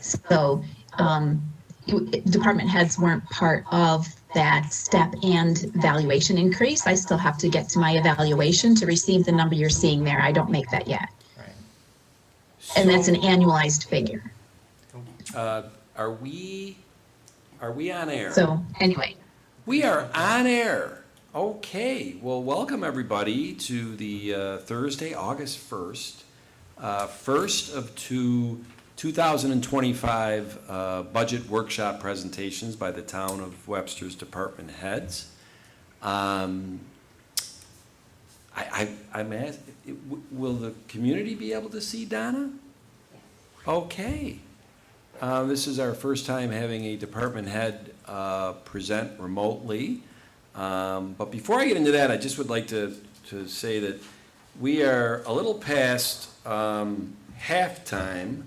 So department heads weren't part of that step and valuation increase. I still have to get to my evaluation to receive the number you're seeing there. I don't make that yet. Right. And that's an So, annualized figure. are we on air? So anyway. We are on air. Okay, well, welcome everybody to the Thursday, August 1st, first of two 2025 budget workshop presentations by the Town of Webster's department heads. I'm asked, will the community be able to see Donna? Okay. This is our first time having a department head present remotely. But before I get into that, I just would like to say that we are a little past halftime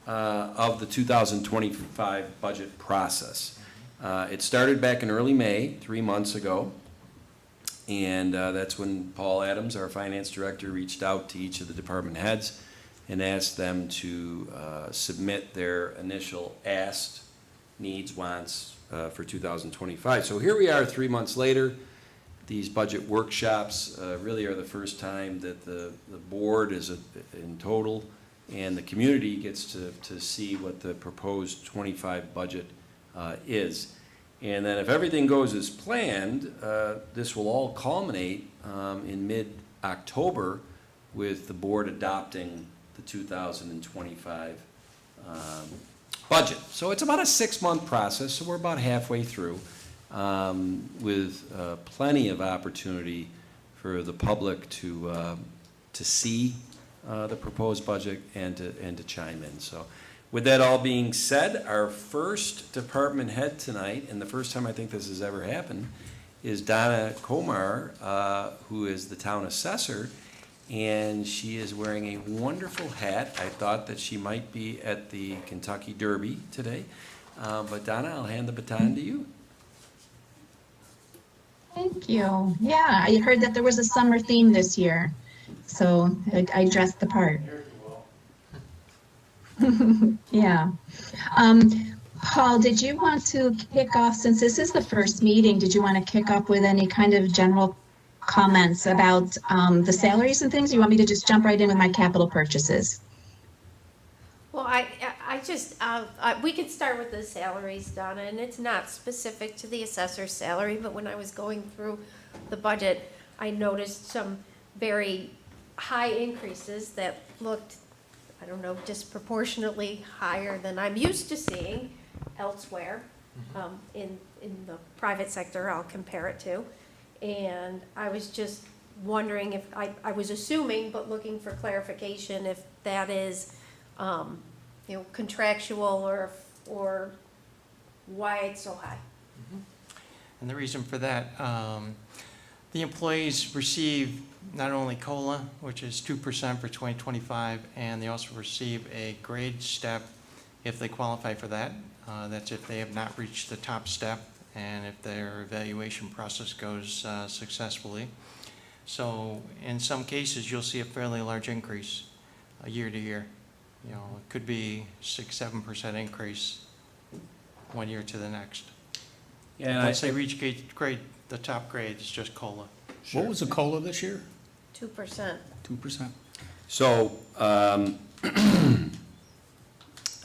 of the 2025 budget process. It started back in early May, 3 months ago. And that's when Paul Adams, our finance director, reached out to each of the department heads and asked them to submit their initial asked needs, wants for 2025. So here we are 3 months later. These budget workshops really are the first time that the board is in total and the community gets to see what the proposed 25 budget is. And then if everything goes as planned, this will all culminate in mid-October with the board adopting the 2025 budget. So it's about a 6-month process, so we're about halfway through with plenty of opportunity for the public to see the proposed budget and to chime in. So with that all being said, our first department head tonight, and the first time I think this has ever happened, is Donna Komar, who is the town assessor, and she is wearing a wonderful hat. I thought that she might be at the Kentucky Derby today, but Donna, I'll hand the baton to you. Thank you. Yeah, I heard that there was a summer theme this year, so I dressed the part. Yeah. Paul, did you want to kick off, since this is the first meeting, did you want to kick off with any kind of general comments about the salaries and things? You want me to just jump right in with my capital purchases? Well, we could start with the salaries, Donna, and it's not specific to the assessor's salary, but when I was going through the budget, I noticed some very high increases that looked, I don't know, disproportionately higher than I'm used to seeing elsewhere in the private sector. I'll compare it to. And I was just wondering if, I was assuming, but looking for clarification, if that is, contractual or why it's so high. And the reason for that, the employees receive not only COLA, which is 2% for 2025, and they also receive a grade step if they qualify for that. That's if they have not reached the top step and if their evaluation process goes successfully. So in some cases, you'll see a fairly large increase year to year. It could be 6-7% increase one year to the next. Yeah, Once they reach grade, the top grade, it's just COLA. What was the COLA this year? 2%. 2%? So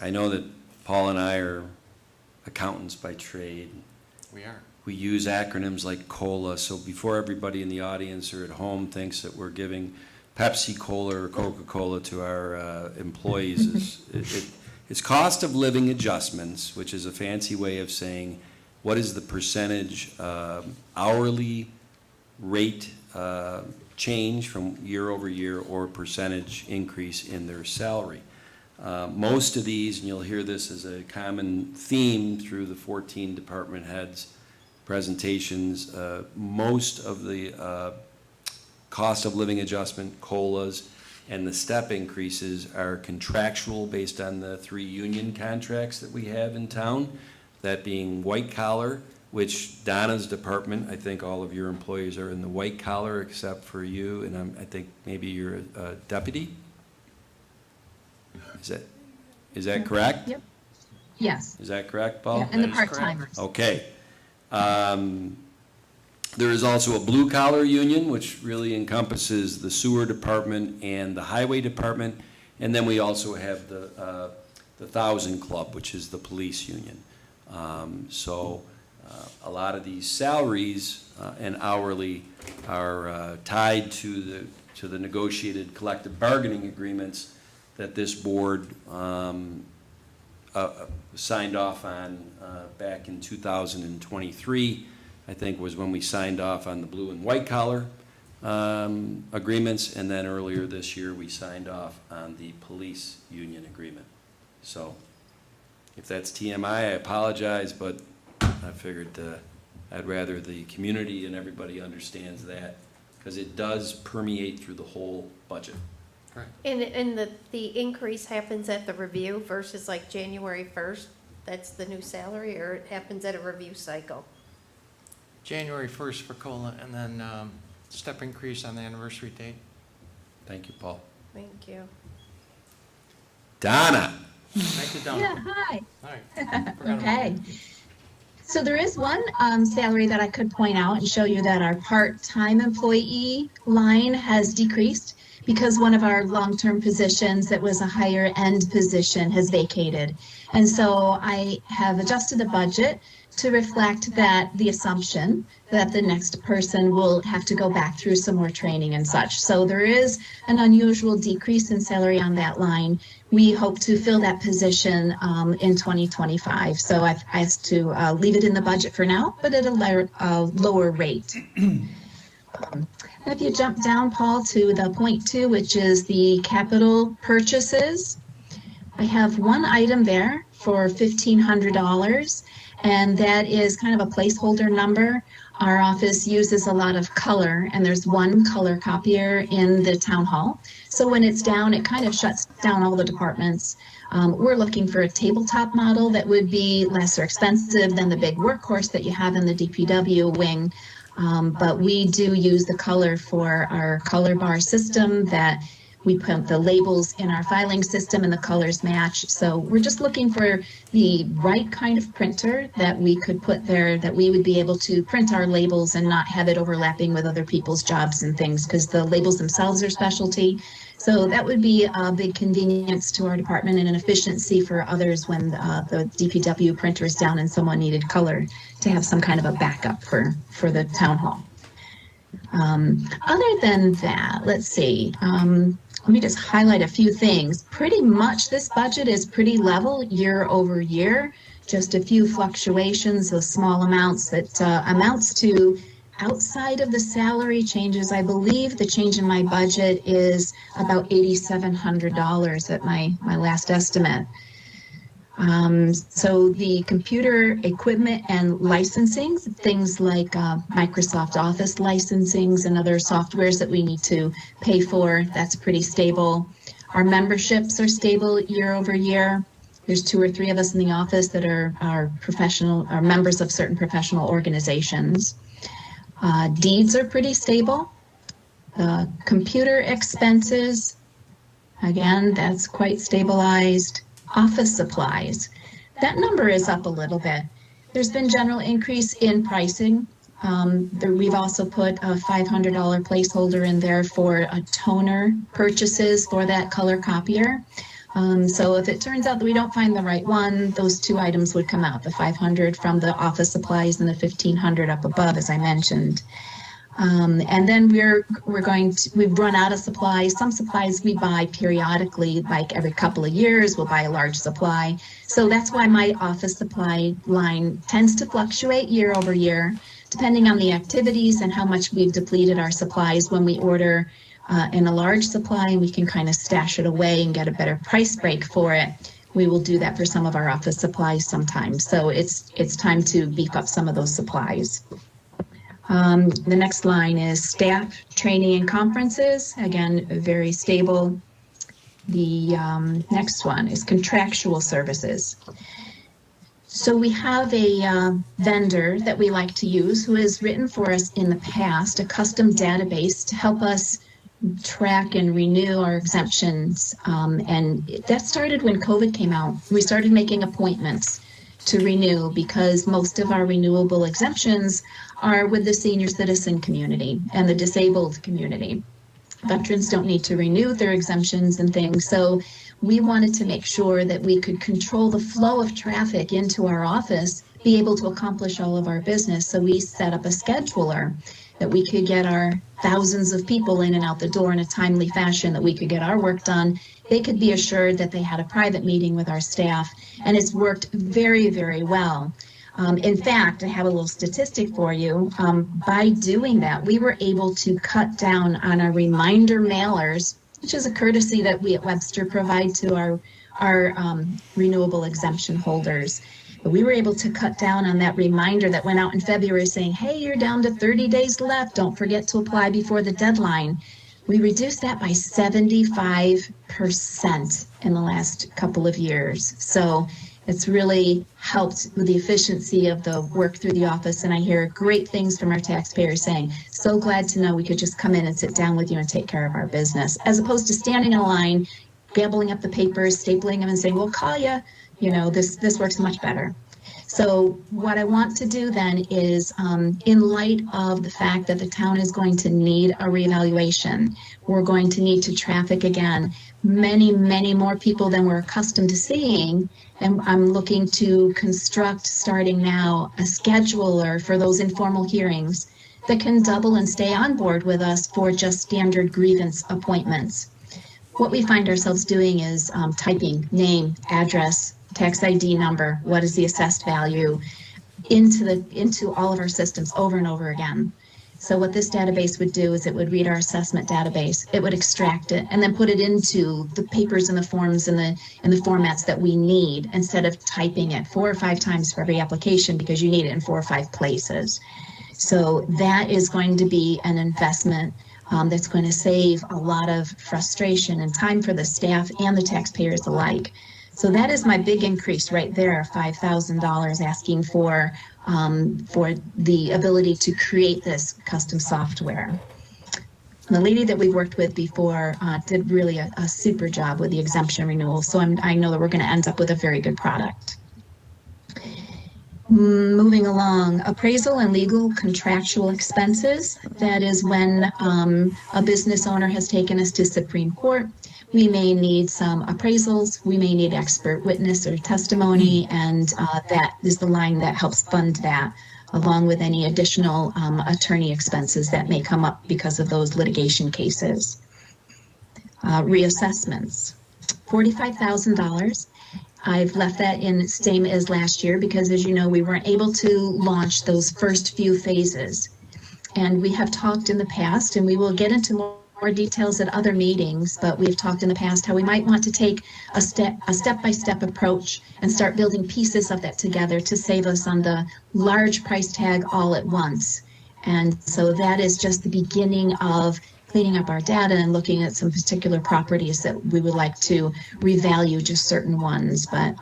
I know that Paul and I are accountants by trade. We are. We use acronyms like COLA, so before everybody in the audience or at home thinks that we're giving Pepsi Cola or Coca-Cola to our employees, it's cost of living adjustments, which is a fancy way of saying what is the percentage hourly rate change from year over year or percentage increase in their salary. Most of these, and you'll hear this as a common theme through the 14 department heads presentations, most of the cost of living adjustment, COLAs, and the step increases are contractual based on the 3 union contracts that we have in town, that being white collar, which Donna's department, I think all of your employees are in the white collar except for you, and I think maybe you're a deputy? Is that? Is that correct? Yep. Yes. Is that correct, Paul? Yeah, and the That is correct. part-timers. Okay. There is also a blue-collar union, which really encompasses the sewer department and the highway department. And then we also have the Thousand Club, which is the police union. So a lot of these salaries and hourly are tied to the negotiated collective bargaining agreements that this board signed off on back in 2023, I think was when we signed off on the blue and white collar agreements, and then earlier this year, we signed off on the police union agreement. So if that's TMI, I apologize, but I figured I'd rather the community and everybody understands that, because it does permeate through the whole budget. Correct. And the increase happens at the review versus like January 1st? That's the new salary, or it happens at a review cycle? January 1st for COLA, and then step increase on the anniversary date. Thank you, Paul. Thank you. Donna? Thank you, Donna. Yeah, hi. All right. Forgot about Okay. it. So there is one salary that I could point out and show you that our part-time employee line has decreased because one of our long-term positions that was a higher end position has vacated. And so I have adjusted the budget to reflect that the assumption that the next person will have to go back through some more training and such. So there is an unusual decrease in salary on that line. We hope to fill that position in 2025. So I've asked to leave it in the budget for now, but at a lower rate. If you jump down, Paul, to the point 2, which is the capital purchases, I have one item there for $1,500, and that is kind of a placeholder number. Our office uses a lot of color, and there's one color copier in the town hall. So when it's down, it kind of shuts down all the departments. We're looking for a tabletop model that would be lesser expensive than the big workhorse that you have in the DPW wing. But we do use the color for our color bar system, that we put the labels in our filing system and the colors match. So we're just looking for the right kind of printer that we could put there, that we would be able to print our labels and not have it overlapping with other people's jobs and things, because the labels themselves are specialty. So that would be a big convenience to our department and an efficiency for others when the DPW printer is down and someone needed color, to have some kind of a backup for the town hall. Other than that, let's see. Let me just highlight a few things. Pretty much this budget is pretty level year over year. Just a few fluctuations, those small amounts that amounts to, outside of the salary changes, I believe the change in my budget is about $8,700 at my last estimate. So the computer equipment and licensing, things like Microsoft Office licensings and other softwares that we need to pay for, that's pretty stable. Our memberships are stable year over year. There's 2 or 3 of us in the office that are members of certain professional organizations. Deeds are pretty stable. Computer expenses, again, that's quite stabilized. Office supplies, that number is up a little bit. There's been general increase in pricing. We've also put a $500 placeholder in there for a toner purchases for that color copier. So if it turns out that we don't find the right one, those 2 items would come out, the $500 from the office supplies and the $1,500 up above, as I mentioned. And then we've run out of supplies. Some supplies we buy periodically, like every couple of years, we'll buy a large supply. So that's why my office supply line tends to fluctuate year over year, depending on the activities and how much we've depleted our supplies. When we order in a large supply, we can kind of stash it away and get a better price break for it. We will do that for some of our office supplies sometimes. So it's time to beef up some of those supplies. The next line is staff, training, and conferences. Again, very stable. The next one is contractual services. So we have a vendor that we like to use who has written for us in the past a custom database to help us track and renew our exemptions. And that started when COVID came out. We started making appointments to renew because most of our renewable exemptions are with the senior citizen community and the disabled community. Veterans don't need to renew their exemptions and things. So we wanted to make sure that we could control the flow of traffic into our office, be able to accomplish all of our business. So we set up a scheduler that we could get our thousands of people in and out the door in a timely fashion, that we could get our work done. They could be assured that they had a private meeting with our staff, and it's worked very, very well. In fact, I have a little statistic for you. By doing that, we were able to cut down on our reminder mailers, which is a courtesy that we at Webster provide to our renewable exemption holders. But we were able to cut down on that reminder that went out in February saying, hey, you're down to 30 days left. Don't forget to apply before the deadline. We reduced that by 75% in the last couple of years. So it's really helped with the efficiency of the work through the office. And I hear great things from our taxpayers saying, so glad to know we could just come in and sit down with you and take care of our business, as opposed to standing in a line, gabbling up the papers, stapling them and saying, we'll call you. You know, this works much better. So what I want to do then is, in light of the fact that the town is going to need a reevaluation, we're going to need to traffic again many, many more people than we're accustomed to seeing. And I'm looking to construct, starting now, a scheduler for those informal hearings that can double and stay on board with us for just standard grievance appointments. What we find ourselves doing is typing name, address, tax ID number, what is the assessed value, into all of our systems over and over again. So what this database would do is it would read our assessment database, it would extract it, and then put it into the papers and the forms and the formats that we need, instead of typing it 4 or 5 times for every application, because you need it in 4 or 5 places. So that is going to be an investment that's going to save a lot of frustration and time for the staff and the taxpayers alike. So that is my big increase right there, $5,000, asking for the ability to create this custom software. The lady that we've worked with before did really a super job with the exemption renewal, so I know that we're going to end up with a very good product. Moving along, appraisal and legal contractual expenses. That is when a business owner has taken us to Supreme Court. We may need some appraisals, we may need expert witness or testimony, and that is the line that helps fund that, along with any additional attorney expenses that may come up because of those litigation cases. Reassessments, $45,000. I've left that in same as last year because, as you know, we weren't able to launch those first few phases. And we have talked in the past, and we will get into more details at other meetings, but we've talked in the past how we might want to take a step-by-step approach and start building pieces of that together to save us on the large price tag all at once. And so that is just the beginning of cleaning up our data and looking at some particular properties that we would like to revalue, just certain ones. But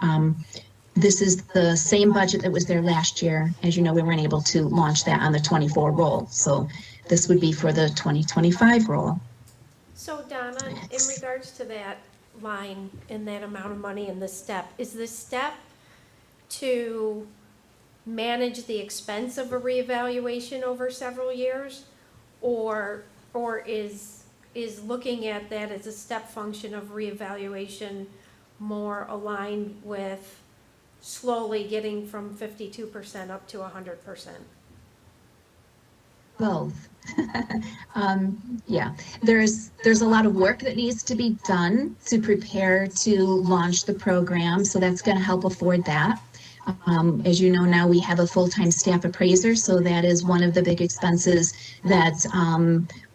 this is the same budget that was there last year. As you know, we weren't able to launch that on the 24 roll. So this would be for the 2025 roll. So Donna, in regards to that line and that amount of money in the step, is the step to manage the expense of a reevaluation over several years, or is looking at that as a step function of reevaluation more aligned with slowly getting from 52% up to 100%? Both. Yeah, there's a lot of work that needs to be done to prepare to launch the program, so that's going to help afford that. As you know, now we have a full-time staff appraiser, so that is one of the big expenses that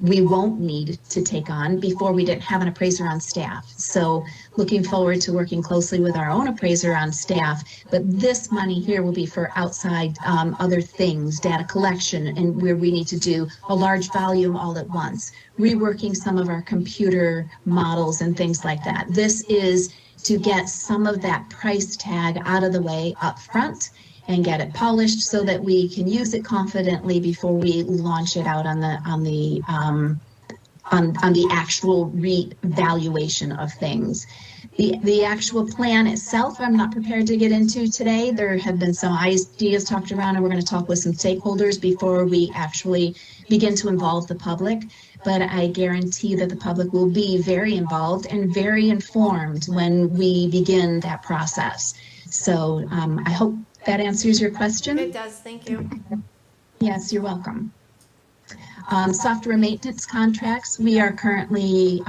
we won't need to take on. Before, we didn't have an appraiser on staff. So looking forward to working closely with our own appraiser on staff. But this money here will be for outside other things, data collection, and where we need to do a large volume all at once, reworking some of our computer models and things like that. This is to get some of that price tag out of the way up front and get it polished so that we can use it confidently before we launch it out on on the actual revaluation of things. The actual plan itself, I'm not prepared to get into today. There have been some ideas talked around, and we're going to talk with some stakeholders before we actually begin to involve the public. But I guarantee that the public will be very involved and very informed when we begin that process. So I hope that answers your question. It does, thank you. Yes, you're welcome. Software maintenance contracts, we are currently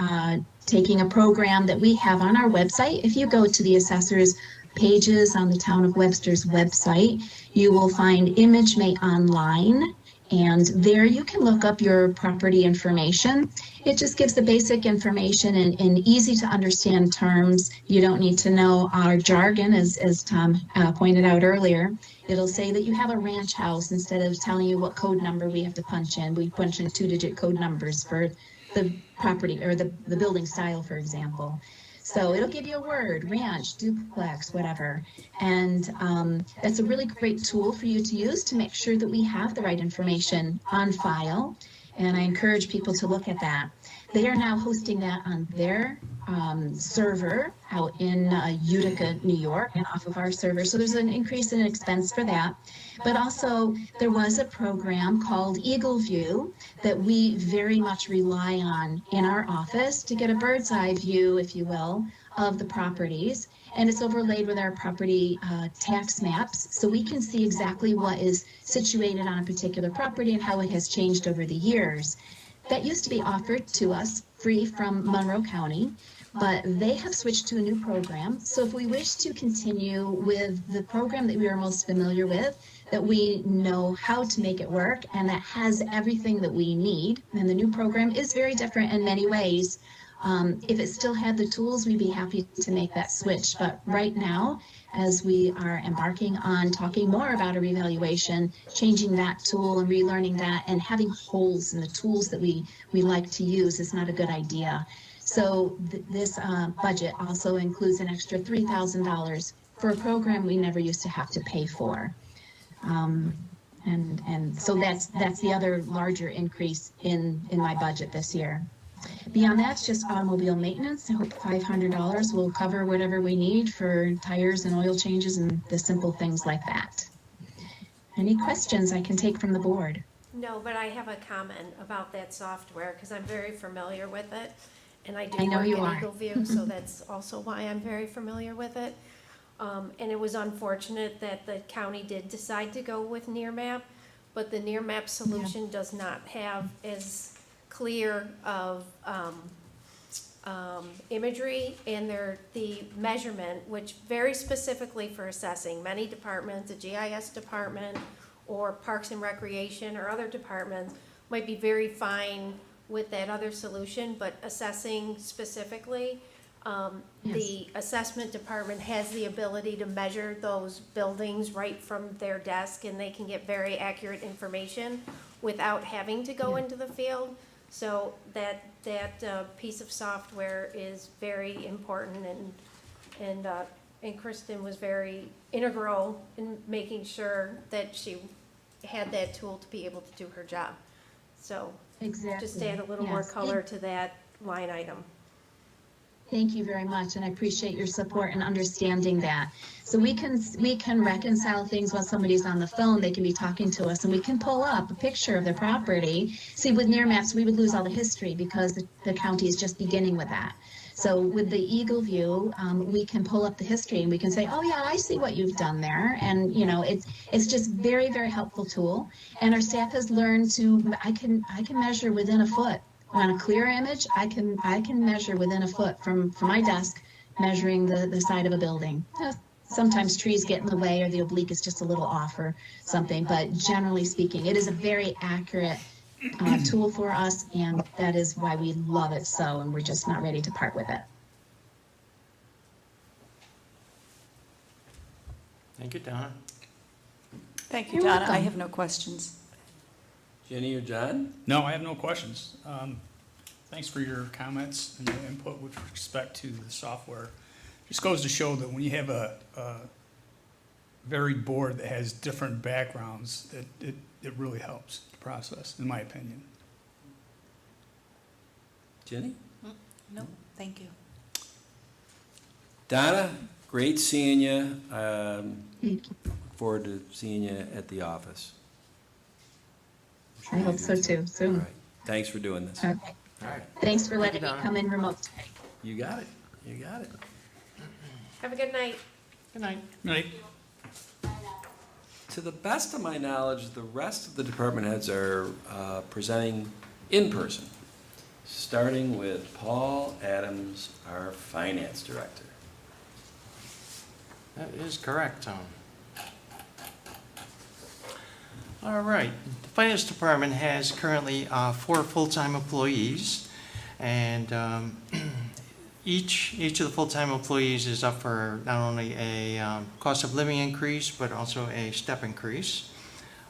taking a program that we have on our website. If you go to the assessor's pages on the Town of Webster's website, you will find ImageMate Online, and there you can look up your property information. It just gives the basic information in easy to understand terms. You don't need to know our jargon, as Tom pointed out earlier. It'll say that you have a ranch house instead of telling you what code number we have to punch in. We punch in 2-digit code numbers for the property or the building style, for example. So it'll give you a word, ranch, duplex, whatever. And that's a really great tool for you to use to make sure that we have the right information on file. And I encourage people to look at that. They are now hosting that on their server out in Utica, New York, and off of our server. So there's an increase in expense for that. But also there was a program called Eagle View that we very much rely on in our office to get a bird's eye view, if you will, of the properties. And it's overlaid with our property tax maps, so we can see exactly what is situated on a particular property and how it has changed over the years. That used to be offered to us free from Monroe County, but they have switched to a new program. So if we wish to continue with the program that we are most familiar with, that we know how to make it work and that has everything that we need, and the new program is very different in many ways. If it still had the tools, we'd be happy to make that switch. But right now, as we are embarking on talking more about a revaluation, changing that tool and relearning that and having holes in the tools that we like to use is not a good idea. So this budget also includes an extra $3,000 for a program we never used to have to pay for. And so that's the other larger increase in my budget this year. Beyond that, it's just automobile maintenance. I hope $500 will cover whatever we need for tires and oil changes and the simple things like that. Any questions I can take from the board? No, but I have a comment about that software, because I'm very familiar with it, and I do I know work you at are. Eagle View, so that's also why I'm very familiar with it. And it was unfortunate that the county did decide to go with Nearmap, but the Nearmap solution does not have as clear of imagery and the measurement, which very specifically for assessing. Many departments, the GIS department or Parks and Recreation or other departments might be very fine with that other solution, but assessing specifically, the assessment department has the ability to measure those buildings right from their desk, and they can get very accurate information without having to go into the field. So that piece of software is very important, and Kristen was very integral in making sure that she had that tool to be able to do her job. So Exactly. just add a little more Yes. color to that line item. Thank you very much, and I appreciate your support and understanding that. So we can reconcile things while somebody's on the phone. They can be talking to us, and we can pull up a picture of the property. See, with near maps, we would lose all the history because the county is just beginning with that. So with the Eagle View, we can pull up the history and we can say, oh yeah, I see what you've done there. And you know, it's just very, very helpful tool. And our staff has learned to, I can measure within a foot. On a clear image, I can measure within a foot from my desk, measuring the side of a building. Sometimes trees get in the way or the oblique is just a little off or something, but generally speaking, it is a very accurate tool for us, and that is why we love it so, and we're just not ready to part with it. Thank you, Donna. Thank you, You're Donna. I welcome. have no questions. Jenny or John? No, I have no questions. Thanks for your comments and your input with respect to the software. Just goes to show that when you have a varied board that has different backgrounds, that it really helps the process, in my opinion. Jenny? No, thank you. Donna, great seeing you. Thank you. Forward to seeing you at the office. I hope so too, All soon. right. Thanks for doing this. Okay. All right. Thanks for Thank letting you, me Donna. come in remote today. You got it. You got it. Have a good night. Good night. Right? To the best of my knowledge, the rest of the department heads are presenting in person, starting with Paul Adams, our finance director. That is correct, Tom. All right, the finance department has currently 4 full-time employees, and each of the full-time employees is up for not only a cost of living increase, but also a step increase.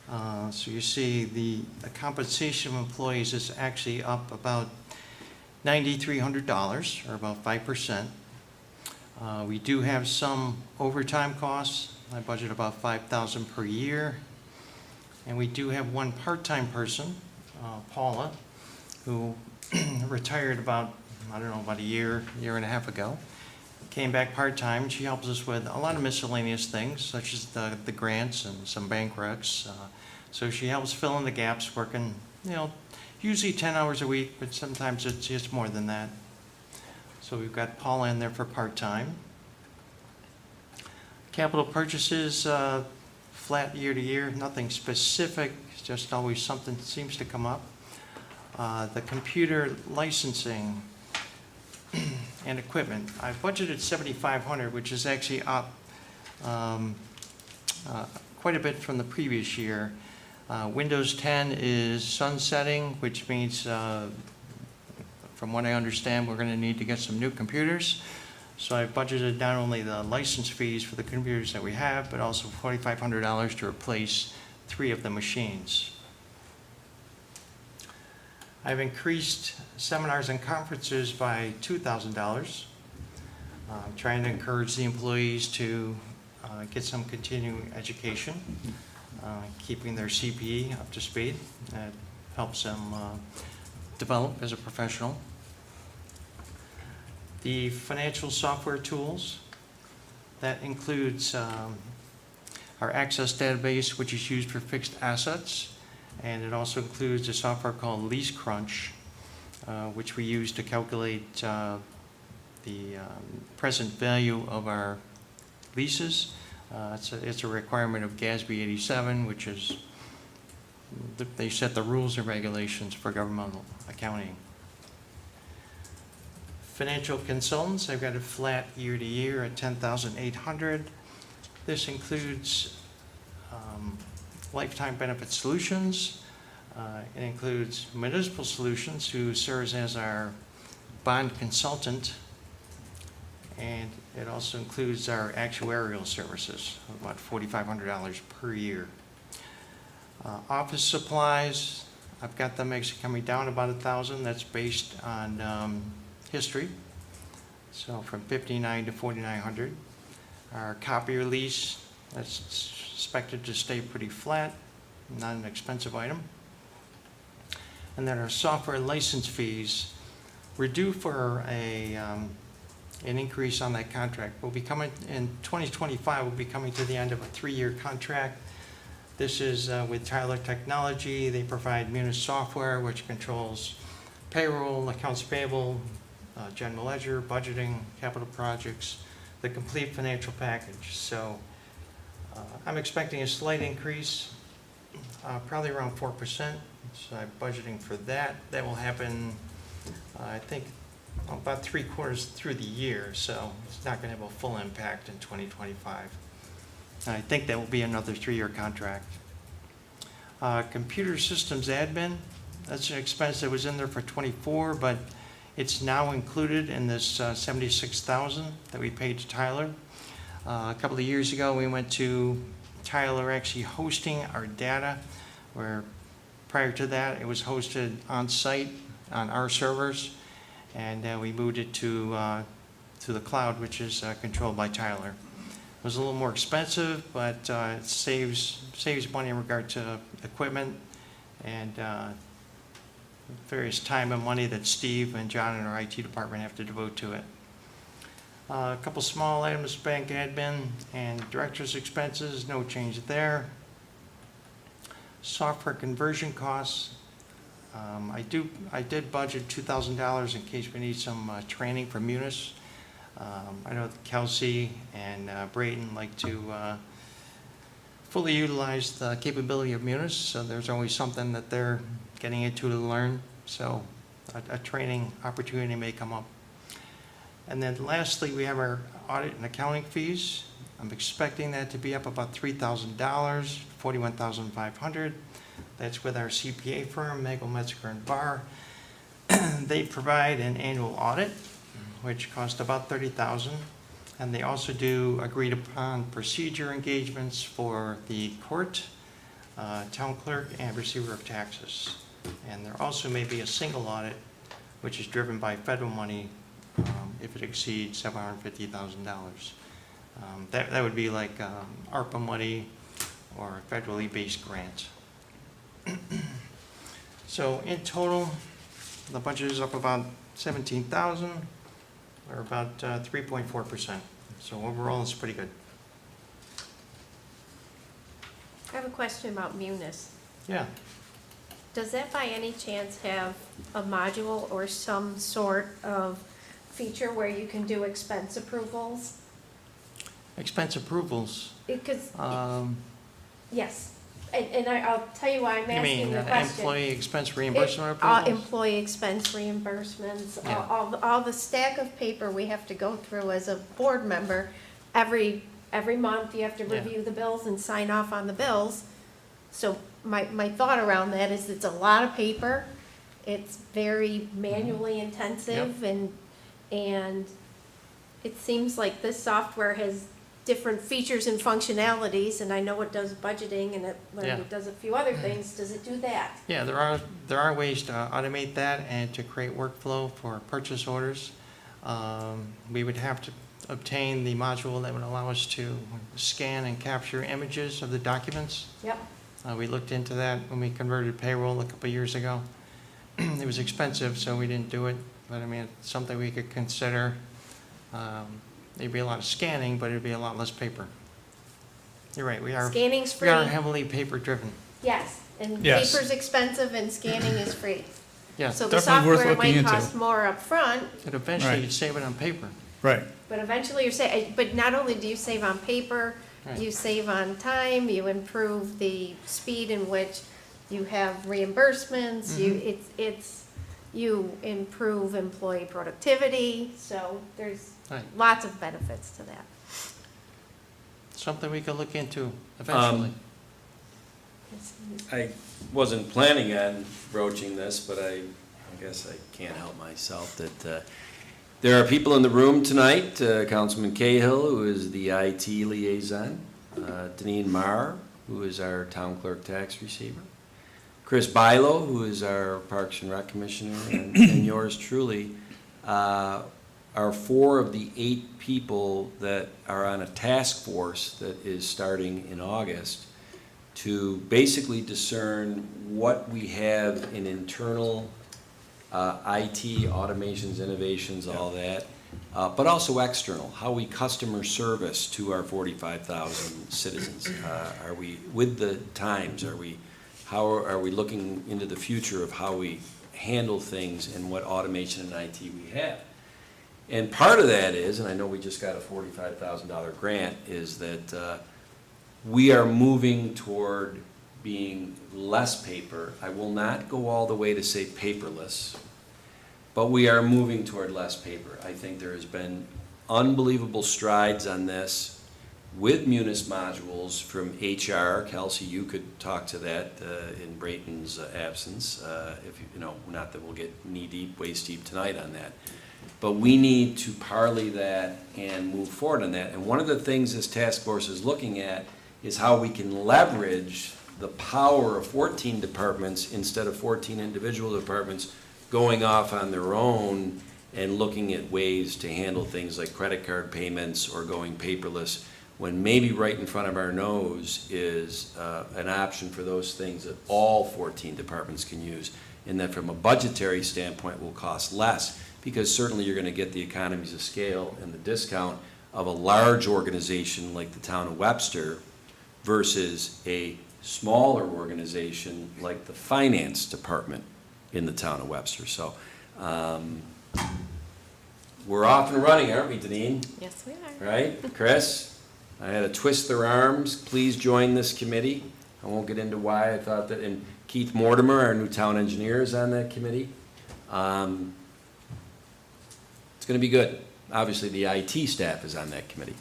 So you see the compensation of employees is actually up about $9,300, or about 5%. We do have some overtime costs. I budget about $5,000 per year. And we do have one part-time person, Paula, who retired about a year and a half ago. Came back part-time. She helps us with a lot of miscellaneous things, such as the grants and some bank recs. So she helps fill in the gaps, working, usually 10 hours a week, but sometimes it's more than that. So we've got Paula in there for part-time. Capital purchases, flat year to year, nothing specific, just always something seems to come up. The computer licensing and equipment, I budgeted $7,500, which is actually up quite a bit from the previous year. Windows 10 is sunsetting, which means, from what I understand, we're going to need to get some new computers. So I budgeted not only the license fees for the computers that we have, but also $4,500 to replace 3 of the machines. I've increased seminars and conferences by $2,000. I'm trying to encourage the employees to get some continuing education, keeping their CPE up to speed. That helps them develop as a professional. The financial software tools, that includes our Access database, which is used for fixed assets, and it also includes a software called LeaseCrunch, which we use to calculate the present value of our leases. It's a requirement of GASB 87, which is, they set the rules and regulations for governmental accounting. Financial consultants, I've got a flat year to year at $10,800. This includes Lifetime Benefit Solutions. It includes Municipal Solutions, who serves as our bond consultant. And it also includes our actuarial services, about $4,500 per year. Office supplies, I've got them actually coming down about $1,000. That's based on history, so from $5,900 to $4,900. Our copier lease, that's expected to stay pretty flat, not an expensive item. And then our software license fees, we're due for an increase on that contract. We'll be coming, in 2025, we'll be coming to the end of a 3-year contract. This is with Tyler Technology. They provide Munis software, which controls payroll, accounts payable, general ledger, budgeting, capital projects, the complete financial package. So I'm expecting a slight increase, probably around 4%. So I'm budgeting for that. That will happen, I think, about 3/4 through the year. So it's not going to have a full impact in 2025. I think that will be another 3-year contract. Computer systems admin, that's an expense that was in there for 24, but it's now included in this $76,000 that we paid to Tyler. A couple of years ago, we went to Tyler actually hosting our data, where prior to that, it was hosted on site on our servers, and we moved it to the cloud, which is controlled by Tyler. It was a little more expensive, but it saves money in regard to equipment, and various time and money that Steve and John and our IT department have to devote to it. A couple small items, bank admin and director's expenses, no change there. Software conversion costs, I did budget $2,000 in case we need some training from Munis. I know that Kelsey and Brayton like to fully utilize the capability of Munis, so there's always something that they're getting into to learn, so a training opportunity may come up. And then lastly, we have our audit and accounting fees. I'm expecting that to be up about $3,000, $41,500. That's with our CPA firm, Magel, Metzger & Barr. They provide an annual audit, which costs about $30,000. And they also do agreed upon procedure engagements for the court, town clerk, and receiver of taxes. And there also may be a single audit, which is driven by federal money if it exceeds $750,000. That would be like ARPA money or federally based grants. So in total, the budget is up about $17,000, or about 3.4%. So overall, it's pretty good. I have a question about Munis. Yeah. Does that by any chance have a module or some sort of feature where you can do expense approvals? Expense approvals. Because, You yes, and I'll tell you why I'm asking mean the question. employee expense reimbursement All approvals? employee expense reimbursements, Yeah. all the stack of paper we have to go through as a board member. Every month you have to Yeah. review the bills and sign off on the bills. So my thought around that is it's a lot of paper. It's very manually intensive and it seems like this software has different features and functionalities, and I know it does budgeting and Yeah. it does a few other things. Does it do that? Yeah, there are ways to automate that and to create workflow for purchase orders. We would have to obtain the module that would allow us to scan and capture images of the documents. Yep. We looked into that when we converted payroll a couple of years ago. It was expensive, so we didn't do it, but I mean, it's something we could consider. There'd be a lot of scanning, but it'd be a lot less paper. You're right, we are Scanning's free. heavily paper-driven. Yes, and Yes. paper's expensive and scanning is free. Yes, So the Definitely worth software looking might into. cost more upfront, but eventually Right. you'd save it on paper. Right. but eventually but not only do you save on paper, Right. you save on time, you improve the speed in which you have reimbursements, you improve employee productivity, so there's Right. lots of benefits to that. Something we could look into eventually. I wasn't planning on broaching this, but I guess I can't help myself that there are people in the room tonight, Councilman Cahill, who is the IT liaison, Deneen Marr, who is our town clerk tax receiver, Chris Bilo, who is our Parks and Rec Commissioner, and yours truly, are 4 of the 8 people that are on a task force that is starting in August to basically discern what we have in internal IT, automations, innovations, all that, but also external, how we customer service to our 45,000 citizens. Are we with the times? How are we looking into the future of how we handle things and what automation and IT we have? And part of that is, and I know we just got a $45,000 grant, is that we are moving toward being less paper. I will not go all the way to say paperless, but we are moving toward less paper. I think there has been unbelievable strides on this with Munis modules from HR. Kelsey, you could talk to that in Brayton's absence, if you know, not that we'll get knee-deep, waist-deep tonight on that. But we need to parlay that and move forward on that. And one of the things this task force is looking at is how we can leverage the power of 14 departments instead of 14 individual departments going off on their own and looking at ways to handle things like credit card payments or going paperless, when maybe right in front of our nose is an option for those things that all 14 departments can use. and that from a budgetary standpoint will cost less, because certainly you're gonna get the economies of scale and the discount of a large organization like the town of Webster versus a smaller organization like the finance department in the town of Webster. So, we're off and running, aren't we, Deneen? Yes, we are. Right? Chris? I had to twist their arms. Please join this committee. I won't get into why I thought that, and Keith Mortimer, our new town engineer, is on that committee. It's gonna be good. Obviously, the IT staff is on that committee.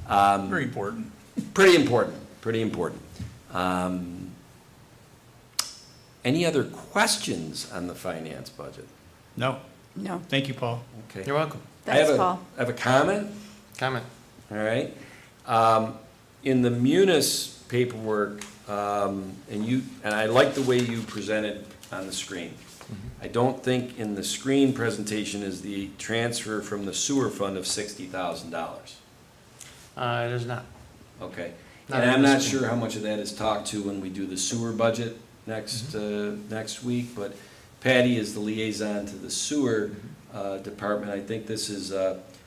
Very important. Pretty important, pretty important. Any other questions on the finance budget? No, No, thank you, Paul. Okay. You're welcome. thanks, Paul. I have a comment. Comment. All right. In the Munis paperwork, and I like the way you presented on the screen. I don't think in the screen presentation is the transfer from the sewer fund of $60,000. It is not. Okay. Not And I'm in the not screen. sure how much of that is talked to when we do the sewer budget next week, but Patty is the liaison to the sewer department. I think this is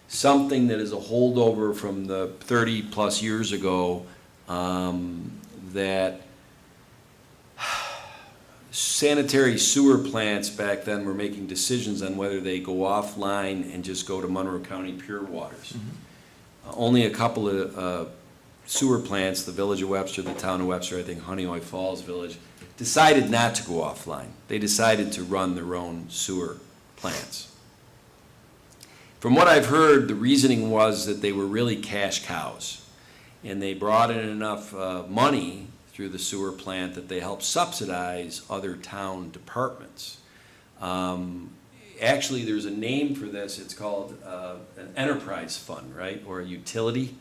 something that is a holdover from the 30-plus years ago, that sanitary sewer plants back then were making decisions on whether they go offline and just go to Monroe County Pure Waters. Only a couple of sewer plants, the Village of Webster, the Town of Webster, I think Honeoye Falls Village, decided not to go offline. They decided to run their own sewer plants. From what I've heard, the reasoning was that they were really cash cows, and they brought in enough money through the sewer plant that they helped subsidize other town departments. Actually, there's a name for this. It's called an enterprise fund, right, or a utility,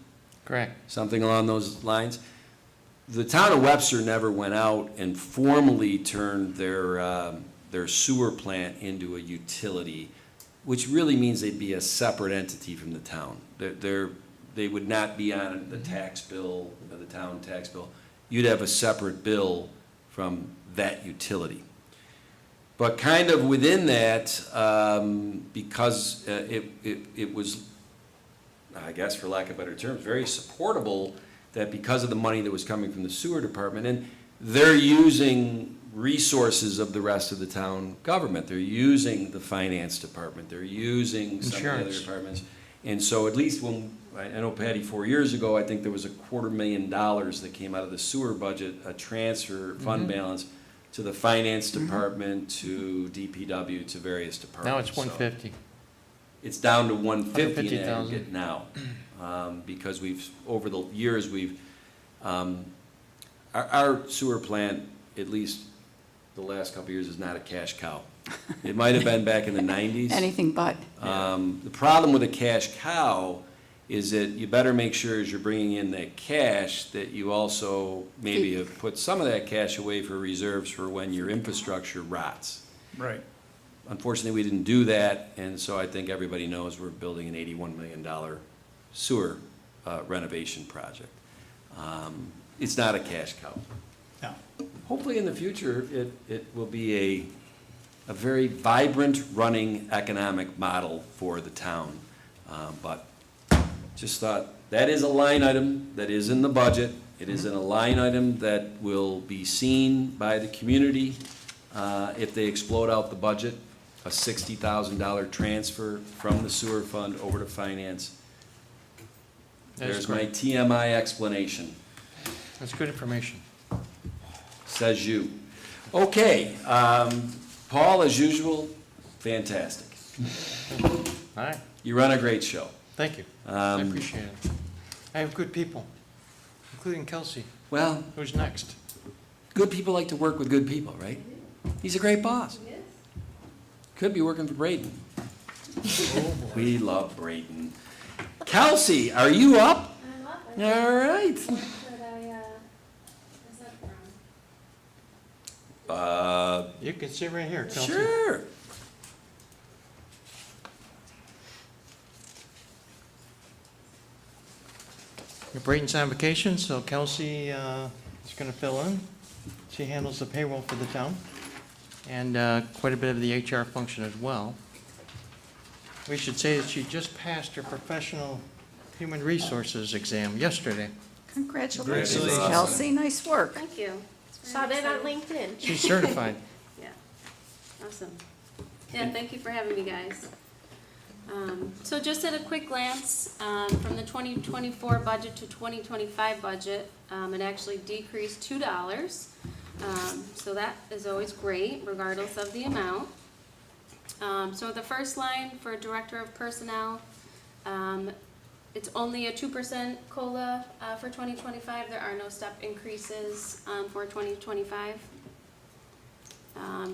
Correct. something along those lines. The town of Webster never went out and formally turned their sewer plant into a utility, which really means they'd be a separate entity from the town. They would not be on the tax bill, the town tax bill. You'd have a separate bill from that utility. But kind of within that, because it was, I guess for lack of better terms, very supportable, that because of the money that was coming from the sewer department, and they're using resources of the rest of the town government. They're using the finance department. They're using some of the other Insurance. departments. And so at least when, I know Patty, 4 years ago, I think there was $250,000 that came out of the sewer budget, a transfer fund balance to the finance department, to DPW, to various departments. Now it's So 150. it's down to 150 in 150,000. aggregate now, because we've, over the years, our sewer plant, at least the last couple of years, is not a cash cow. It might have been back in the 90s. Anything but. The problem with a cash cow is that you better make sure as you're bringing in that cash, that you also maybe have put some of that cash away for reserves for when your infrastructure rots. Right. Unfortunately, we didn't do that, and so I think everybody knows we're building an $81 million sewer renovation project. It's not a cash cow. No. Hopefully, in the future, it will be a very vibrant running economic model for the town. But just thought, that is a line item that is in the budget. It is in a line item that will be seen by the community if they explode out the budget, a $60,000 transfer from the sewer fund over to finance. That is There's my correct. TMI explanation. That's good information. Says you. Okay, Paul, as usual, fantastic. All right. You run a great show. Thank you. I appreciate it. I have good people, including Kelsey. Well, Who's next? good people like to work with good people, right? He's a great boss. Could be working for Braden. We love Braden. Kelsey, are you up? I'm up. All right. Should I, is that from? You can sit right here, Kelsey. Sure. Braden's on vacation, so Kelsey is going to fill in. She handles the payroll for the town. and quite a bit of the HR function as well. We should say that she just passed her professional human resources exam yesterday. Congratulations. Congratulations, Chelsea, nice work. Thank you. It's Saw very that on exciting. LinkedIn. She's certified. Yeah, awesome. Yeah, thank you for having me, guys. So just at a quick glance, from the 2024 budget to 2025 budget, it actually decreased $2. So that is always great, regardless of the amount. So the first line for Director of Personnel, it's only a 2% COLA for 2025. There are no step increases for 2025.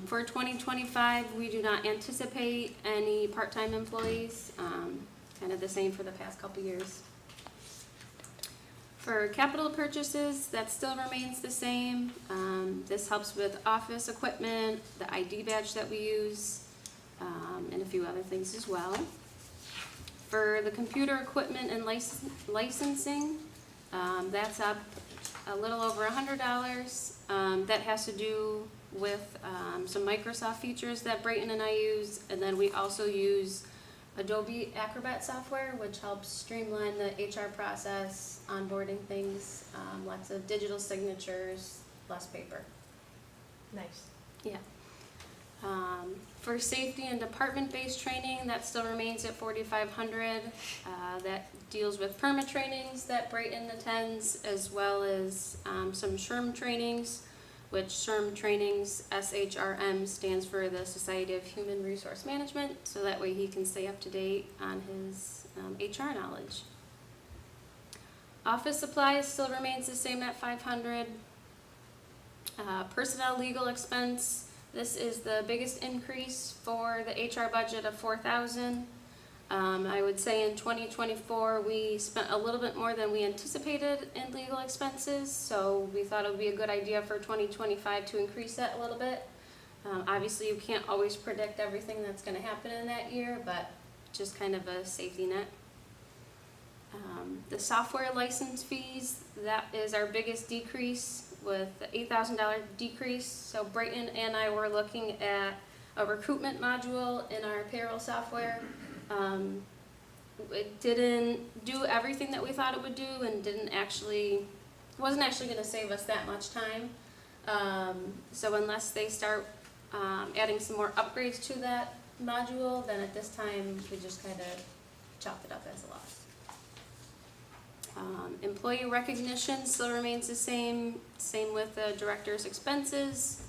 For 2025, we do not anticipate any part-time employees, kind of the same for the past couple years. For capital purchases, that still remains the same. This helps with office equipment, the ID badge that we use, and a few other things as well. For the computer equipment and licensing, that's up a little over $100. That has to do with some Microsoft features that Brayton and I use, and then we also use Adobe Acrobat software, which helps streamline the HR process, onboarding things, lots of digital signatures, less paper. Nice. Yeah. For safety and department-based training, that still remains at $4,500. That deals with permit trainings that Brayton attends, as well as some SHRM trainings, which SHRM trainings, SHRM, stands for the Society of Human Resource Management, so that way he can stay up to date on his HR knowledge. Office supplies still remains the same at $500. Personnel legal expense, this is the biggest increase for the HR budget of $4,000. I would say in 2024, we spent a little bit more than we anticipated in legal expenses, so we thought it would be a good idea for 2025 to increase that a little bit. Obviously, you can't always predict everything that's going to happen in that year, but just kind of a safety net. The software license fees, that is our biggest decrease, with the $8,000 decrease. So Brayton and I were looking at a recruitment module in our payroll software. It didn't do everything that we thought it would do, and wasn't actually going to save us that much time. So unless they start adding some more upgrades to that module, then at this time we just kind of chopped it up as a loss. Employee recognition still remains the same with the director's expenses.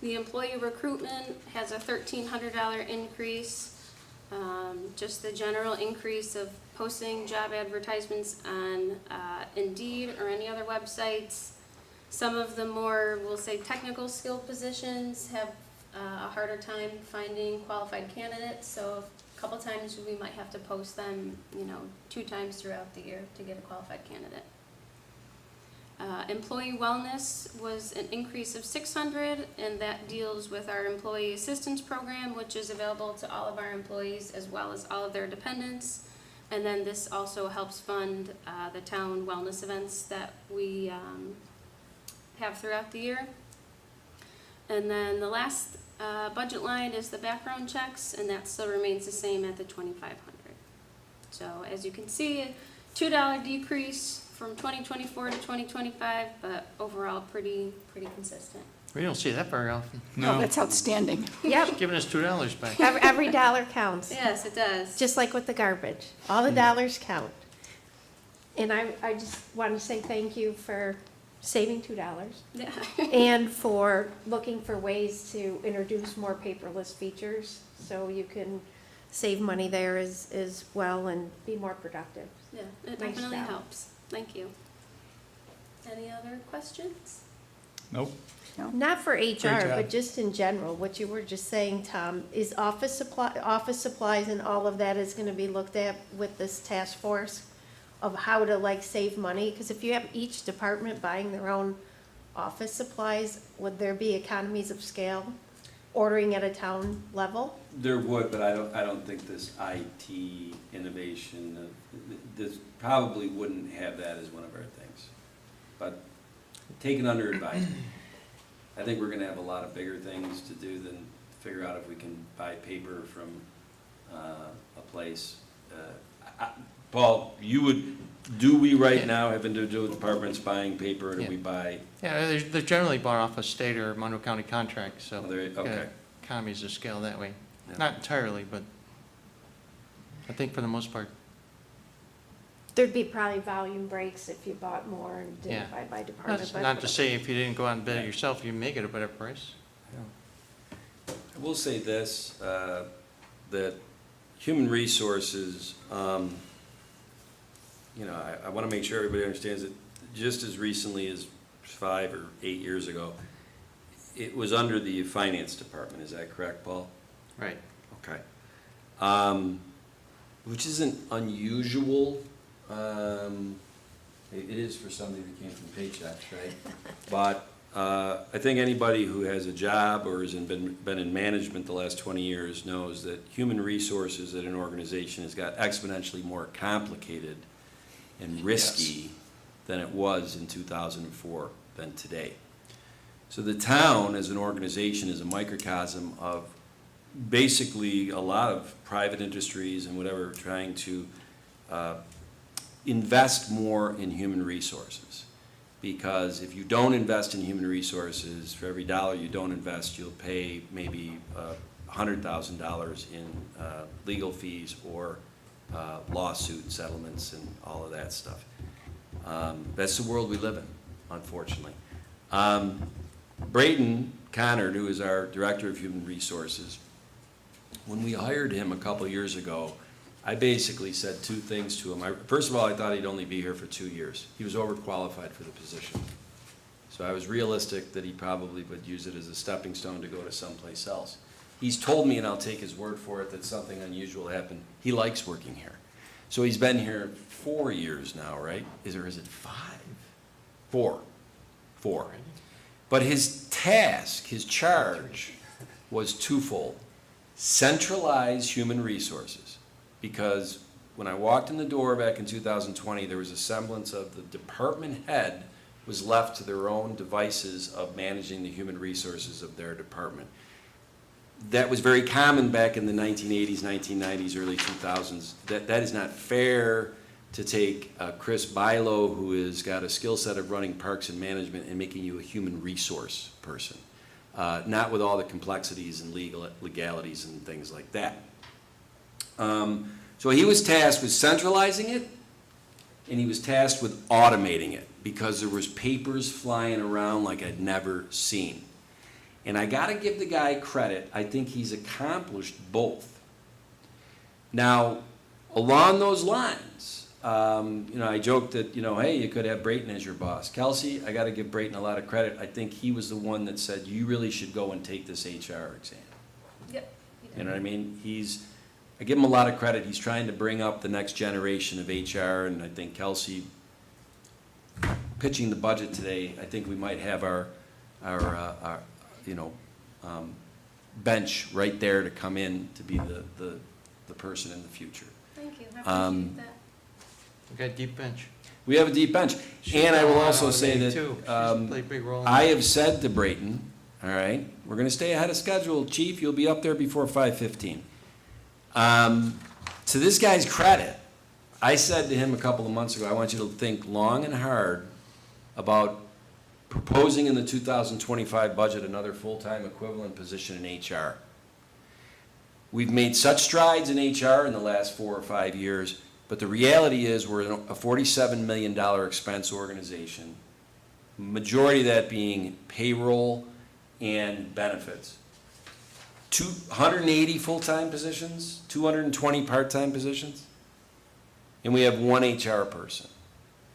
The employee recruitment has a $1,300 increase. Just the general increase of posting job advertisements on Indeed or any other websites. Some of the more, we'll say, technical skill positions have a harder time finding qualified candidates, so a couple times we might have to post them, 2 times throughout the year to get a qualified candidate. Employee wellness was an increase of $600, and that deals with our employee assistance program, which is available to all of our employees as well as all of their dependents. And then this also helps fund the town wellness events that we have throughout the year. And then the last budget line is the background checks, and that still remains the same at the $2,500. So as you can see, a $2 decrease from 2024 to 2025, but overall pretty consistent. We don't see that very often. No, That's outstanding. Yep, Giving us $2 back. every dollar counts. Yes, it does. Just like with the garbage, all the dollars count. And I just want to say thank you for saving $2 Yeah. and for looking for ways to introduce more paperless features so you can save money there as well and be more productive. Yeah, it Nice definitely job. helps. Thank you. Any other questions? Nope. Not for HR, job. but just in general, what you were just saying, Tom, is office supplies and all of that is gonna be looked at with this task force of how to save money? Because if you have each department buying their own office supplies, would there be economies of scale ordering at a town level? There would, but I don't think this IT innovation, this probably wouldn't have that as one of our things. But take it under advisement. I think we're gonna have a lot of bigger things to do than figure out if we can buy paper from a place. Paul, do we right now have individual departments buying paper, or do Yeah. we buy? Yeah, they're generally bought off a state or Monroe County contract, so. Okay. Economies of scale that way. Yeah. Not entirely, but I think for the most part. There'd be probably volume breaks if you bought more and Yeah. didn't buy by department. That's but- not to say if you didn't go out and bid it yourself, you make it a better price. I will say this, that human resources, I want to make sure everybody understands that just as recently as 5 or 8 years ago, it was under the finance department, is that correct, Paul? Right. Okay. Which isn't unusual. It is for somebody that came from paychecks, right? But I think anybody who has a job or has been in management the last 20 years knows that human resources at an organization has got exponentially more complicated and risky than it was in 2004 than today. So the town as an organization is a microcosm of basically a lot of private industries and whatever trying to invest more in human resources. Because if you don't invest in human resources, for every dollar you don't invest, you'll pay maybe $100,000 in legal fees or lawsuit settlements and all of that stuff. That's the world we live in, unfortunately. Braden Connard, who is our Director of Human Resources, when we hired him a couple years ago, I basically said two things to him. First of all, I thought he'd only be here for 2 years. He was overqualified for the position. So I was realistic that he probably would use it as a stepping stone to go to someplace else. He's told me, and I'll take his word for it, that something unusual happened. He likes working here. So he's been here 4 years now, right? Is it 5? 4. 4. But his task, his charge, was twofold. Centralize human resources. Because when I walked in the door back in 2020, there was a semblance of the department head was left to their own devices of managing the human resources of their department. That was very common back in the 1980s, 1990s, early 2000s. That is not fair to take Chris Bilo, who has got a skill set of running parks and management, and making you a human resource person. Not with all the complexities and legalities and things like that. So he was tasked with centralizing it, and he was tasked with automating it, because there was papers flying around like I'd never seen. And I gotta give the guy credit, I think he's accomplished both. Now, along those lines, I joked that, hey, you could have Brayton as your boss. Kelsey, I gotta give Brayton a lot of credit. I think he was the one that said, you really should go and take this HR exam. Yep. You know what I mean? I give him a lot of credit. He's trying to bring up the next generation of HR, and I think Kelsey, pitching the budget today, I think we might have our bench right there to come in to be the person in the future. Thank you, I appreciate that. We got a deep bench. We have a deep bench. She's And I will got a lot also of say automating, that too. She's played a big role in I that. have said to Brayton, all right, we're gonna stay ahead of schedule. Chief, you'll be up there before 5:15. To this guy's credit, I said to him a couple of months ago, I want you to think long and hard about proposing in the 2025 budget another full-time equivalent position in HR. We've made such strides in HR in the last 4 or 5 years, but the reality is we're a $47 million expense organization, majority of that being payroll and benefits. 280 full-time positions, 220 part-time positions, and we have one HR person,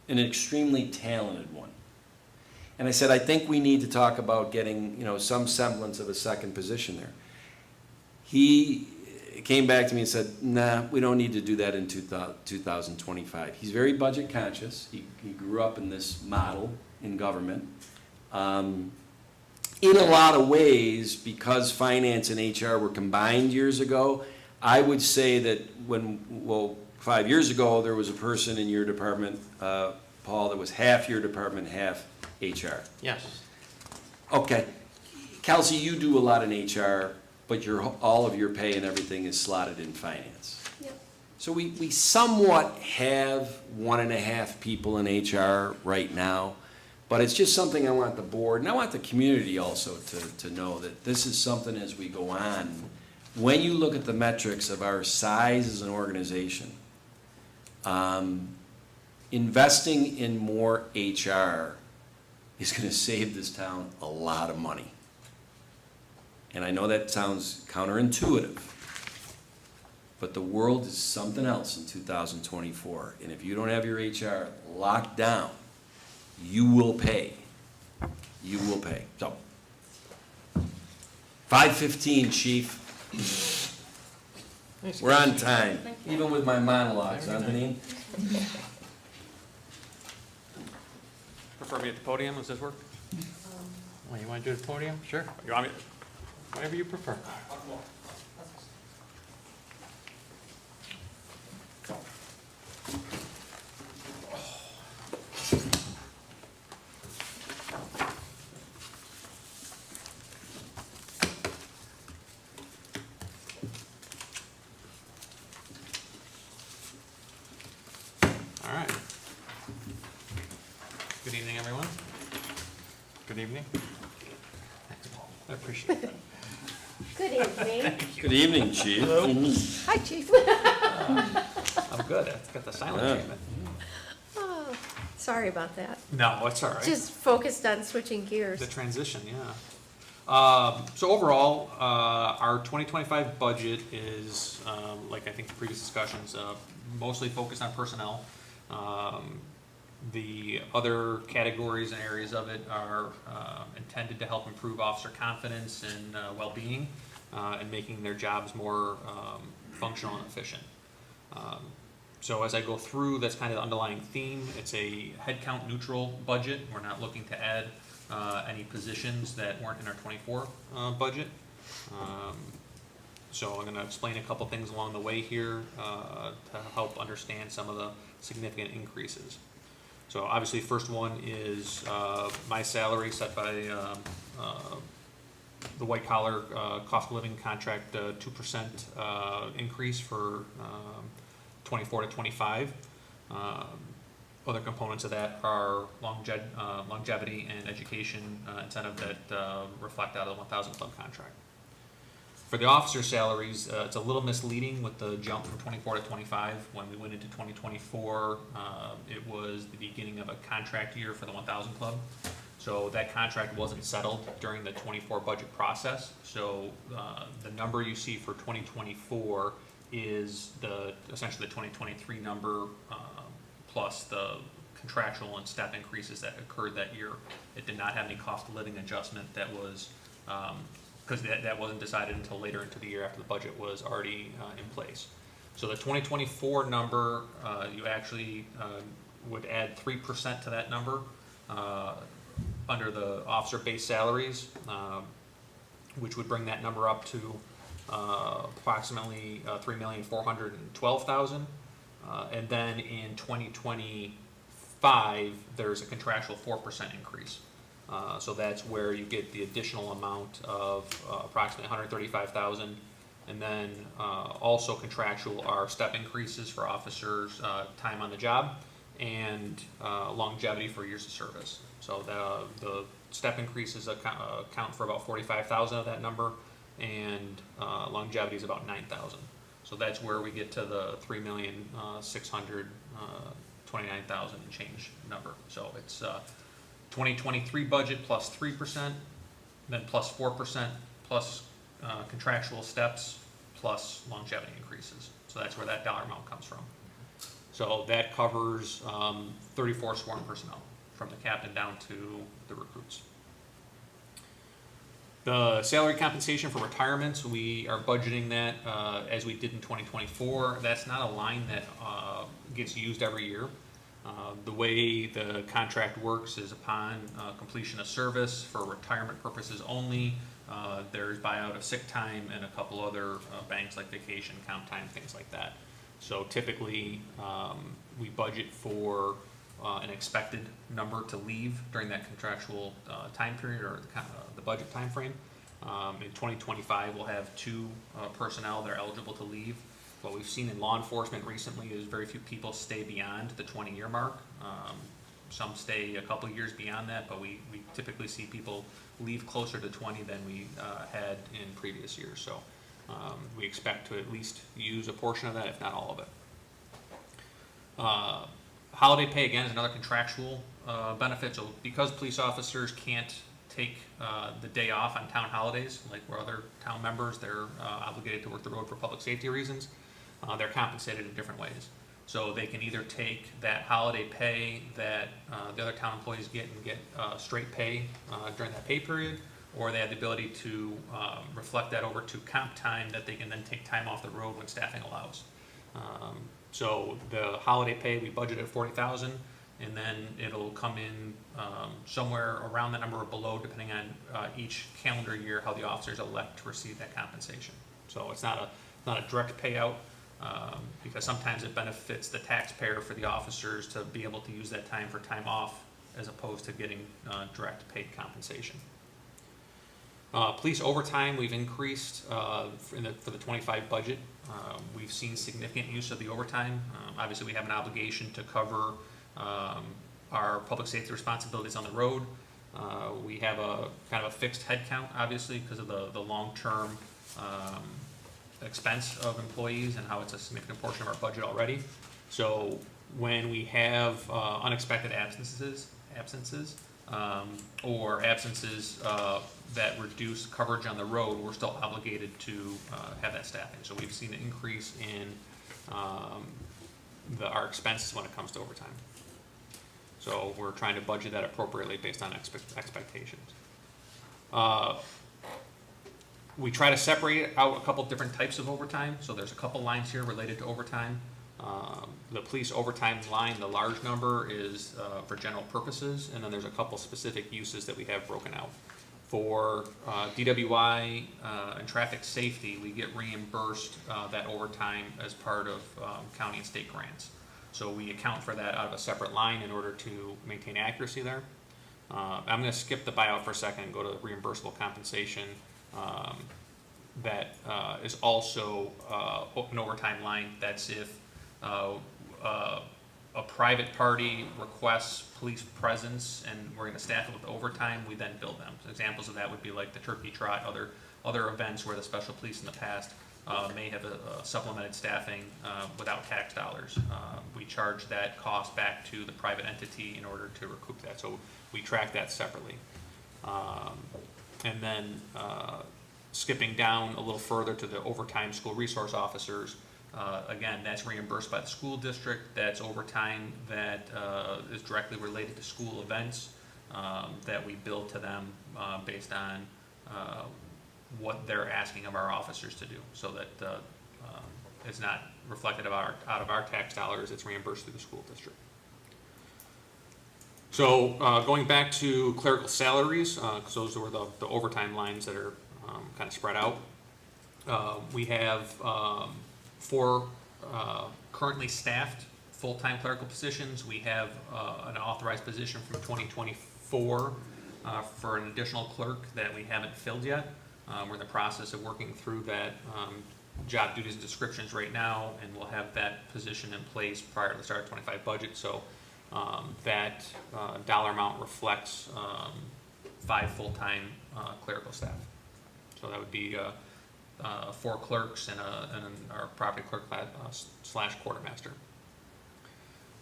an extremely talented one. And I said, I think we need to talk about getting, some semblance of a second position there. He came back to me and said, nah, we don't need to do that in 2025. He's very budget conscious. He grew up in this model in government. In a lot of ways, because finance and HR were combined years ago, I would say that 5 years ago, there was a person in your department, Paul, that was half your department, half HR. Yes. Okay, Kelsey, you do a lot in HR, but all of your pay and everything is slotted in finance. Yep. So we somewhat have 1.5 people in HR right now, but it's just something I want the board, and I want the community also to know that this is something as we go on. When you look at the metrics of our size as an organization, investing in more HR is gonna save this town a lot of money. And I know that sounds counterintuitive, but the world is something else in 2024. And if you don't have your HR locked down, you will pay. You will pay. So, 5:15, chief. We're on time, even with my monologues, Anthony. Prefer me at the podium, does this work? Well, you want to do the podium? Sure. You want me, whatever you prefer. All right. Good evening, everyone. Good evening. I appreciate that. Good evening. Good evening, chief. Hi, Chief. I'm good. It's got the silent Yeah. treatment. Oh, sorry about that. No, it's all right. Just focused on switching gears. The transition, yeah. So overall, our 2025 budget is, like I think the previous discussions, mostly focused on personnel. The other categories and areas of it are intended to help improve officer confidence and well-being, and making their jobs more functional and efficient. So as I go through, that's kind of the underlying theme. It's a headcount neutral budget. We're not looking to add any positions that weren't in our 24 budget. So I'm going to explain a couple things along the way here to help understand some of the significant increases. So obviously, first one is my salary set by the white collar cost of living contract 2% increase for 24 to 25. Other components of that are longevity and education incentive that reflect out of the 1,000 club contract. For the officer salaries, it's a little misleading with the jump from 24 to 25. When we went into 2024, it was the beginning of a contract year for the 1,000 club. So that contract wasn't settled during the 24 budget process. So the number you see for 2024 is essentially the 2023 number plus the contractual and step increases that occurred that year. It did not have any cost of living adjustment that was because that wasn't decided until later into the year after the budget was already in place. So the 2024 number, you actually would add 3% to that number under the officer base salaries, which would bring that number up to approximately $3,412,000. And then in 2025, there's a contractual 4% increase. So that's where you get the additional amount of approximately $135,000, and then also contractual are step increases for officers' time on the job and longevity for years of service. So the step increases account for about $45,000 of that number, and longevity is about $9,000. So that's where we get to the $3,629,000 and change number. So it's 2023 budget plus 3%, then plus 4%, plus contractual steps, plus longevity increases. So that's where that dollar amount comes from. So that covers 34 sworn personnel, from the captain down to the recruits. The salary compensation for retirements, we are budgeting that as we did in 2024. That's not a line that gets used every year. The way the contract works is upon completion of service for retirement purposes only. There's buyout of sick time and a couple other banks like vacation, comp time, things like that. So typically, we budget for an expected number to leave during that contractual time period or the budget time frame. In 2025, we'll have 2 personnel that are eligible to leave. What we've seen in law enforcement recently is very few people stay beyond the 20-year mark. Some stay a couple years beyond that, but we typically see people leave closer to 20 than we had in previous years. So we expect to at least use a portion of that, if not all of it. Holiday pay, again, is another contractual benefit. So because police officers can't take the day off on town holidays, like where other town members, they're obligated to work the road for public safety reasons, they're compensated in different ways. So they can either take that holiday pay that the other town employees get and get straight pay during that pay period, or they have the ability to reflect that over to comp time that they can then take time off the road when staffing allows. So the holiday pay, we budgeted $40,000, and then it'll come in somewhere around that number or below, depending on each calendar year how the officers elect to receive that compensation. So it's not a direct payout, because sometimes it benefits the taxpayer for the officers to be able to use that time for time off as opposed to getting direct paid compensation. Police overtime, we've increased for the 25 budget. We've seen significant use of the overtime. Obviously, we have an obligation to cover our public safety responsibilities on the road. We have a kind of a fixed head count, obviously, because of the long-term expense of employees and how it's a significant portion of our budget already. So when we have unexpected absences, or absences that reduce coverage on the road, we're still obligated to have that staffing. So we've seen an increase in our expenses when it comes to overtime. So we're trying to budget that appropriately based on expectations. We try to separate out a couple different types of overtime. So there's a couple lines here related to overtime. The police overtime line, the large number, is for general purposes, and then there's a couple specific uses that we have broken out. For DWI and traffic safety, we get reimbursed that overtime as part of county and state grants. So we account for that out of a separate line in order to maintain accuracy there. I'm going to skip the buyout for a second and go to reimbursable compensation. That is also an overtime line. That's if a private party requests police presence and we're going to staff it with overtime, we then bill them. So examples of that would be like the turkey trot, other events where the special police in the past may have a supplemented staffing without tax dollars. We charge that cost back to the private entity in order to recoup that. So we track that separately. And then skipping down a little further to the overtime school resource officers, again, that's reimbursed by the school district. That's overtime that is directly related to school events that we bill to them based on what they're asking of our officers to do, so that it's not reflected out of our tax dollars. It's reimbursed through the school district. So going back to clerical salaries, because those were the overtime lines that are kind of spread out. We have 4 currently staffed full-time clerical positions. We have an authorized position from 2024 for an additional clerk that we haven't filled yet. We're in the process of working through that job duties and descriptions right now, and we'll have that position in place prior to the start of 25 budget. So that dollar amount reflects 5 full-time clerical staff. So that would be 4 clerks and our property clerk slash quartermaster.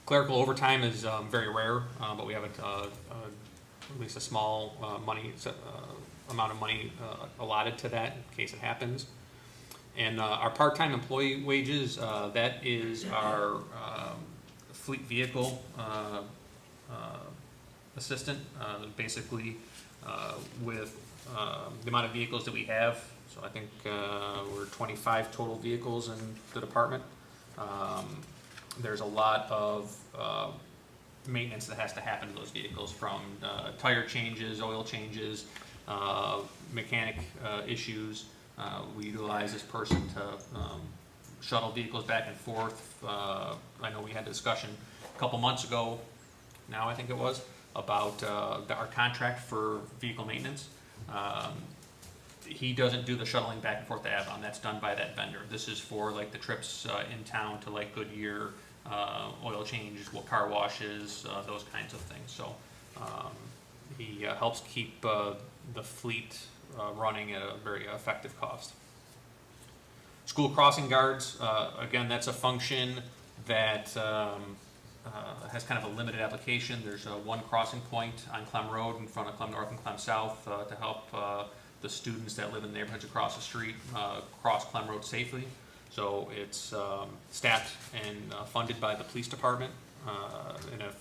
Clerical overtime is very rare, but we have at least a small amount of money allotted to that in case it happens. And our part-time employee wages, that is our fleet vehicle assistant, basically with the amount of vehicles that we have. So I think we're 25 total vehicles in the department. There's a lot of maintenance that has to happen to those vehicles, from tire changes, oil changes, mechanic issues. We utilize this person to shuttle vehicles back and forth. I know we had a discussion a couple months ago, now I think it was, about our contract for vehicle maintenance. he doesn't do the shuttling back and forth to Avon, that's done by that vendor. This is for like the trips in town to like Goodyear, oil changes, car washes, those kinds of things. So he helps keep the fleet running at a very effective cost. School crossing guards, again, that's a function that has kind of a limited application. There's one crossing point on Clem Road in front of Clem North and Clem South to help the students that live in neighborhoods across the street cross Clem Road safely. So it's staffed and funded by the police department. And if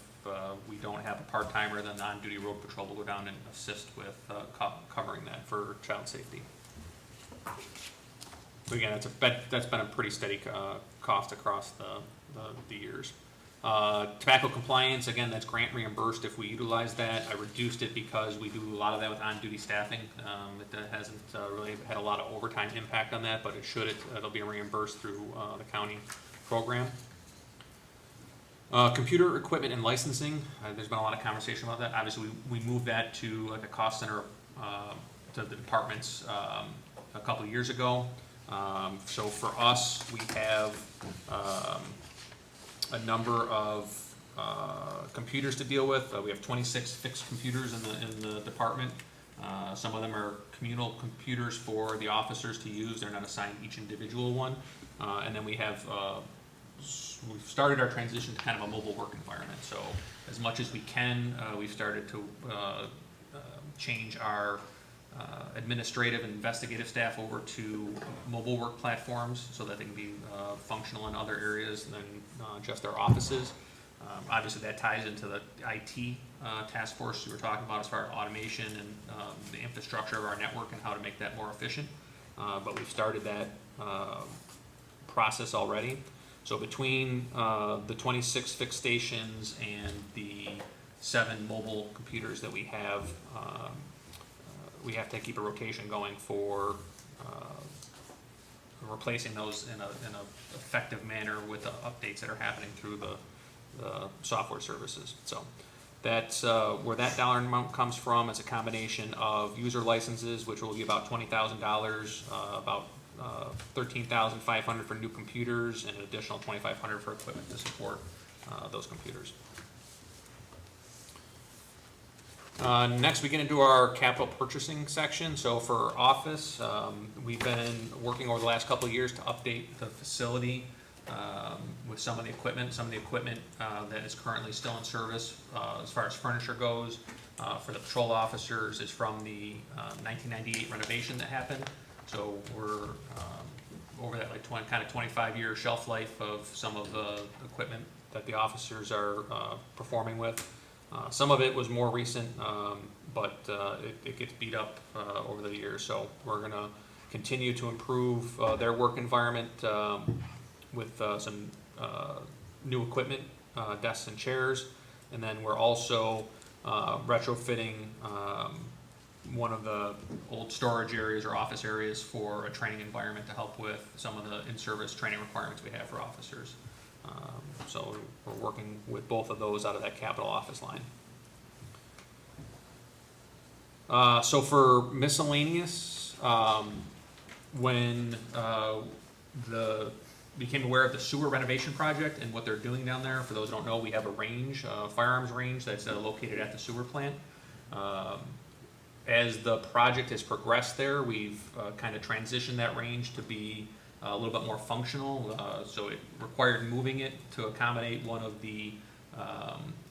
we don't have a part-timer, then on-duty road patrol will go down and assist with covering that for child safety. So again, that's been a pretty steady cost across the years. Tobacco compliance, again, that's grant reimbursed if we utilize that. I reduced it because we do a lot of that with on-duty staffing. It hasn't really had a lot of overtime impact on that, but it'll be reimbursed through the county program. Computer equipment and licensing, there's been a lot of conversation about that. Obviously, we moved that to like a cost center to the departments a couple of years ago. So for us, we have a number of computers to deal with. We have 26 fixed computers in the department. Some of them are communal computers for the officers to use. They're not assigned each individual one. And then we have we've started our transition to kind of a mobile work environment. So as much as we can, we've started to change our administrative and investigative staff over to mobile work platforms so that they can be functional in other areas than just our offices. Obviously that ties into the IT task force we were talking about as far as automation and the infrastructure of our network and how to make that more efficient. But we've started that process already. So between the 26 fixed stations and the 7 mobile computers that we have to keep a rotation going for replacing those in an effective manner with the updates that are happening through the software services. So that's where that dollar amount comes from. It's a combination of user licenses, which will be about $20,000, about $13,500 for new computers, and an additional $2,500 for equipment to support those computers. Next, we get into our capital purchasing section. So for office, we've been working over the last couple of years to update the facility with some of the equipment. Some of the equipment that is currently still in service as far as furniture goes for the patrol officers is from the 1998 renovation that happened. So we're over that like 25-year shelf life of some of the equipment that the officers are performing with. Some of it was more recent, but it gets beat up over the years. So we're going to continue to improve their work environment with some new equipment, desks and chairs. And then we're also retrofitting one of the old storage areas or office areas for a training environment to help with some of the in-service training requirements we have for officers. So we're working with both of those out of that capital office line. So for miscellaneous, when became aware of the sewer renovation project and what they're doing down there, for those who don't know, we have a range, firearms range that's located at the sewer plant. As the project has progressed there, we've kind of transitioned that range to be a little bit more functional, so it required moving it to accommodate one of the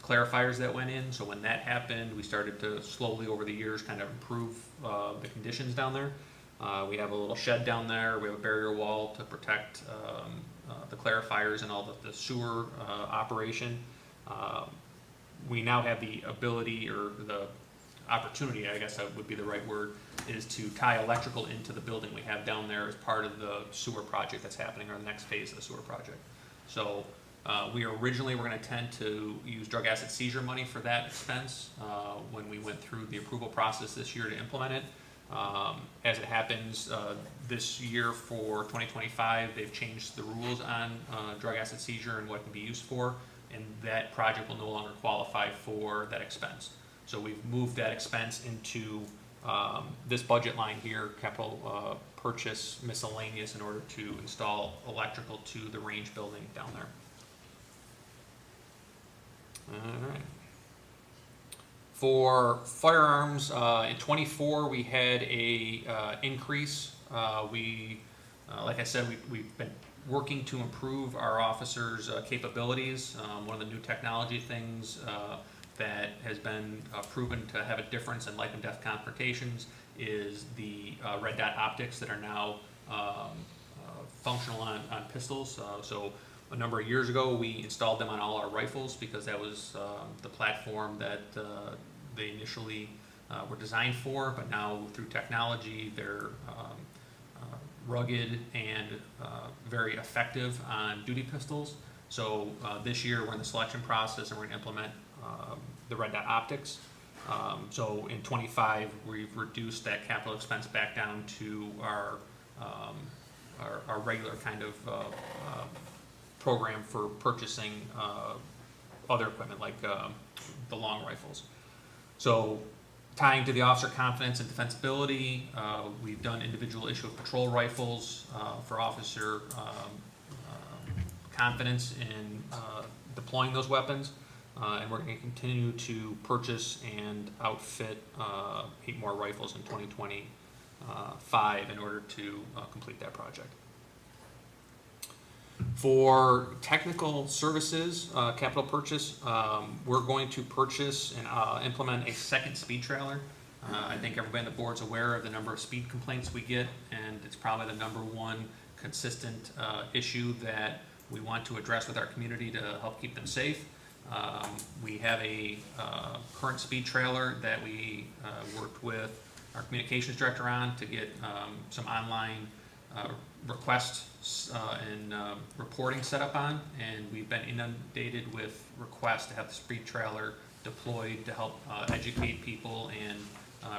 clarifiers that went in. So when that happened, we started to slowly over the years kind of improve the conditions down there. We have a little shed down there. We have a barrier wall to protect the clarifiers and all the sewer operation. We now have the ability, or the opportunity, I guess that would be the right word, is to tie electrical into the building we have down there as part of the sewer project that's happening, or the next phase of the sewer project. So we originally were going to tend to use drug asset seizure money for that expense when we went through the approval process this year to implement it. As it happens, this year for 2025, they've changed the rules on drug asset seizure and what it can be used for, and that project will no longer qualify for that expense. So we've moved that expense into This budget line here, capital purchase miscellaneous in order to install electrical to the range building down there. All right. For firearms, in '24, we had a increase. Like I said, we've been working to improve our officers' capabilities. One of the new technology things that has been proven to have a difference in life and death confrontations is the red dot optics that are now functional on pistols. So a number of years ago, we installed them on all our rifles because that was the platform that they initially were designed for, but now through technology, they're rugged and very effective on duty pistols. So this year, we're in the selection process and we're going to implement the red dot optics. So in '25, we've reduced that capital expense back down to our regular kind of program for purchasing other equipment like the long rifles. So tying to the officer confidence and defensibility, we've done individual issue of patrol rifles for officer confidence in deploying those weapons. And we're going to continue to purchase and outfit 8 more rifles in 2025 in order to complete that project. For technical services, capital purchase, we're going to purchase and implement a second speed trailer. I think everybody on the board's aware of the number of speed complaints we get, and it's probably the number one consistent issue that we want to address with our community to help keep them safe. We have a current speed trailer that we worked with our communications director on to get some online requests and reporting set up on, and we've been inundated with requests to have the speed trailer deployed to help educate people and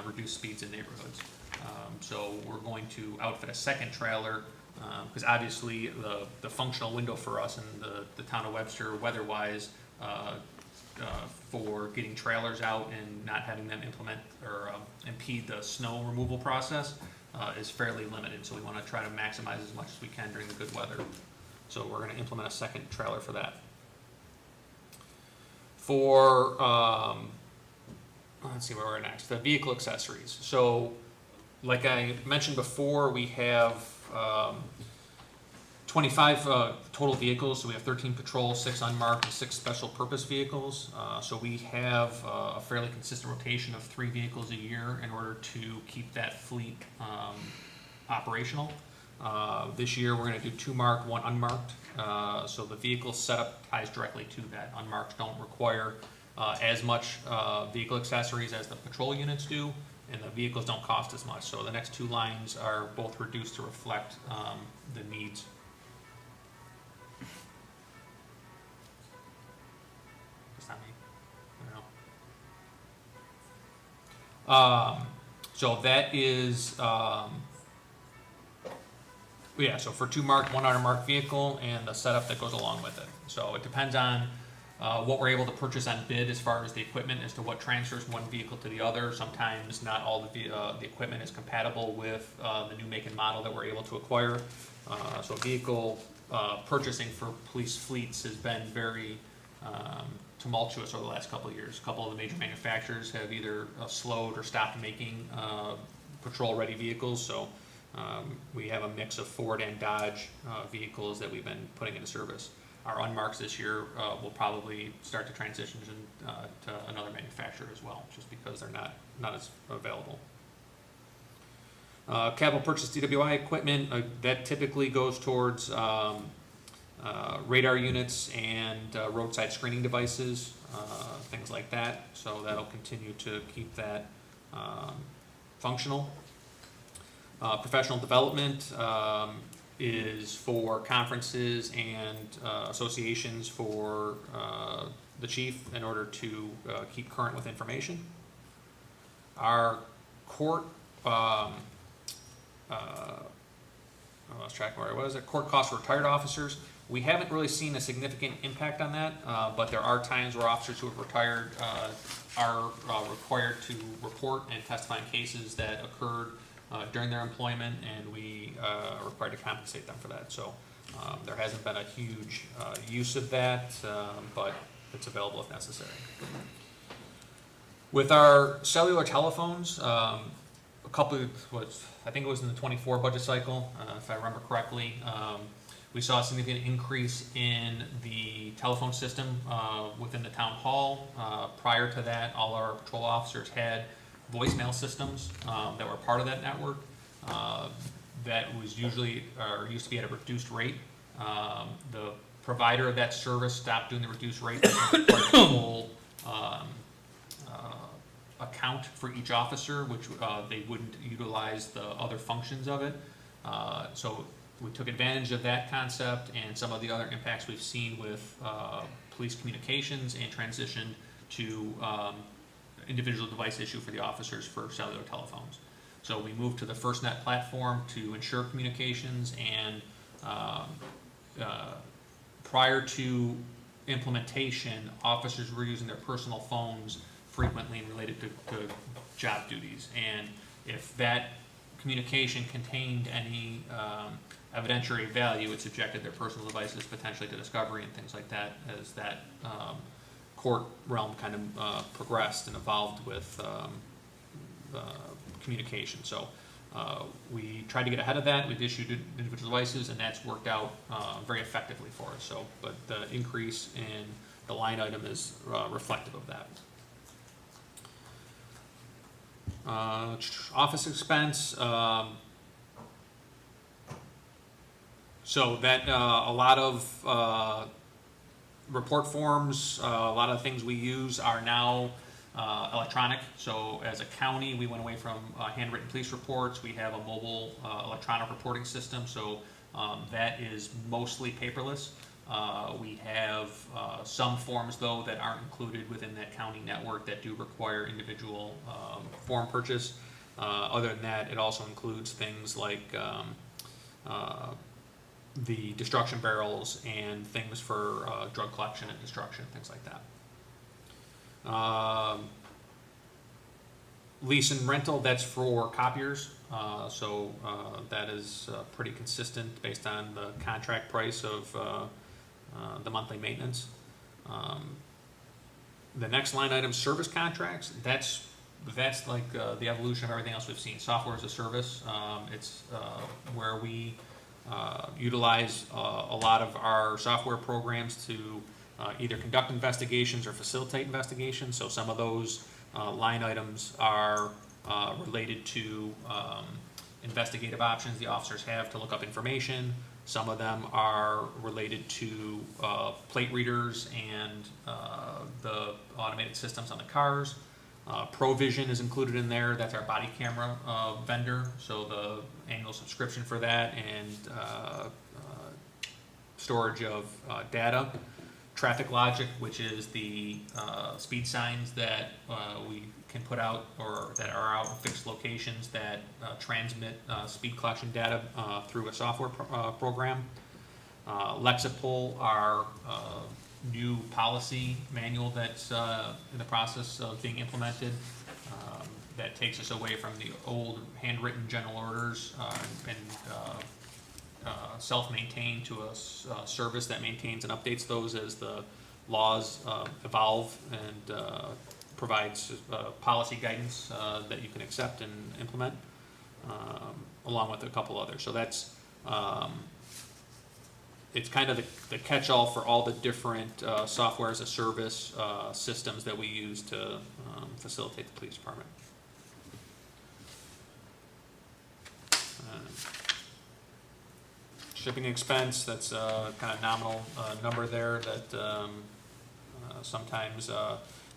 reduce speeds in neighborhoods. So we're going to outfit a second trailer because obviously the functional window for us in the town of Webster weather-wise for getting trailers out and not having them implement or impede the snow removal process is fairly limited, so we want to try to maximize as much as we can during the good weather. So we're going to implement a second trailer for that. For, let's see where we're next, the vehicle accessories. So like I mentioned before, we have 25 total vehicles, so we have 13 patrol, 6 unmarked, and 6 special purpose vehicles. So we have a fairly consistent rotation of 3 vehicles a year in order to keep that fleet operational. This year we're going to do 2 marked, 1 unmarked. So the vehicle setup ties directly to that. Unmarked don't require as much vehicle accessories as the patrol units do, and the vehicles don't cost as much. So the next 2 lines are both reduced to reflect the needs. So that is, yeah, so for 2 marked, 1 unmarked vehicle and the setup that goes along with it. So it depends on what we're able to purchase on bid as far as the equipment as to what transfers from one vehicle to the other. Sometimes not all the equipment is compatible with the new make and model that we're able to acquire. So vehicle purchasing for police fleets has been very tumultuous over the last couple of years. A couple of the major manufacturers have either slowed or stopped making patrol-ready vehicles, so we have a mix of Ford and Dodge vehicles that we've been putting into service. Our unmarks this year will probably start to transition to another manufacturer as well, just because they're not as available. Capital purchase DWI equipment, that typically goes towards radar units and roadside screening devices, things like that. So that'll continue to keep that functional. Professional development is for conferences and associations for the chief in order to keep current with information. Our court, I lost track of where I was. Court costs for retired officers. We haven't really seen a significant impact on that, but there are times where officers who have retired are required to report and testify in cases that occurred during their employment, and we are required to compensate them for that. So there hasn't been a huge use of that, but it's available if necessary. With our cellular telephones, I think it was in the 24 budget cycle, if I remember correctly, we saw a significant increase in the telephone system within the town hall. Prior to that, all our patrol officers had voicemail systems that were part of that network. That was usually, or used to be at a reduced rate. The provider of that service stopped doing the reduced rate and required a full account for each officer, which they wouldn't utilize the other functions of it. So we took advantage of that concept and some of the other impacts we've seen with police communications and transitioned to individual device issue for the officers for cellular telephones. So we moved to the FirstNet platform to ensure communications, and prior to implementation, officers were using their personal phones frequently related to job duties. And if that communication contained any evidentiary value, it subjected their personal devices potentially to discovery and things like that, as that court realm kind of progressed and evolved with communication. So we tried to get ahead of that. We've issued individual devices, and that's worked out very effectively for us. So, but the increase in the line item is reflective of that. Office expense. So that a lot of report forms, a lot of things we use are now electronic. So as a county, we went away from handwritten police reports. We have a mobile electronic reporting system. So that is mostly paperless. We have some forms, though, that aren't included within that county network that do require individual form purchase. Other than that, it also includes things like the destruction barrels and things for drug collection and destruction, things like that. Lease and rental, that's for copiers. So that is pretty consistent based on the contract price of the monthly maintenance. The next line item, service contracts, that's like the evolution of everything else we've seen. Software as a service, it's where we utilize a lot of our software programs to either conduct investigations or facilitate investigations. So some of those line items are related to investigative options the officers have to look up information. Some of them are related to plate readers and the automated systems on the cars. Provision is included in there. That's our body camera vendor. So the annual subscription for that and storage of data. Traffic Logic, which is the speed signs that we can put out or that are out in fixed locations that transmit speed collection data through a software program. Lexipol, our new policy manual that's in the process of being implemented, that takes us away from the old handwritten general orders and self-maintained to a service that maintains and updates those as the laws evolve and provides policy guidance that you can accept and implement, along with a couple others. So that's it's kind of the catch-all for all the different software as a service systems that we use to facilitate the police department. Shipping expense, that's a kind of nominal number there that sometimes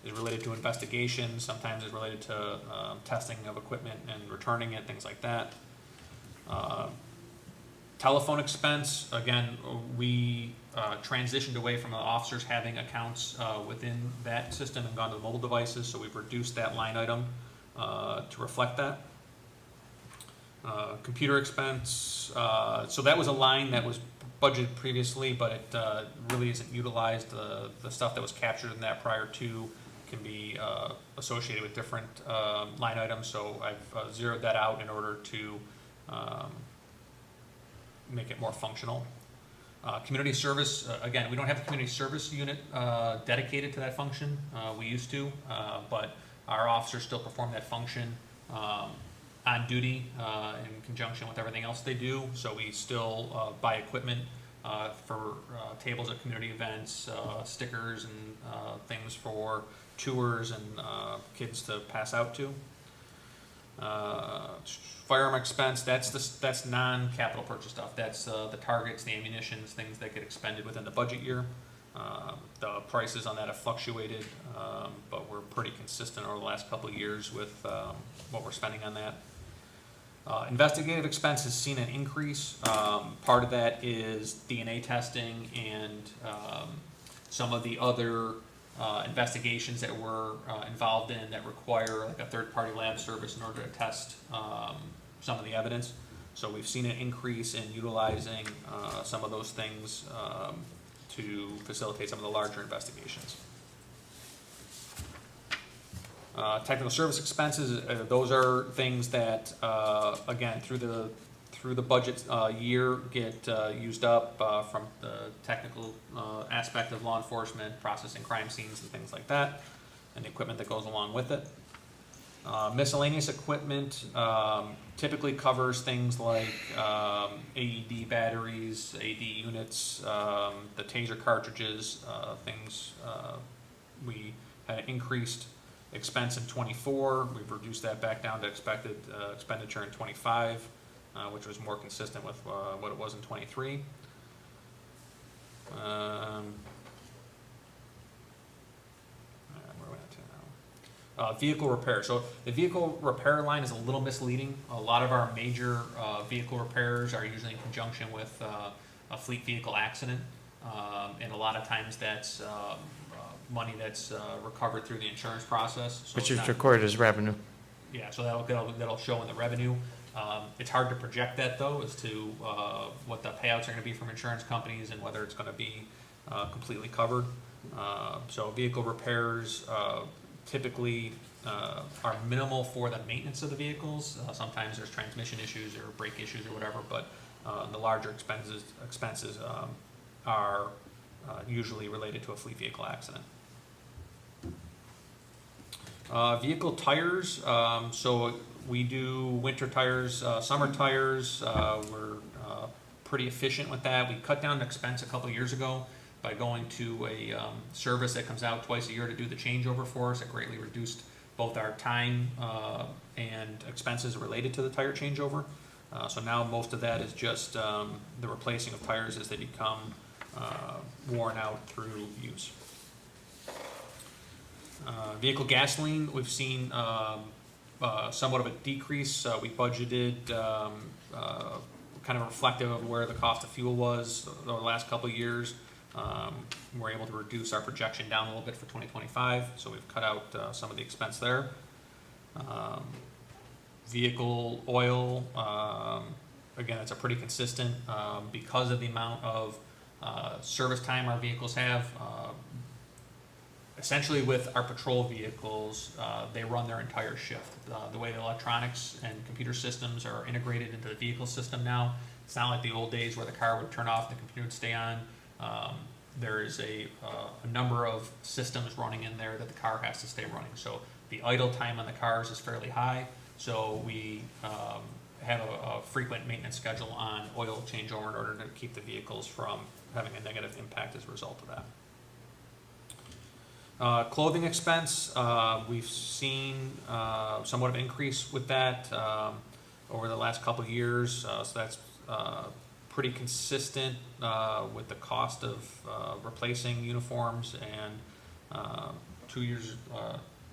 is related to investigations, sometimes is related to testing of equipment and returning it, things like that. Telephone expense, again, we transitioned away from the officers having accounts within that system and gone to the mobile devices, so we've reduced that line item to reflect that. Computer expense, so that was a line that was budgeted previously, but it really isn't utilized. The stuff that was captured in that prior to can be associated with different line items, so I've zeroed that out in order to make it more functional. Community service, again, we don't have a community service unit dedicated to that function. We used to, but our officers still perform that function on duty in conjunction with everything else they do. So we still buy equipment for tables at community events, stickers and things for tours and kids to pass out to. Firearm expense, that's non-capital purchase stuff. That's the targets, the ammunitions, things that get expended within the budget year. The prices on that have fluctuated, but we're pretty consistent over the last couple of years with what we're spending on that. Investigative expense has seen an increase. Part of that is DNA testing and some of the other investigations that we're involved in that require like a third-party lab service in order to test some of the evidence. So we've seen an increase in utilizing some of those things to facilitate some of the larger investigations. Technical service expenses, those are things that, again, through the budget year get used up from the technical aspect of law enforcement, processing crime scenes and things like that, and the equipment that goes along with it. Miscellaneous equipment typically covers things like AED batteries, AED units, the taser cartridges, things we had an increased expense in '24. We've reduced that back down to expected expenditure in '25, which was more consistent with what it was in '23. Where are we at now? Vehicle repair. So the vehicle repair line is a little misleading. A lot of our major vehicle repairs are usually in conjunction with a fleet vehicle accident, and a lot of times that's money that's recovered through the insurance process. So Which is recorded as revenue. yeah, so that'll show in the revenue. It's hard to project that though, as to what the payouts are going to be from insurance companies and whether it's going to be completely covered. So vehicle repairs typically are minimal for the maintenance of the vehicles. Sometimes there's transmission issues or brake issues or whatever, but the larger expenses are usually related to a fleet vehicle accident. Vehicle tires, so we do winter tires, summer tires. We're pretty efficient with that. We cut down the expense a couple of years ago by going to a service that comes out twice a year to do the changeover for us. It greatly reduced both our time and expenses related to the tire changeover. So now most of that is just the replacing of tires as they become worn out through use. Vehicle gasoline, we've seen somewhat of a decrease. We budgeted kind of reflective of where the cost of fuel was over the last couple of years. We're able to reduce our projection down a little bit for 2025, so we've cut out some of the expense there. Vehicle oil, again, it's a pretty consistent because of the amount of service time our vehicles have. Essentially with our patrol vehicles, they run their entire shift. The way the electronics and computer systems are integrated into the vehicle system now, it's not like the old days where the car would turn off and the computer would stay on. There is a number of systems running in there that the car has to stay running. So the idle time on the cars is fairly high, so we have a frequent maintenance schedule on oil changeover in order to keep the vehicles from having a negative impact as a result of that. Clothing expense, we've seen somewhat of an increase with that over the last couple of years, so that's pretty consistent with the cost of replacing uniforms, and 2 years,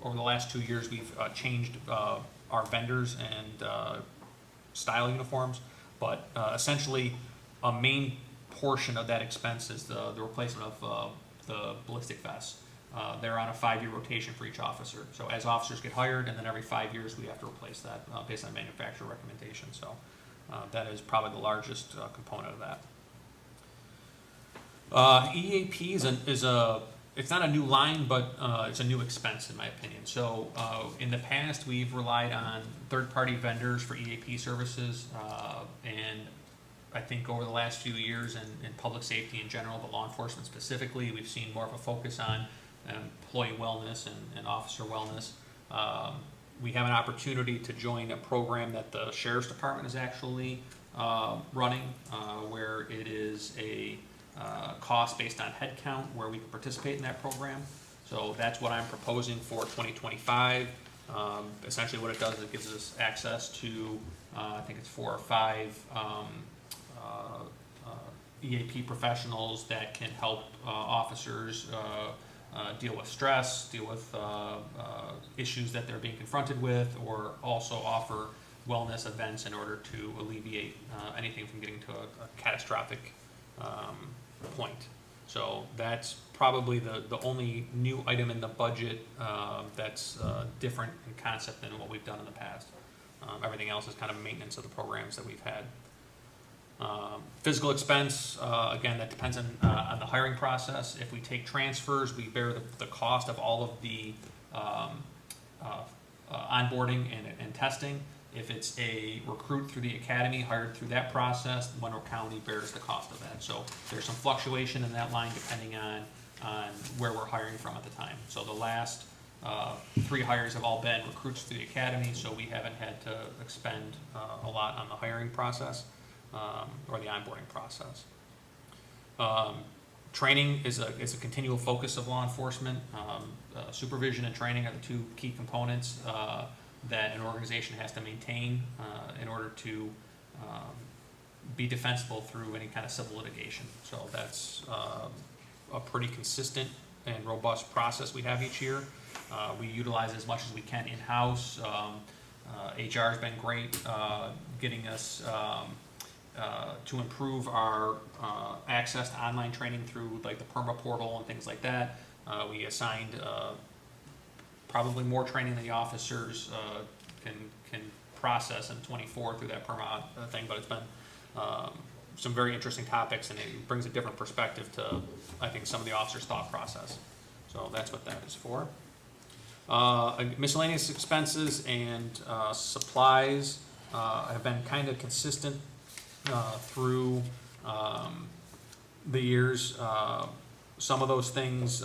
over the last 2 years we've changed our vendors and style uniforms, but essentially a main portion of that expense is the replacement of the ballistic vests. They're on a 5-year rotation for each officer. So as officers get hired, and then every 5 years we have to replace that based on manufacturer recommendation. So that is probably the largest component of that. EAP it's not a new line, but it's a new expense in my opinion. So in the past, we've relied on third-party vendors for EAP services, and I think over the last few years in public safety in general, but law enforcement specifically, we've seen more of a focus on employee wellness and officer wellness. We have an opportunity to join a program that the Sheriff's Department is actually running, where it is a cost based on head count, where we can participate in that program. So that's what I'm proposing for 2025. Essentially what it does is it gives us access to, I think it's 4 or 5 EAP professionals that can help officers deal with stress, deal with issues that they're being confronted with, or also offer wellness events in order to alleviate anything from getting to a catastrophic point. So that's probably the only new item in the budget that's different in concept than what we've done in the past. Everything else is kind of maintenance of the programs that we've had. Physical expense, again, that depends on the hiring process. If we take transfers, we bear the cost of all of the onboarding and testing. If it's a recruit through the academy, hired through that process, Monroe County bears the cost of that. So there's some fluctuation in that line depending on where we're hiring from at the time. So the last 3 hires have all been recruits through the academy, so we haven't had to expend a lot on the hiring process or the onboarding process. Training is a continual focus of law enforcement. Supervision and training are the 2 key components that an organization has to maintain in order to be defensible through any kind of civil litigation. So that's a pretty consistent and robust process we have each year. We utilize as much as we can in-house. HR has been great getting us to improve our access to online training through like the PERMA portal and things like that. We assigned probably more training than the officers can process in 24 through that PERMA thing, but it's been some very interesting topics, and it brings a different perspective to, I think, some of the officers' thought process. So that's what that is for. Miscellaneous expenses and supplies have been kind of consistent through the years. Some of those things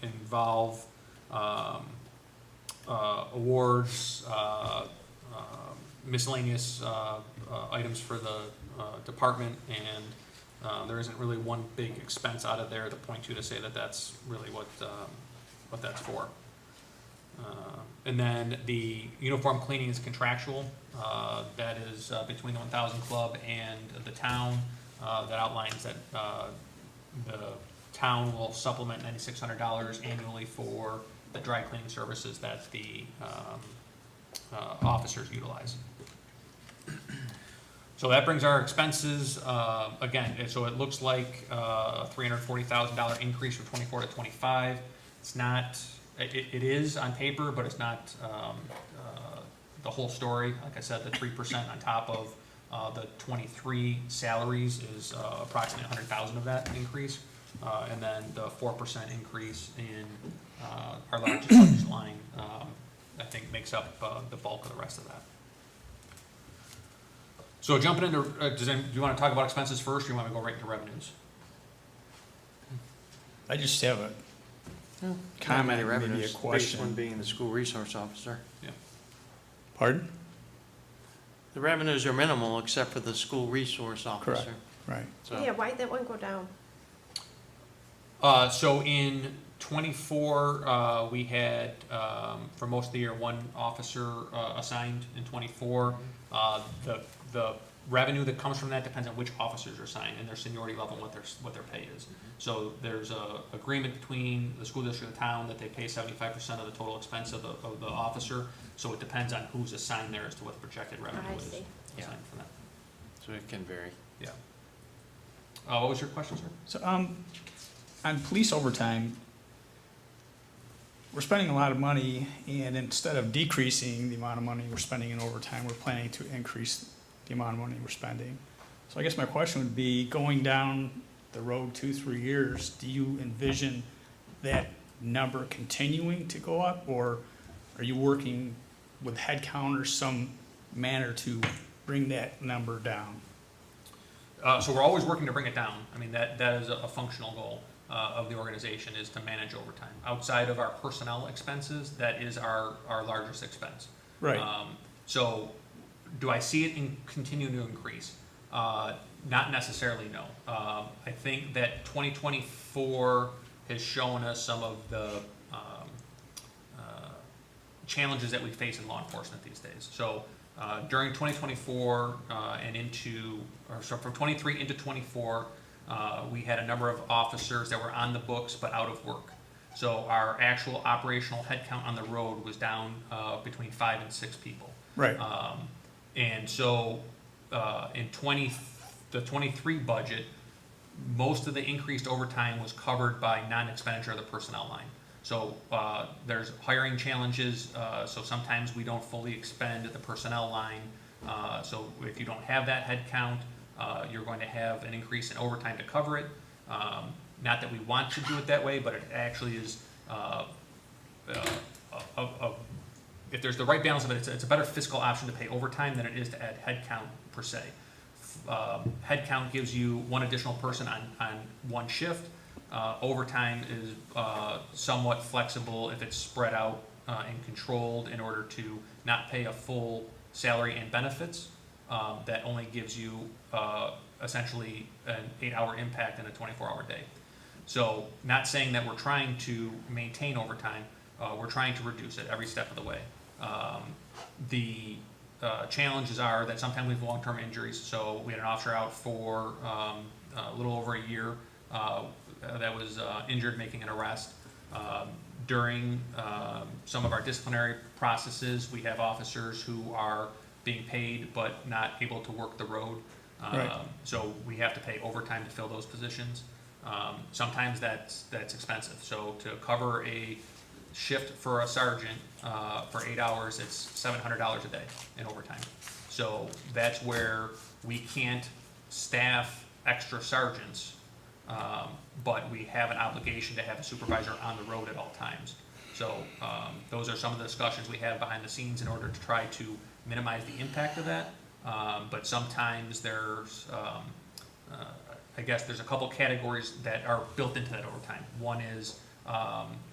involve awards, miscellaneous items for the department, and there isn't really one big expense out of there to point to say that that's really what that's for. And then the uniform cleaning is contractual. That is between the 1000 Club and the town. That outlines that the town will supplement $9,600 annually for the dry cleaning services that the officers utilize. So that brings our expenses, again, so it looks like a $340,000 increase from 24 to 25. It's not, it is on paper, but it's not the whole story. Like I said, the 3% on top of the 23 salaries is approximately 100,000 of that increase. And then the 4% increase in our largest budget line, I think makes up the bulk of the rest of that. So jumping into, do you want to talk about expenses first, or do you want to go right into revenues? I just have a comment, maybe a question. Biggest one being the school resource officer. Yeah. Pardon? The revenues are minimal except for the school resource officer. Correct. Right. So, Yeah, why'd that one go down? So in 24, we had, for most of the year, 1 officer assigned in 24. The revenue that comes from that depends on which officers are assigned and their seniority level and what their pay is. So there's a agreement between the school district and the town that they pay 75% of the total expense of the officer. So it depends on who's assigned there as to what the projected revenue I is see. assigned from that. so it can vary. Yeah. What was your question, sir? So, on police overtime, we're spending a lot of money, and instead of decreasing the amount of money we're spending in overtime, we're planning to increase the amount of money we're spending. So I guess my question would be, going down the road 2-3 years, do you envision that number continuing to go up? Or are you working with headcount or some manner to bring that number down? So we're always working to bring it down. I mean, that is a functional goal of the organization, is to manage overtime. Outside of our personnel expenses, that is our largest expense. Right. So do I see it continue to increase? Not necessarily, no. I think that 2024 has shown us some of the challenges that we face in law enforcement these days. So during 2024 from 23 into 24, we had a number of officers that were on the books but out of work. So our actual operational headcount on the road was down between 5 and 6 people. Right. And so in the 23 budget, most of the increased overtime was covered by non-expenditure of the personnel line. So there's hiring challenges, so sometimes we don't fully expend the personnel line. So if you don't have that head count, you're going to have an increase in overtime to cover it. Not that we want to do it that way, but it actually is, if there's the right balance of it, it's a better fiscal option to pay overtime than it is to add head count per se. Head count gives you one additional person on one shift. Overtime is somewhat flexible if it's spread out and controlled in order to not pay a full salary and benefits. That only gives you essentially an 8-hour impact in a 24-hour day. So not saying that we're trying to maintain overtime, we're trying to reduce it every step of the way. The challenges are that sometimes we have long-term injuries. So we had an officer out for a little over a year that was injured making an arrest. During some of our disciplinary processes, we have officers who are being paid but not able to work the road. Right. So we have to pay overtime to fill those positions. Sometimes that's expensive. So to cover a shift for a sergeant for 8 hours, it's $700 a day in overtime. So that's where we can't staff extra sergeants, but we have an obligation to have a supervisor on the road at all times. So those are some of the discussions we have behind the scenes in order to try to minimize the impact of that. But sometimes there's, I guess there's a couple categories that are built into that overtime. One is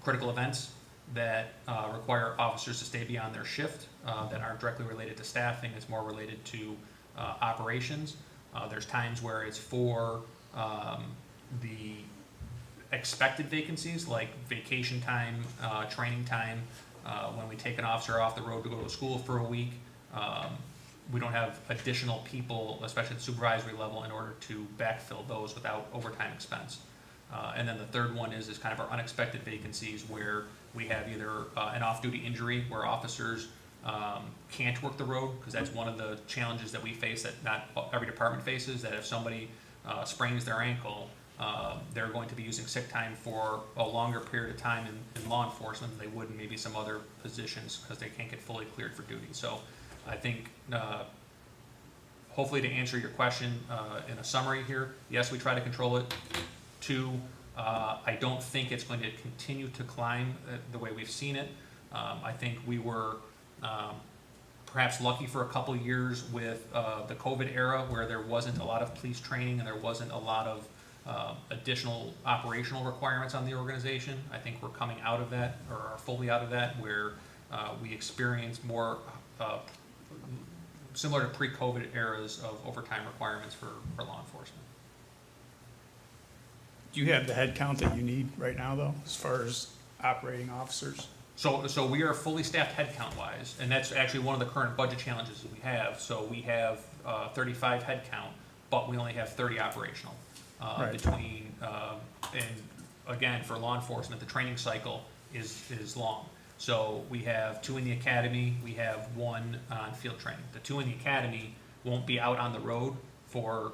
critical events that require officers to stay beyond their shift that aren't directly related to staffing. It's more related to operations. There's times where it's for the expected vacancies like vacation time, training time. When we take an officer off the road to go to school for a week, we don't have additional people, especially at the supervisory level, in order to backfill those without overtime expense. And then the third one is kind of our unexpected vacancies where we have either an off-duty injury where officers can't work the road, because that's one of the challenges that we face that not every department faces, that if somebody sprains their ankle, they're going to be using sick time for a longer period of time in law enforcement than they would in maybe some other positions because they can't get fully cleared for duty. So I think hopefully to answer your question in a summary here, yes, we try to control it. 2, I don't think it's going to continue to climb the way we've seen it. I think we were perhaps lucky for a couple of years with the COVID era where there wasn't a lot of police training and there wasn't a lot of additional operational requirements on the organization. I think we're coming out of that, or are fully out of that, where we experience more similar to pre-COVID eras of overtime requirements for law enforcement. Do you have the head count that you need right now, though, as far as operating officers? So we are fully staffed headcount wise, and that's actually one of the current budget challenges that we have. So we have 35 headcount, but we only have 30 operational. Right. Between, and again, for law enforcement, the training cycle is long. So we have 2 in the academy, we have 1 on field training. The 2 in the academy won't be out on the road for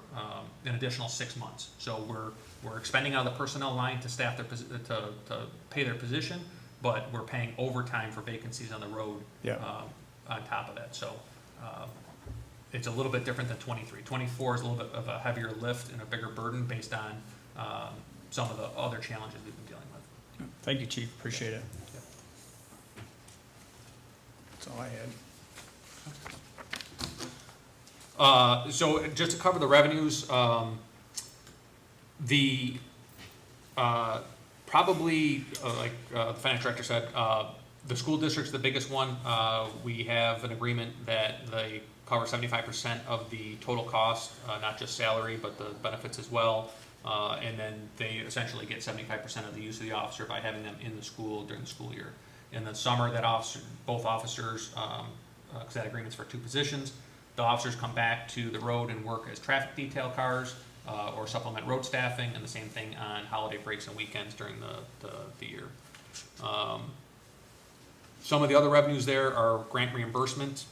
an additional 6 months. So we're expending out of the personnel line to staff to pay their position, but we're paying overtime for vacancies on the road. Yeah. On top of that. So it's a little bit different than 23. 24 is a little bit of a heavier lift and a bigger burden based on some of the other challenges we've been dealing with. Thank you, Chief, appreciate it. That's all I had. So just to cover the revenues, probably, like the finance director said, the school district's the biggest one. We have an agreement that they cover 75% of the total cost, not just salary, but the benefits as well. And then they essentially get 75% of the use of the officer by having them in the school during the school year. In the summer, both officers, because that agreement's for 2 positions, the officers come back to the road and work as traffic detail cars or supplement road staffing, and the same thing on holiday breaks and weekends during the year. Some of the other revenues there are grant reimbursement,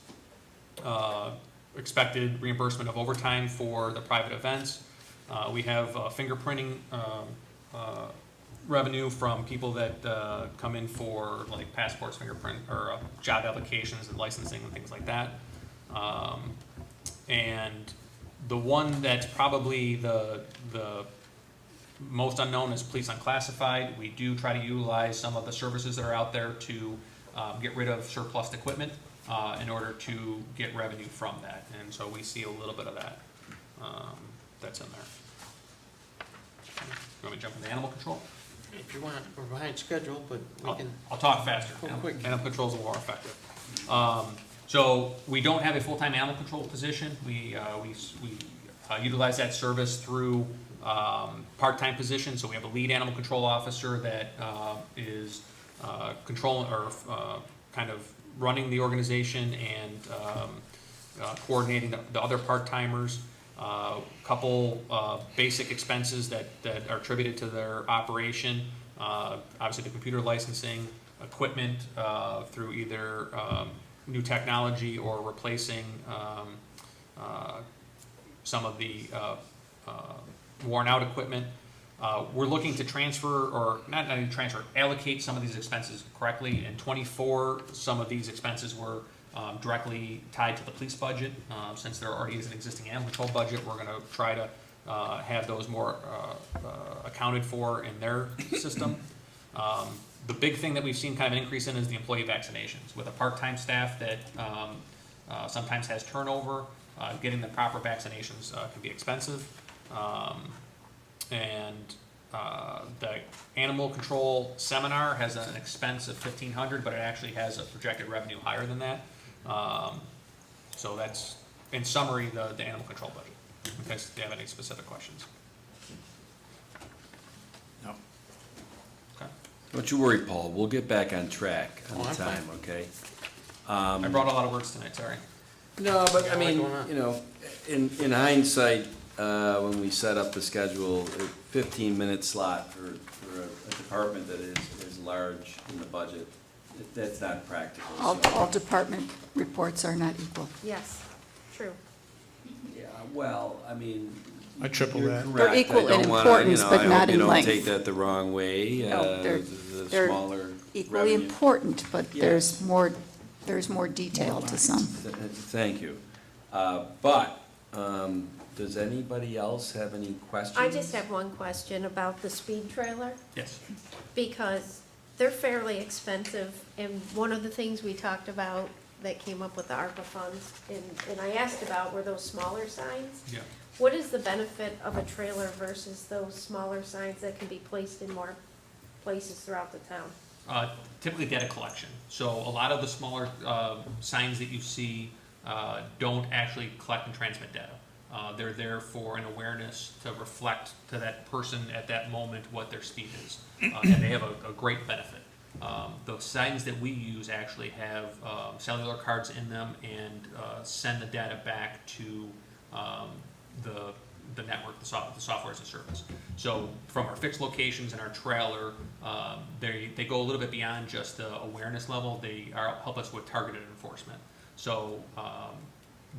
expected reimbursement of overtime for the private events. We have fingerprinting revenue from people that come in for like passports, fingerprint, or job applications and licensing and things like that. And the one that's probably the most unknown is police unclassified. We do try to utilize some of the services that are out there to get rid of surplus equipment in order to get revenue from that. And so we see a little bit of that that's in there. You want me to jump into animal control? If you want, we're behind schedule, but we can. I'll talk faster. Go quick. Animal control is more effective. So we don't have a full-time animal control position. We utilize that service through part-time positions. So we have a lead animal control officer that is controlling or kind of running the organization and coordinating the other part-timers. Couple basic expenses that are attributed to their operation. Obviously the computer licensing, equipment through either new technology or replacing some of the worn out equipment. We're looking to transfer, or not only transfer, allocate some of these expenses correctly. In '24, some of these expenses were directly tied to the police budget. Since there already is an existing animal control budget, we're going to try to have those more accounted for in their system. The big thing that we've seen kind of an increase in is the employee vaccinations. With a part-time staff that sometimes has turnover, getting the proper vaccinations can be expensive. The animal control seminar has an expense of $1,500, but it actually has a projected revenue higher than that. So that's, in summary, the animal control budget. In case you have any specific questions. No. Okay. Don't you worry, Paul, we'll get back on track on Oh, I'm time, okay? I brought a lot of words tonight, sorry. No, but I Yeah, mean, what's going on? you know, in hindsight, when we set up the schedule, a 15-minute slot for a department that is large in the budget, that's not practical. so- All department reports are not equal. Yes, true. Yeah, well, I mean. I triple you're that. correct. They're equal I don't in wanna, importance, you know, but I hope not you in don't length. take that the wrong way. No, The they're smaller Equally revenue. important, but Yeah. there's more detail to some. Thank you. But, does anybody else have any questions? I just have one question about the speed trailer, Yes. because they're fairly expensive, and one of the things we talked about that came up with the ARPA funds, and I asked about were those smaller signs. Yeah. What is the benefit of a trailer versus those smaller signs that can be placed in more places throughout the town? Typically data collection. So a lot of the smaller signs that you see don't actually collect and transmit data. They're there for an awareness to reflect to that person at that moment what their speed is. And they have a great benefit. The signs that we use actually have cellular cards in them and send the data back to the network, the software as a service. So from our fixed locations and our trailer, they go a little bit beyond just the awareness level. They help us with targeted enforcement. So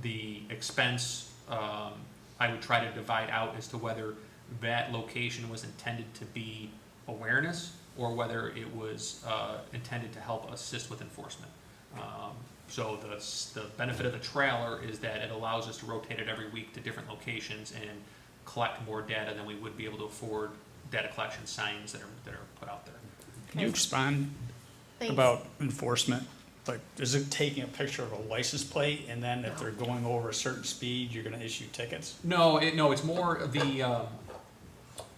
the expense I would try to divide out as to whether that location was intended to be awareness or whether it was intended to help assist with enforcement. So the benefit of the trailer is that it allows us to rotate it every week to different locations and collect more data than we would be able to afford data collection signs that are put out there. Can you expand Thanks. about enforcement? Like, is it taking a picture of a license plate, and then if they're going over a certain speed, you're gonna issue tickets? No, it's more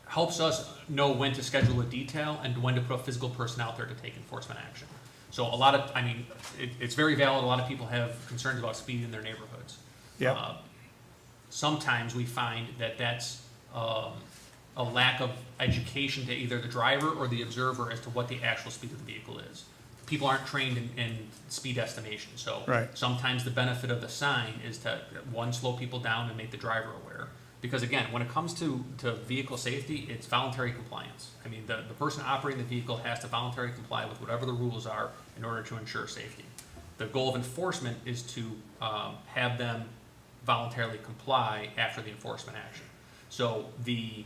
helps us know when to schedule a detail and when to put a physical person out there to take enforcement action. So a lot of, it's very valid, a lot of people have concerns about speed in their neighborhoods. Yep. Sometimes we find that that's a lack of education to either the driver or the observer as to what the actual speed of the vehicle is. People aren't trained in speed estimation, so Right. sometimes the benefit of the sign is to, one, slow people down and make the driver aware. Because again, when it comes to vehicle safety, it's voluntary compliance. I mean, the person operating the vehicle has to voluntarily comply with whatever the rules are in order to ensure safety. The goal of enforcement is to have them voluntarily comply after the enforcement action. So the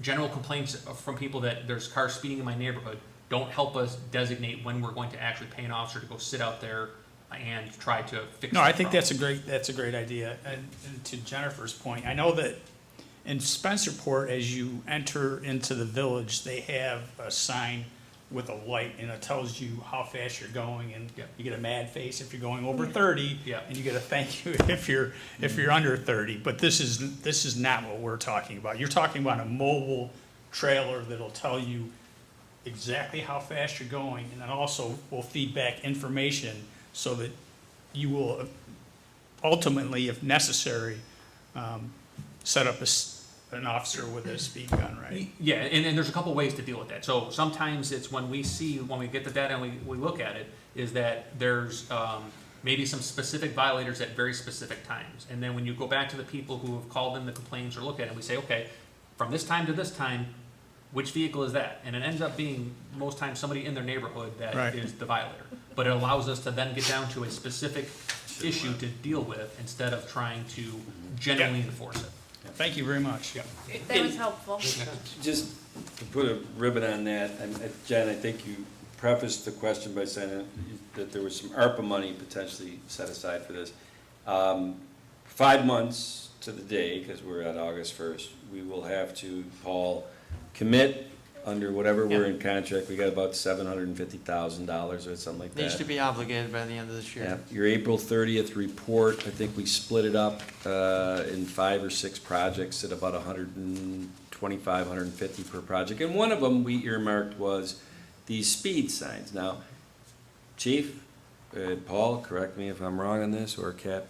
general complaints from people that there's cars speeding in my neighborhood don't help us designate when we're going to actually pay an officer to go sit out there and try to fix. No, the I think problem. that's a great idea. And to Jennifer's point, I know that in Spencerport, as you enter into the village, they have a sign with a light, and it tells you how fast you're going, and Yeah. you get a mad face if you're going over 30, Yeah. and you get a thank you if you're under 30. But this is not what we're talking about. You're talking about a mobile trailer that'll tell you exactly how fast you're going, and then also will feed back information so that you will ultimately, if necessary, set up an officer with a speed gun, right? Yeah, and there's a couple ways to deal with that. So sometimes it's when we get the data and we look at it, is that there's maybe some specific violators at very specific times. And then when you go back to the people who have called in the complaints or look at it, we say, okay, from this time to this time, which vehicle is that? And it ends up being most times somebody in their neighborhood that Right. is the violator. But it allows us to then get down to a specific issue to deal with instead of trying to generally enforce it. Thank you very much. Yeah. That was helpful. Just to put a ribbon on that, Jen, I think you prefaced the question by saying that there was some ARPA money potentially set aside for this. 5 months to the day, because we're at August 1st, we will have to, Paul, commit under whatever we're in contract. We got about $750,000 or something like that. Needs to be obligated by the end of this Yeah, year. your April 30th report, I think we split it up in 5 or 6 projects at about 125, 150 per project. And one of them we earmarked was these speed signs. Now, Chief, Paul, correct me if I'm wrong on this, or Cap,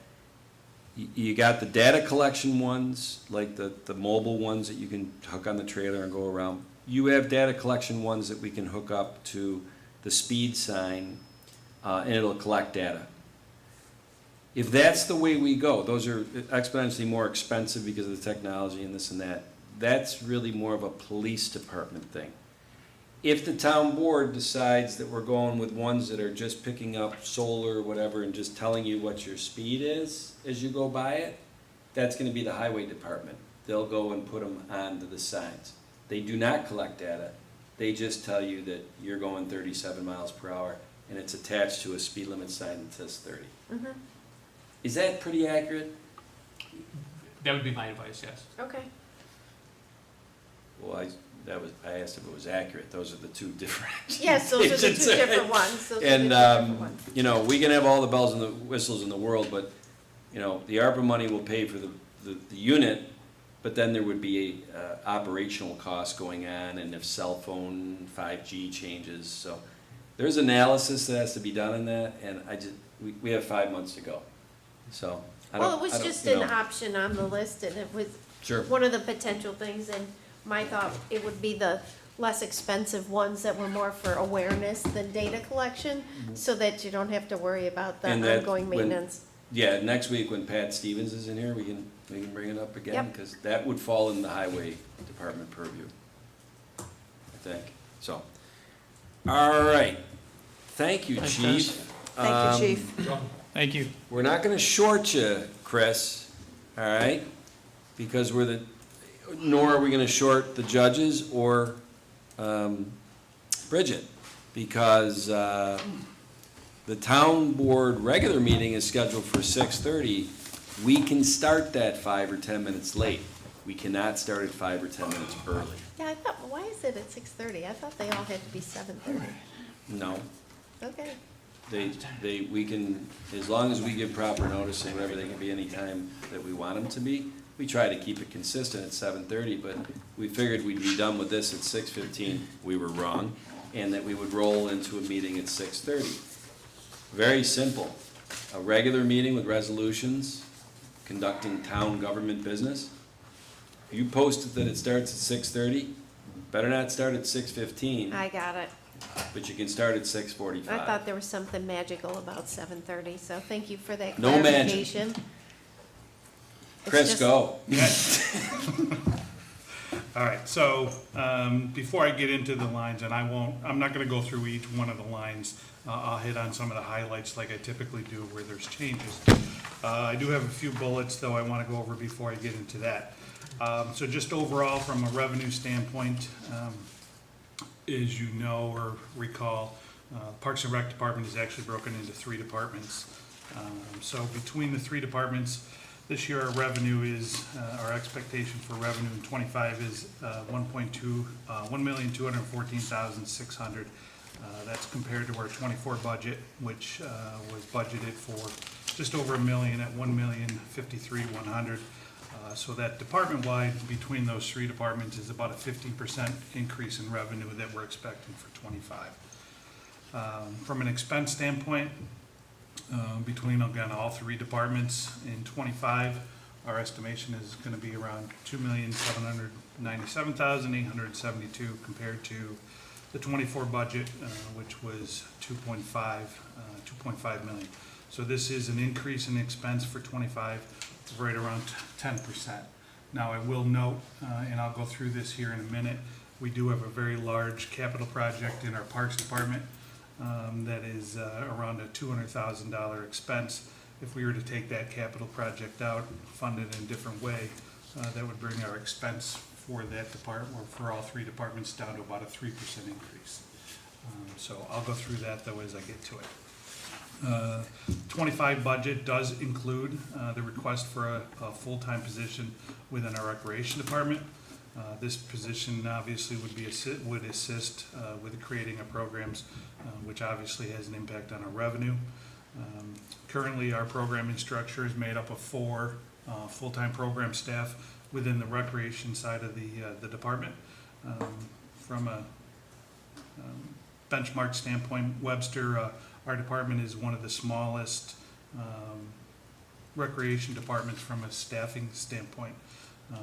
you got the data collection ones, like the mobile ones that you can hook on the trailer and go around. You have data collection ones that we can hook up to the speed sign, and it'll collect data. If that's the way we go, those are exponentially more expensive because of the technology and this and that. That's really more of a police department thing. If the town board decides that we're going with ones that are just picking up solar or whatever and just telling you what your speed is as you go by it, that's gonna be the highway department. They'll go and put them onto the signs. They do not collect data. They just tell you that you're going 37 miles per hour and it's attached to a speed limit sign that says 30. Mhm. Is that pretty accurate? That would be my advice, yes. Okay. Well, I asked if it was accurate. Those are the two different. Yes, those are the two different ones. Those are the two And, different ones. you know, we can have all the bells and the whistles in the world, but, you know, the ARPA money will pay for the unit, but then there would be operational costs going on, and if cell phone 5G changes, so there's analysis that has to be done on that, and we have 5 months to go, so. Well, it was just an option on the list, and it was Sure. one of the potential things, and my thought, it would be the less expensive ones that were more for awareness than data collection, so that you don't have to worry about the And that ongoing when- maintenance. Yeah, next week when Pat Stevens is in here, we can bring it up again, Yep. because that would fall in the highway department purview, I think, so. All right, thank you, Thanks, Chief. Thank you, Chief. Thank you. We're not gonna short you, Chris, all right? Because nor are we gonna short the judges or Bridget, because the town board regular meeting is scheduled for 6:30, We can start that 5 or 10 minutes late. We cannot start it 5 or 10 minutes early. Yeah, I thought, why is it at 6:30? I thought they all had to be 7:30. No, Okay. we can, as long as we give proper notice and whatever, they can be any time that we want them to be. We try to keep it consistent at 7:30, but we figured we'd be done with this at 6:15. We were wrong, and that we would roll into a meeting at 6:30. Very simple. A regular meeting with resolutions, conducting town government business. You posted that it starts at 6:30, better not start at 6:15, I got it. but you can start at 6:45. I thought there was something magical about 7:30, so thank you for that No magic. clarification. It's Chris, just- go. All right, so, before I get into the lines, and I'm not gonna go through each one of the lines. I'll hit on some of the highlights like I typically do where there's changes. I do have a few bullets, though, I wanna go over before I get into that. So just overall, from a revenue standpoint, as you know or recall, Parks and Rec Department is actually broken into 3 departments. So between the 3 departments, this year our revenue is, our expectation for revenue in '25 is $1,214,600. That's compared to our '24 budget, which was budgeted for just over $1 million at $1,053,100. So that department-wide, between those 3 departments, is about a 15% increase in revenue that we're expecting for '25. From an expense standpoint, between, again, all 3 departments in '25, our estimation is gonna be around $2,797,872 compared to the '24 budget, which was 2.5 million. So this is an increase in expense for '25, right around 10%. Now, I will note, and I'll go through this here in a minute, we do have a very large capital project in our Parks Department that is around a $200,000 expense. If we were to take that capital project out, fund it in a different way, that would bring our expense for that department, or for all 3 departments, down to about a 3% increase. So I'll go through that, though, as I get to it. 25 budget does include the request for a full-time position within our Recreation Department. This position obviously would assist with creating of programs, which obviously has an impact on our revenue. Currently, our programming structure is made up of 4 full-time program staff within the recreation side of the department. From a benchmark standpoint, Webster, our department is one of the smallest recreation departments from a staffing standpoint,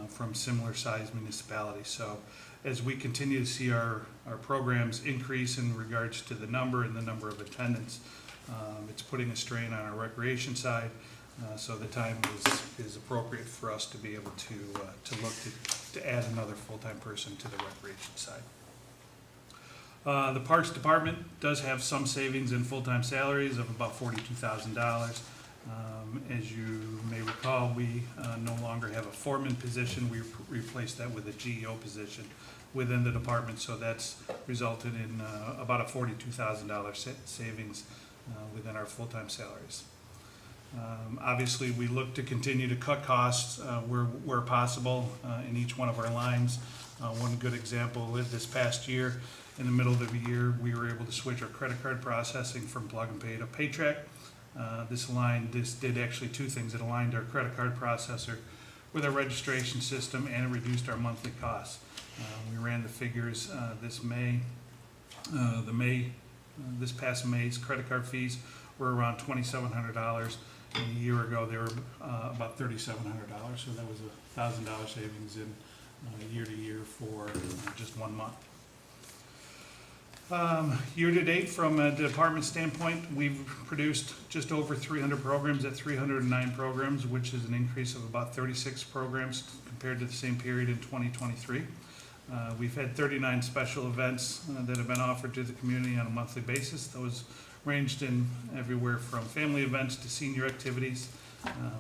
from similar sized municipalities. So as we continue to see our programs increase in regards to the number and the number of attendance, it's putting a strain on our recreation side. So the time is appropriate for us to be able to look to add another full-time person to the recreation side. The Parks Department does have some savings in full-time salaries of about $42,000. As you may recall, we no longer have a foreman position. We replaced that with a GEO position within the department, so that's resulted in about a $42,000 savings within our full-time salaries. Obviously, we look to continue to cut costs where possible in each one of our lines. One good example is this past year, in the middle of the year, we were able to switch our credit card processing from Plug and Pay to Paytrack. This did actually 2 things. It aligned our credit card processor with our registration system, and it reduced our monthly costs. We ran the figures this past May's credit card fees were around $2,700. And a year ago, they were about $3,700. So that was a $1,000 savings in year to year for just 1 month. Year to date, from a department standpoint, we've produced just over 300 programs at 309 programs, which is an increase of about 36 programs compared to the same period in 2023. We've had 39 special events that have been offered to the community on a monthly basis. Those ranged in everywhere from family events to senior activities.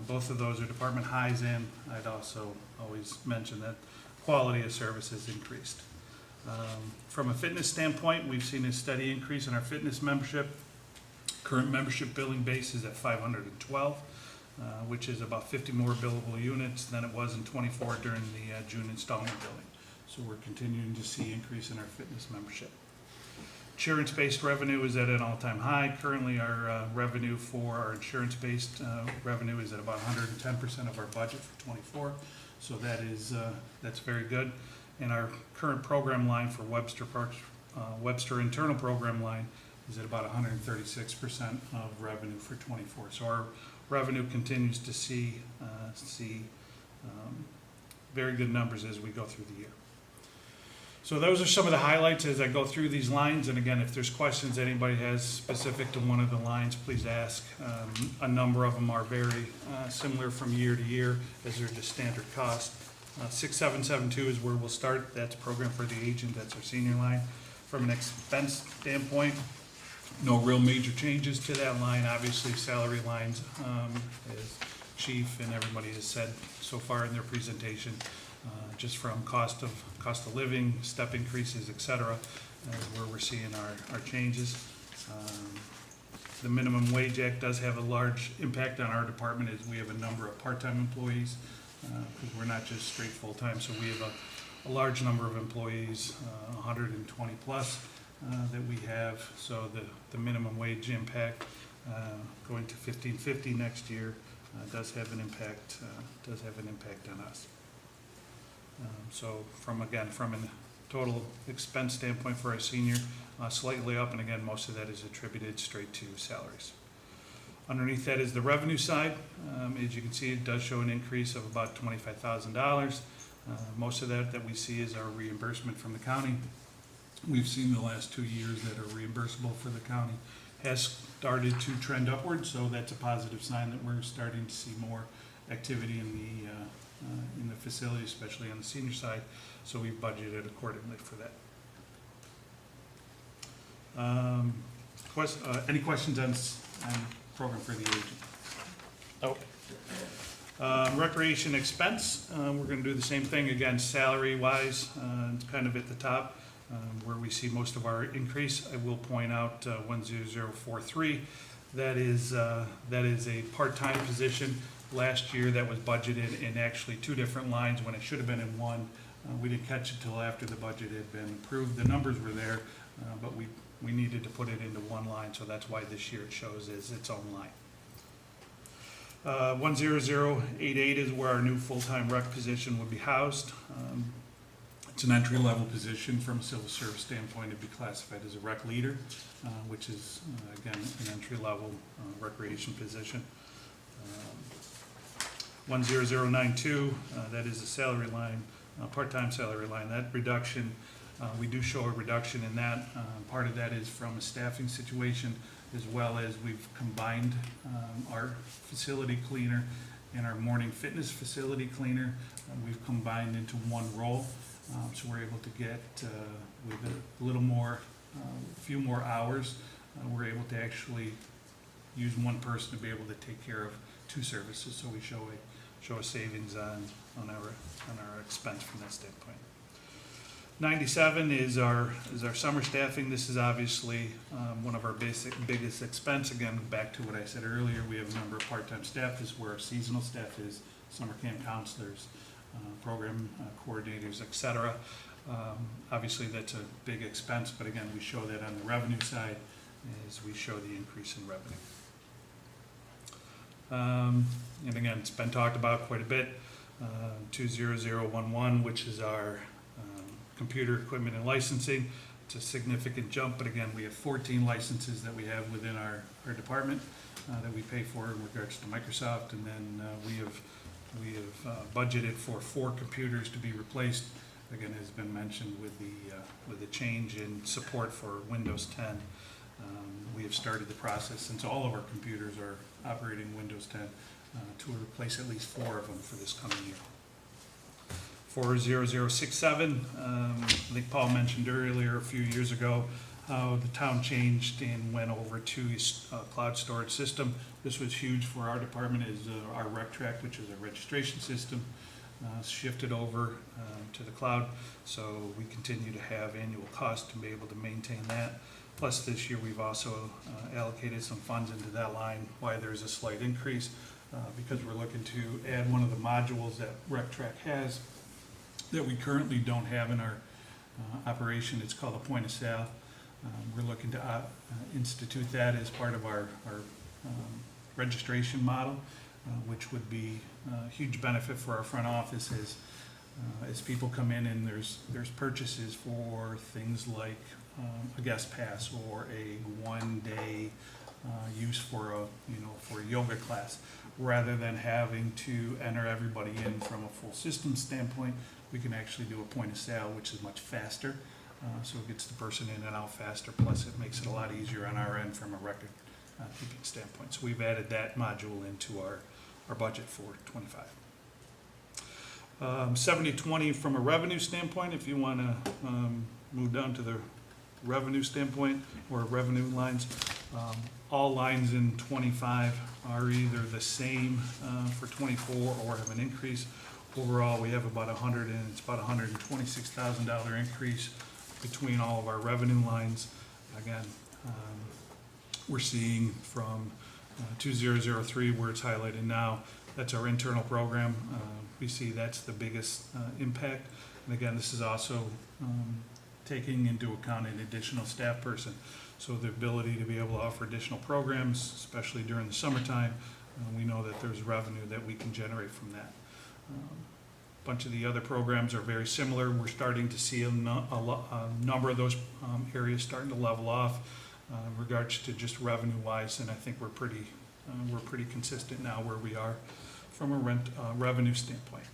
Both of those are department highs, and I'd also always mention that quality of service has increased. From a fitness standpoint, we've seen a steady increase in our fitness membership. Current membership billing base is at 512. which is about 50 more billable units than it was in '24 during the June installment billing. So we're continuing to see increase in our fitness membership. Insurance-based revenue is at an all-time high. Currently, our revenue for our insurance-based revenue is at about 110% of our budget for '24. So that is, that's very good. And our current program line for Webster Parks, Webster internal program line is at about 136% of revenue for '24. So our revenue continues to see very good numbers as we go through the year. So those are some of the highlights as I go through these lines. And again, if there's questions anybody has specific to one of the lines, please ask. A number of them are very similar from year to year as they're just standard cost. 6772 is where we'll start. That's program for the agent. That's our senior line. From an expense standpoint, no real major changes to that line. Obviously, salary lines, as Chief and everybody has said so far in their presentation, just from cost of living, step increases, et cetera, where we're seeing our changes. The Minimum Wage Act does have a large impact on our department as we have a number of part-time employees, because we're not just straight full-time, so we have a large number of employees, 120 plus, that we have. So the minimum wage impact, going to $15.50 next year, does have an impact on us. So from a total expense standpoint for our senior, slightly up, and again, most of that is attributed straight to salaries. Underneath that is the revenue side. As you can see, it does show an increase of about $25,000. Most of that we see is our reimbursement from the county. We've seen the last 2 years that are reimbursable for the county has started to trend upward, so that's a positive sign that we're starting to see more activity in the facility, especially on the senior side, so we've budgeted accordingly for that. Any questions on program for the agent? Okay. Recreation expense, we're gonna do the same thing again, salary-wise, it's kind of at the top, where we see most of our increase. I will point out 10043, that is a part-time position. Last year, that was budgeted in actually 2 different lines when it should have been in one. We didn't catch it till after the budget had been approved. The numbers were there, but we needed to put it into one line, so that's why this year it shows as its own line. 10088 is where our new full-time rec position would be housed. It's an entry-level position from a civil service standpoint. It'd be classified as a rec leader, which is, again, an entry-level recreation position. 10092, that is a salary line, part-time salary line. That reduction, we do show a reduction in that. Part of that is from a staffing situation, as well as we've combined our facility cleaner and our morning fitness facility cleaner. We've combined into one role, so we're able to get, with a little more, a few more hours, we're able to actually use one person to be able to take care of 2 services. So we show a savings on our expense from that standpoint. 97 is our summer staffing. This is obviously one of our biggest expense. Again, back to what I said earlier, we have a number of part-time staff. This is where our seasonal staff is, summer camp counselors, program coordinators, et cetera. Obviously, that's a big expense, but again, we show that on the revenue side as we show the increase in revenue. And again, it's been talked about quite a bit. 20011, which is our computer equipment and licensing. It's a significant jump, but again, we have 14 licenses that we have within our department that we pay for in regards to Microsoft, and then we have budgeted for 4 computers to be replaced. Again, as has been mentioned with the change in support for Windows 10. We have started the process, since all of our computers are operating Windows 10, to replace at least 4 of them for this coming year. 40067, I think Paul mentioned earlier a few years ago how the town changed and went over to a cloud storage system. This was huge for our department, as our RecTrack, which is a registration system, shifted over to the cloud. So we continue to have annual costs to be able to maintain that. Plus, this year we've also allocated some funds into that line. Why there's a slight increase, because we're looking to add one of the modules that RecTrac has that we currently don't have in our operation. It's called a point of sale. We're looking to institute that as part of our registration model, which would be a huge benefit for our front office as people come in and there's purchases for things like a guest pass or a one-day use for a yoga class. Rather than having to enter everybody in from a full system standpoint, we can actually do a point of sale, which is much faster. So it gets the person in and out faster, plus it makes it a lot easier on our end from a record keeping standpoint. So we've added that module into our budget for '25. 70/20 from a revenue standpoint, if you want to move down to the revenue standpoint or revenue lines, all lines in '25 are either the same for '24 or have an increase. Overall, we have about $126,000 increase between all of our revenue lines. Again, we're seeing from 2003, where it's highlighted now, that's our internal program. We see that's the biggest impact. And again, this is also taking into account an additional staff person. So the ability to be able to offer additional programs, especially during the summertime, we know that there's revenue that we can generate from that. A bunch of the other programs are very similar. We're starting to see a number of those areas starting to level off in regards to just revenue-wise, and I think we're pretty consistent now where we are from a revenue standpoint.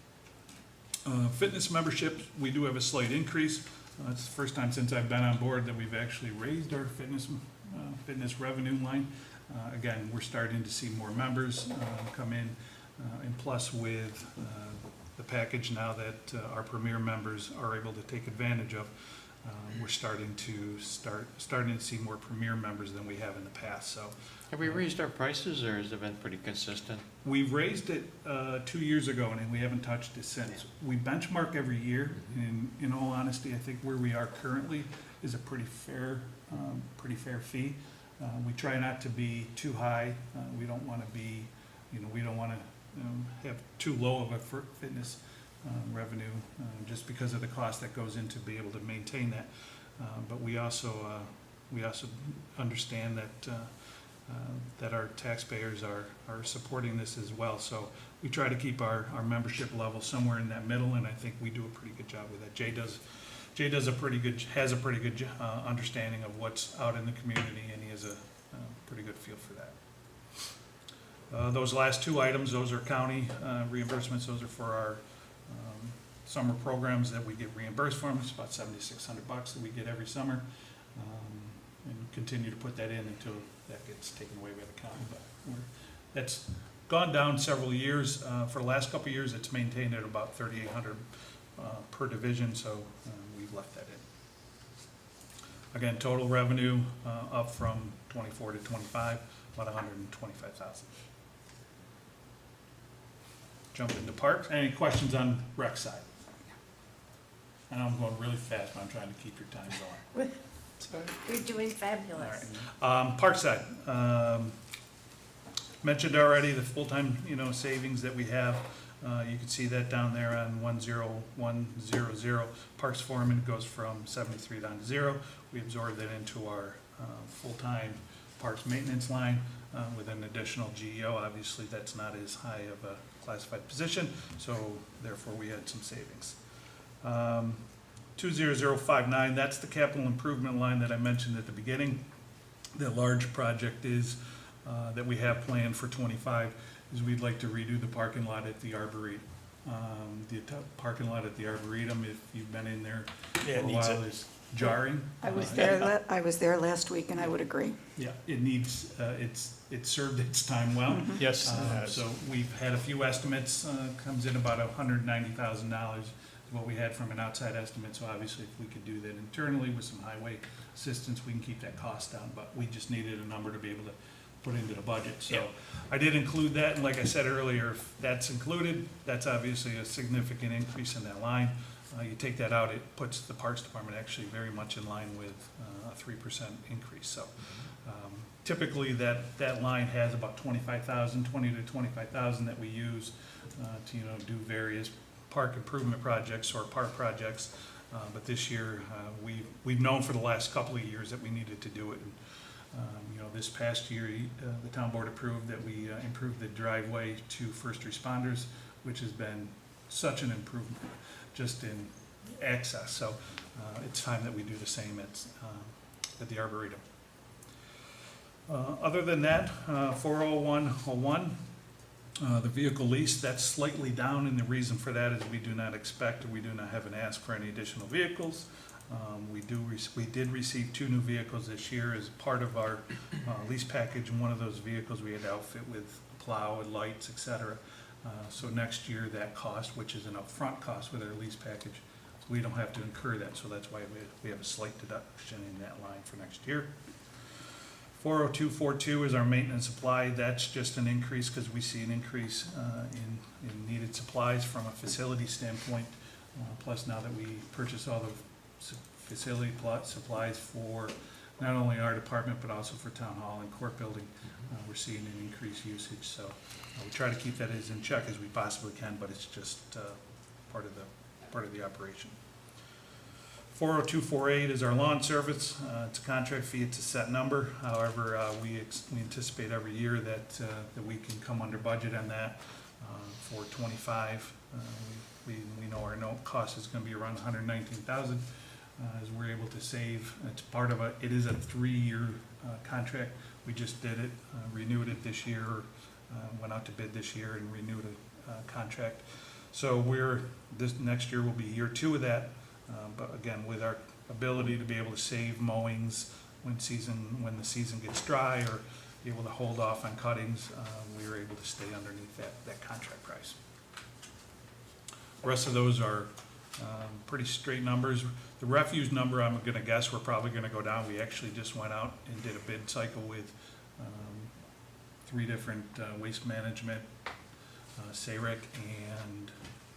Fitness memberships, we do have a slight increase. It's the first time since I've been on board that we've actually raised our fitness revenue line. Again, we're starting to see more members come in, and plus with the package now that our Premier members are able to take advantage of, we're starting to see more Premier members than we have in the past. So, Have we raised our prices, or has it been pretty consistent? we've raised it 2 years ago, and we haven't touched it since. We benchmark every year, and in all honesty, I think where we are currently is a pretty fair fee. We try not to be too high. We don't want to be, we don't want to have too low of a fitness revenue, just because of the cost that goes into be able to maintain that. But we also understand that our taxpayers are supporting this as well. So we try to keep our membership level somewhere in that middle, and I think we do a pretty good job with that. Jay has a pretty good understanding of what's out in the community, and he has a pretty good feel for that. Those last two items, those are county reimbursements. Those are for our summer programs that we get reimbursed from. It's about $7,600 that we get every summer, and continue to put that in until that gets taken away by the county. But that's gone down several years. For the last couple of years, it's maintained at about $3,800 per division, so we've left that in. Again, total revenue up from 24 to 25, about $125,000. Jump into parks. Any questions on rec side? I know I'm going really fast, but I'm trying to keep your time going. You're doing fabulous. All right. Park side. Mentioned already the full-time, savings that we have. You can see that down there on 10100. Parks foreman goes from 73 down to 0. We absorb that into our full-time parks maintenance line with an additional GEO. Obviously, that's not as high of a classified position, so therefore we had some savings. 20059, that's the capital improvement line that I mentioned at the beginning. The large project is that we have planned for '25 is we'd like to redo the parking lot at the Arboretum. The parking lot at the Arboretum, if you've been in there for a while, is jarring. I was there last week, and I would agree. Yeah, it needs, it's served its time well. Yes, it has. So we've had a few estimates, comes in about $190,000 is what we had from an outside estimate. So obviously, if we could do that internally with some highway assistance, we can keep that cost down. But we just needed a number to be able to put into the budget. So I did include that, and like I said earlier, if that's included, that's obviously a significant increase in that line. You take that out, it puts the Parks Department actually very much in line with a 3% increase. So typically that line has about 25,000, 20 to 25,000 that we use to, do various park improvement projects or park projects. But this year, we've known for the last couple of years that we needed to do it. And, this past year, the town board approved that we improve the driveway to first responders, which has been such an improvement just in access. So it's time that we do the same at the Arboretum. Other than that, 40101, the vehicle lease, that's slightly down, and the reason for that is we do not expect, or we do not have an ask for any additional vehicles. We did receive 2 new vehicles this year as part of our lease package, and one of those vehicles we had to outfit with plow and lights, et cetera. So next year, that cost, which is an upfront cost with our lease package, we don't have to incur that, so that's why we have a slight deduction in that line for next year. 40242 is our maintenance supply. That's just an increase because we see an increase in needed supplies from a facility standpoint. Plus, now that we purchase all the facility supplies for not only our department but also for town hall and court building, we're seeing an increased usage. So we try to keep that as in check as we possibly can, but it's just part of the operation. 40248 is our lawn service. It's a contract fee. It's a set number. However, we anticipate every year that we can come under budget on that. For 25, we know our note cost is going to be around 119,000. As we're able to save, it's part of it is a 3-year contract. We just did it, renewed it this year, went out to bid this year and renewed a contract. So this next year will be year 2 of that. But again, with our ability to be able to save mowings when the season gets dry, or be able to hold off on cuttings, we were able to stay underneath that contract price. The rest of those are pretty straight numbers. The refuse number, I'm going to guess we're probably going to go down. We actually just went out and did a bid cycle with 3 different waste management, SAREC, and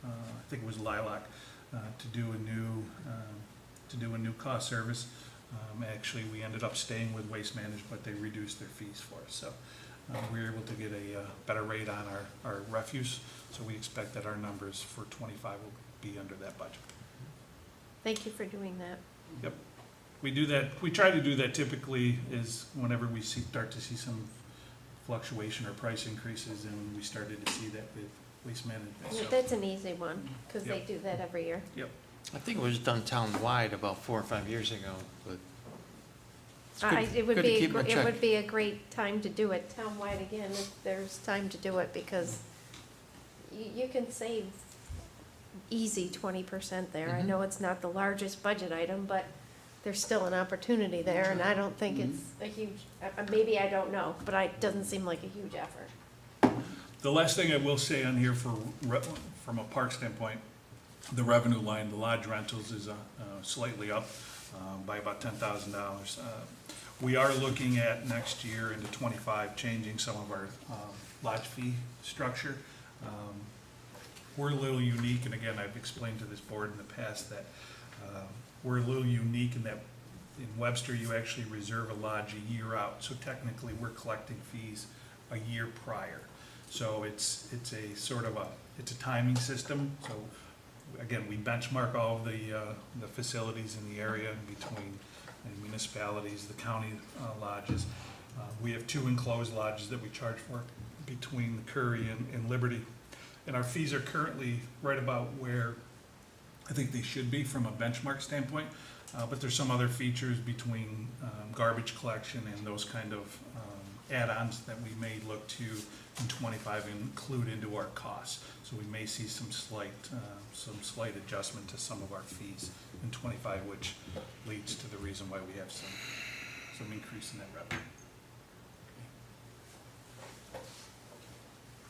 I think it was Lilac, to do a new cost service. Actually, we ended up staying with Waste Management, but they reduced their fees for us. So we were able to get a better rate on our refuse. So we expect that our numbers for 25 will be under that budget. Thank you for doing that. Yep. We do that. We try to do that typically is whenever we start to see some fluctuation or price increases, and we started to see that with Waste Management. So, That's an easy one, because they Yep. do that every year. I think it was done town-wide about 4 or 5 years ago, but it's good, It would good to be, keep in it check. would be a great time to do it townwide again, if there's time to do it, because you can save easy 20% there. I Mhm. know it's not the largest budget item, but there's still an opportunity there, and I don't think it's a huge, maybe I don't know, but it doesn't seem like a huge effort. the last thing I will say on here from a park standpoint, the revenue line, the lodge rentals is slightly up by about $10,000. We are looking at next year into 25 changing some of our lodge fee structure. We're a little unique, and again, I've explained to this board in the past that we're a little unique in that in Webster, you actually reserve a lodge a year out. So technically, we're collecting fees a year prior. So it's a sort of it's a timing system. So again, we benchmark all of the facilities in the area between the municipalities, the county lodges. We have 2 enclosed lodges that we charge for between the Curry and Liberty. And our fees are currently right about where I think they should be from a benchmark standpoint. But there's some other features between garbage collection and those kind of add-ons that we may look to in 25 and include into our costs. So we may see some slight adjustment to some of our fees in 25, which leads to the reason why we have some increase in that revenue.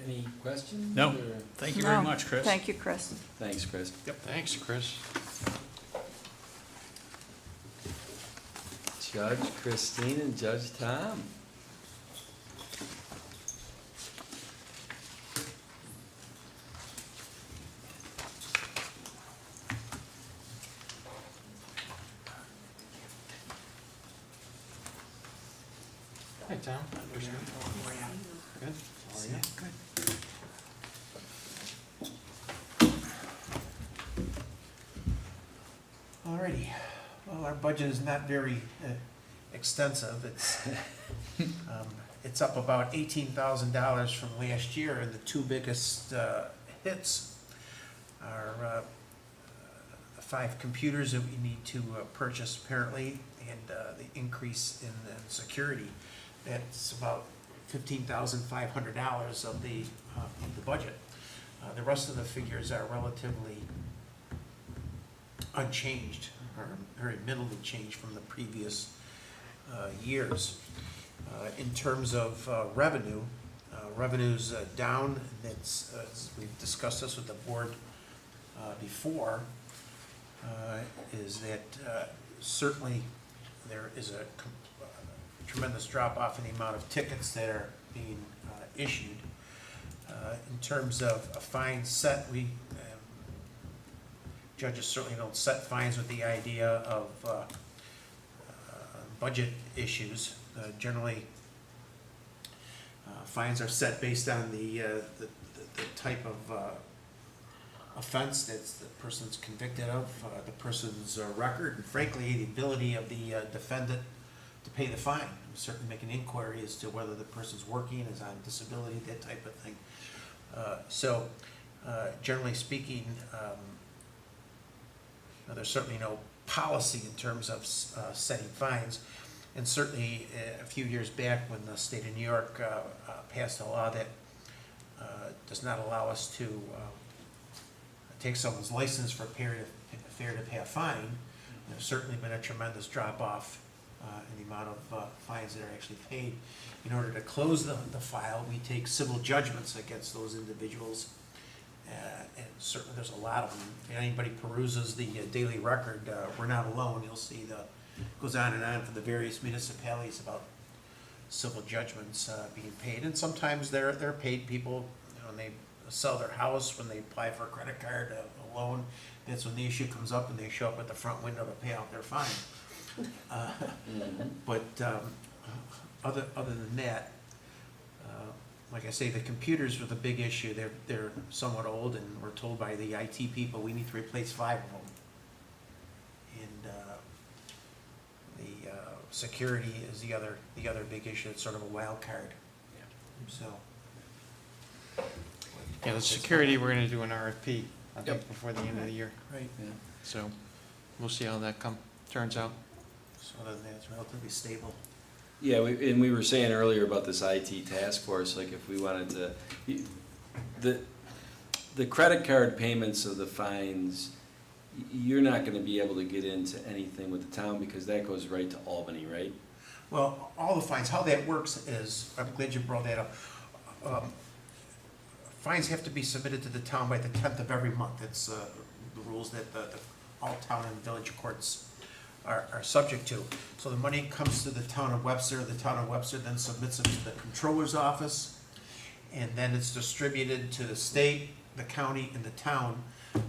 Any questions? No. or- Thank you very No, much, Chris. Thank you, Chris. Thanks, Chris. Thanks, Chris. Judge Christine and Judge Tom. Hi, Tom. Good. How are you? Good. Alrighty, well, our budget is not very extensive. It's up about $18,000 from last year, and the two biggest hits are the 5 computers that we need to purchase apparently, and the increase in security. That's about $15,500 of the budget. The rest of the figures are relatively unchanged, or very minimally changed from the previous years. In terms of revenue, revenue's down. That's, we've discussed this with the board before, is that certainly there is a tremendous drop-off in the amount of tickets that are being issued. In terms of a fine set, judges certainly don't set fines with the idea of budget issues. Generally, fines are set based on the type of offense that the person's convicted of, the person's record, and frankly, the ability of the defendant to pay the fine. We certainly make an inquiry as to whether the person's working, is on disability, that type of thing. So, generally speaking, there's certainly no policy in terms of setting fines. And certainly a few years back when the state of New York passed a law that does not allow us to take someone's license for a period of failure to pay a fine, there's certainly been a tremendous drop-off in the amount of fines that are actually paid. In order to close the file, we take civil judgments against those individuals. And certainly there's a lot of them. If anybody peruses the daily record, we're not alone. You'll see goes on for the various municipalities about civil judgments being paid. And sometimes they're paid people, when they sell their house, when they apply for a credit card, a loan. That's when the issue comes up and they show up at the front window to pay out their fine. But other than that, like I say, the computers were the big issue. They're somewhat old, and we're told by the IT people we need to replace 5 of them. And the security is the other big issue. It's sort of a wild card. So. Yeah, the security, we're gonna do an RFP, I think, Yep. before the end of the year. Right. Yeah. So we'll see how that turns out. So other than that, it's relatively stable. Yeah, we were saying earlier about this IT task force, like if we wanted to, the credit card payments of the fines, you're not gonna be able to get into anything with the town because that goes right to Albany, right? Well, all the fines, how that works is, I'm glad you brought that up. Fines have to be submitted to the town by the 10th of every month. It's the rules that all town and village courts are subject to. So the money comes to the town of Webster. The town of Webster then submits it to the controller's office, and then it's distributed to the state, the county, and the town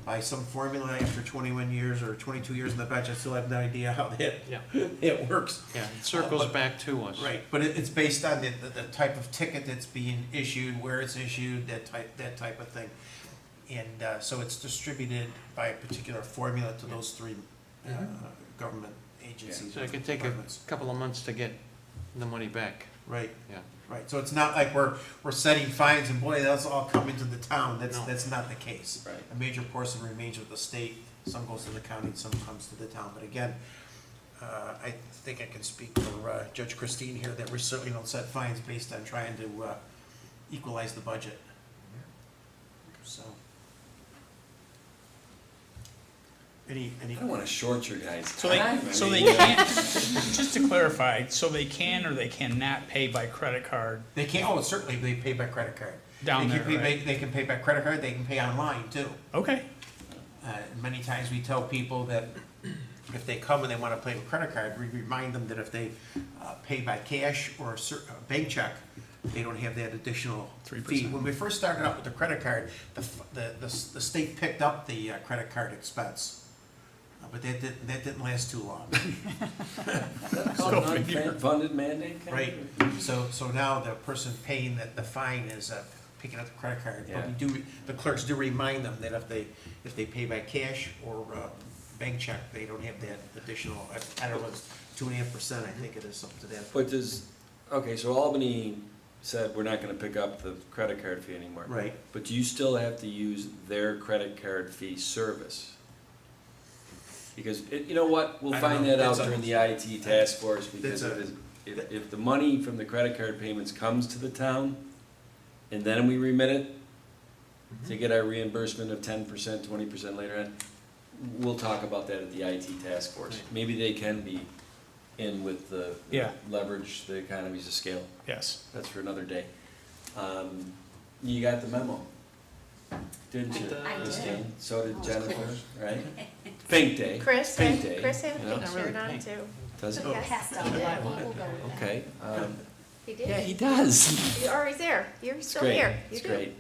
by some formula. After 21 years or 22 years in the budget, I still have no idea how it works. Yeah, it circles But- back to us. Right, but it's based on the type of ticket that's being issued, where it's issued, that type of thing. And so it's distributed by a particular formula to those 3 government agencies. So it could take a departments. couple of months to get the money back. Right, Yeah. right, so it's not like we're setting fines and boy, that's all coming to the town, No. that's not the case. Right. A major portion remains with the state, some goes to the county, some comes to the town, but again, I think I can speak for Judge Christine here, that we certainly don't set fines based on trying to equalize the budget. So. Any, I don't wanna short your guys' So time. they can't, just to clarify, so they can or they cannot pay by credit card they can't, certainly they pay by credit card. down They there, can pay right? They can pay by credit card, they can pay online too. Okay, Many times we tell people that if they come and they want to pay with credit card, we remind them that if they pay by cash or a bank check, they don't have that additional 3%. fee. When we first started out with the credit card, the state picked up the credit card expense. But that didn't last too long. Called an unfunded mandate? kind Right, of? so now the person paying the fine is picking up the credit card. Yeah. But the clerks do remind them that if they pay by cash or bank check, they don't have that additional, I don't know, it's 2.5%, I think it is, something to that. But okay, so Albany said we're not gonna pick up the credit card fee anymore. Right. But you still have to use their credit card fee service. Because, you know what, we'll I don't find know. that out That's a- during the IT task force, because That's if the money from the credit card payments comes to the town, and then we remit it, to get our reimbursement of 10%, 20% later on, we'll talk about that at the IT task force. Right. Maybe they can be in with the Yeah. leverage, the economies of scale. Yes. That's for another day. You got the memo, didn't you? I did. Christine? So did Jennifer, right? Pink Day. Chris Pink had, Day. Chris had you know? a pink shirt on too. Does it? Yes, Pastel. he did. We'll go with that. Okay. He did. Yeah, he does. You are, he's there. You're It's still great. here. You It's do. great.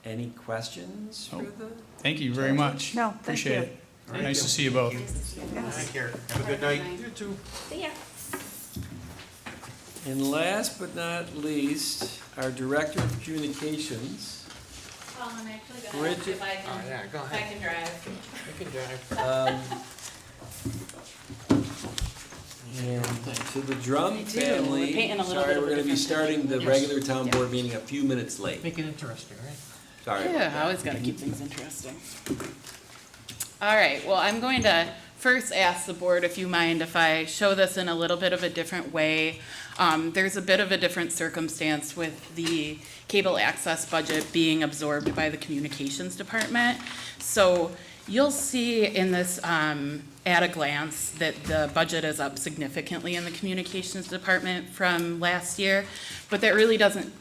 Any questions for Nope. the? Thank you very much. No, thank Appreciate you. it. Nice to see you both. Take care, have a good night. You too. See ya. And last but not least, our Director of Communications, I'm actually Bridget. if I Oh, yeah, go if I ahead. can drive. You can drive. And to the Drum I do. family, We're painting a little sorry, bit of we're a gonna be different starting the Yes. regular town board meeting a few minutes late. Make it interesting, right? Sorry. about Yeah, that. I always gotta keep things interesting. All right, well, I'm going to first ask the board if you mind if I show this in a little bit of a different way. There's a bit of a different circumstance with the cable access budget being absorbed by the communications department. So you'll see in this, at a glance, that the budget is up significantly in the communications department from last year, but that really doesn't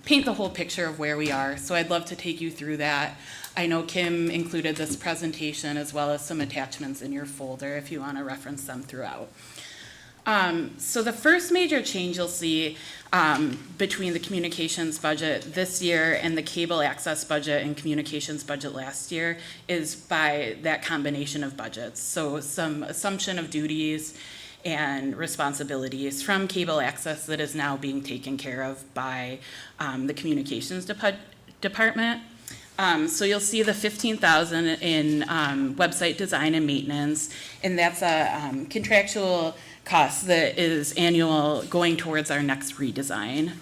paint the whole picture of where we are. So I'd love to take you through that. I know Kim included this presentation as well as some attachments in your folder if you want to reference them throughout. So the first major change you'll see between the communications budget this year and the cable access budget and communications budget last year is by that combination of budgets. So some assumption of duties and responsibilities from cable access that is now being taken care of by the communications department. So you'll see the $15,000 in website design and maintenance, and that's a contractual cost that is annual going towards our next redesign.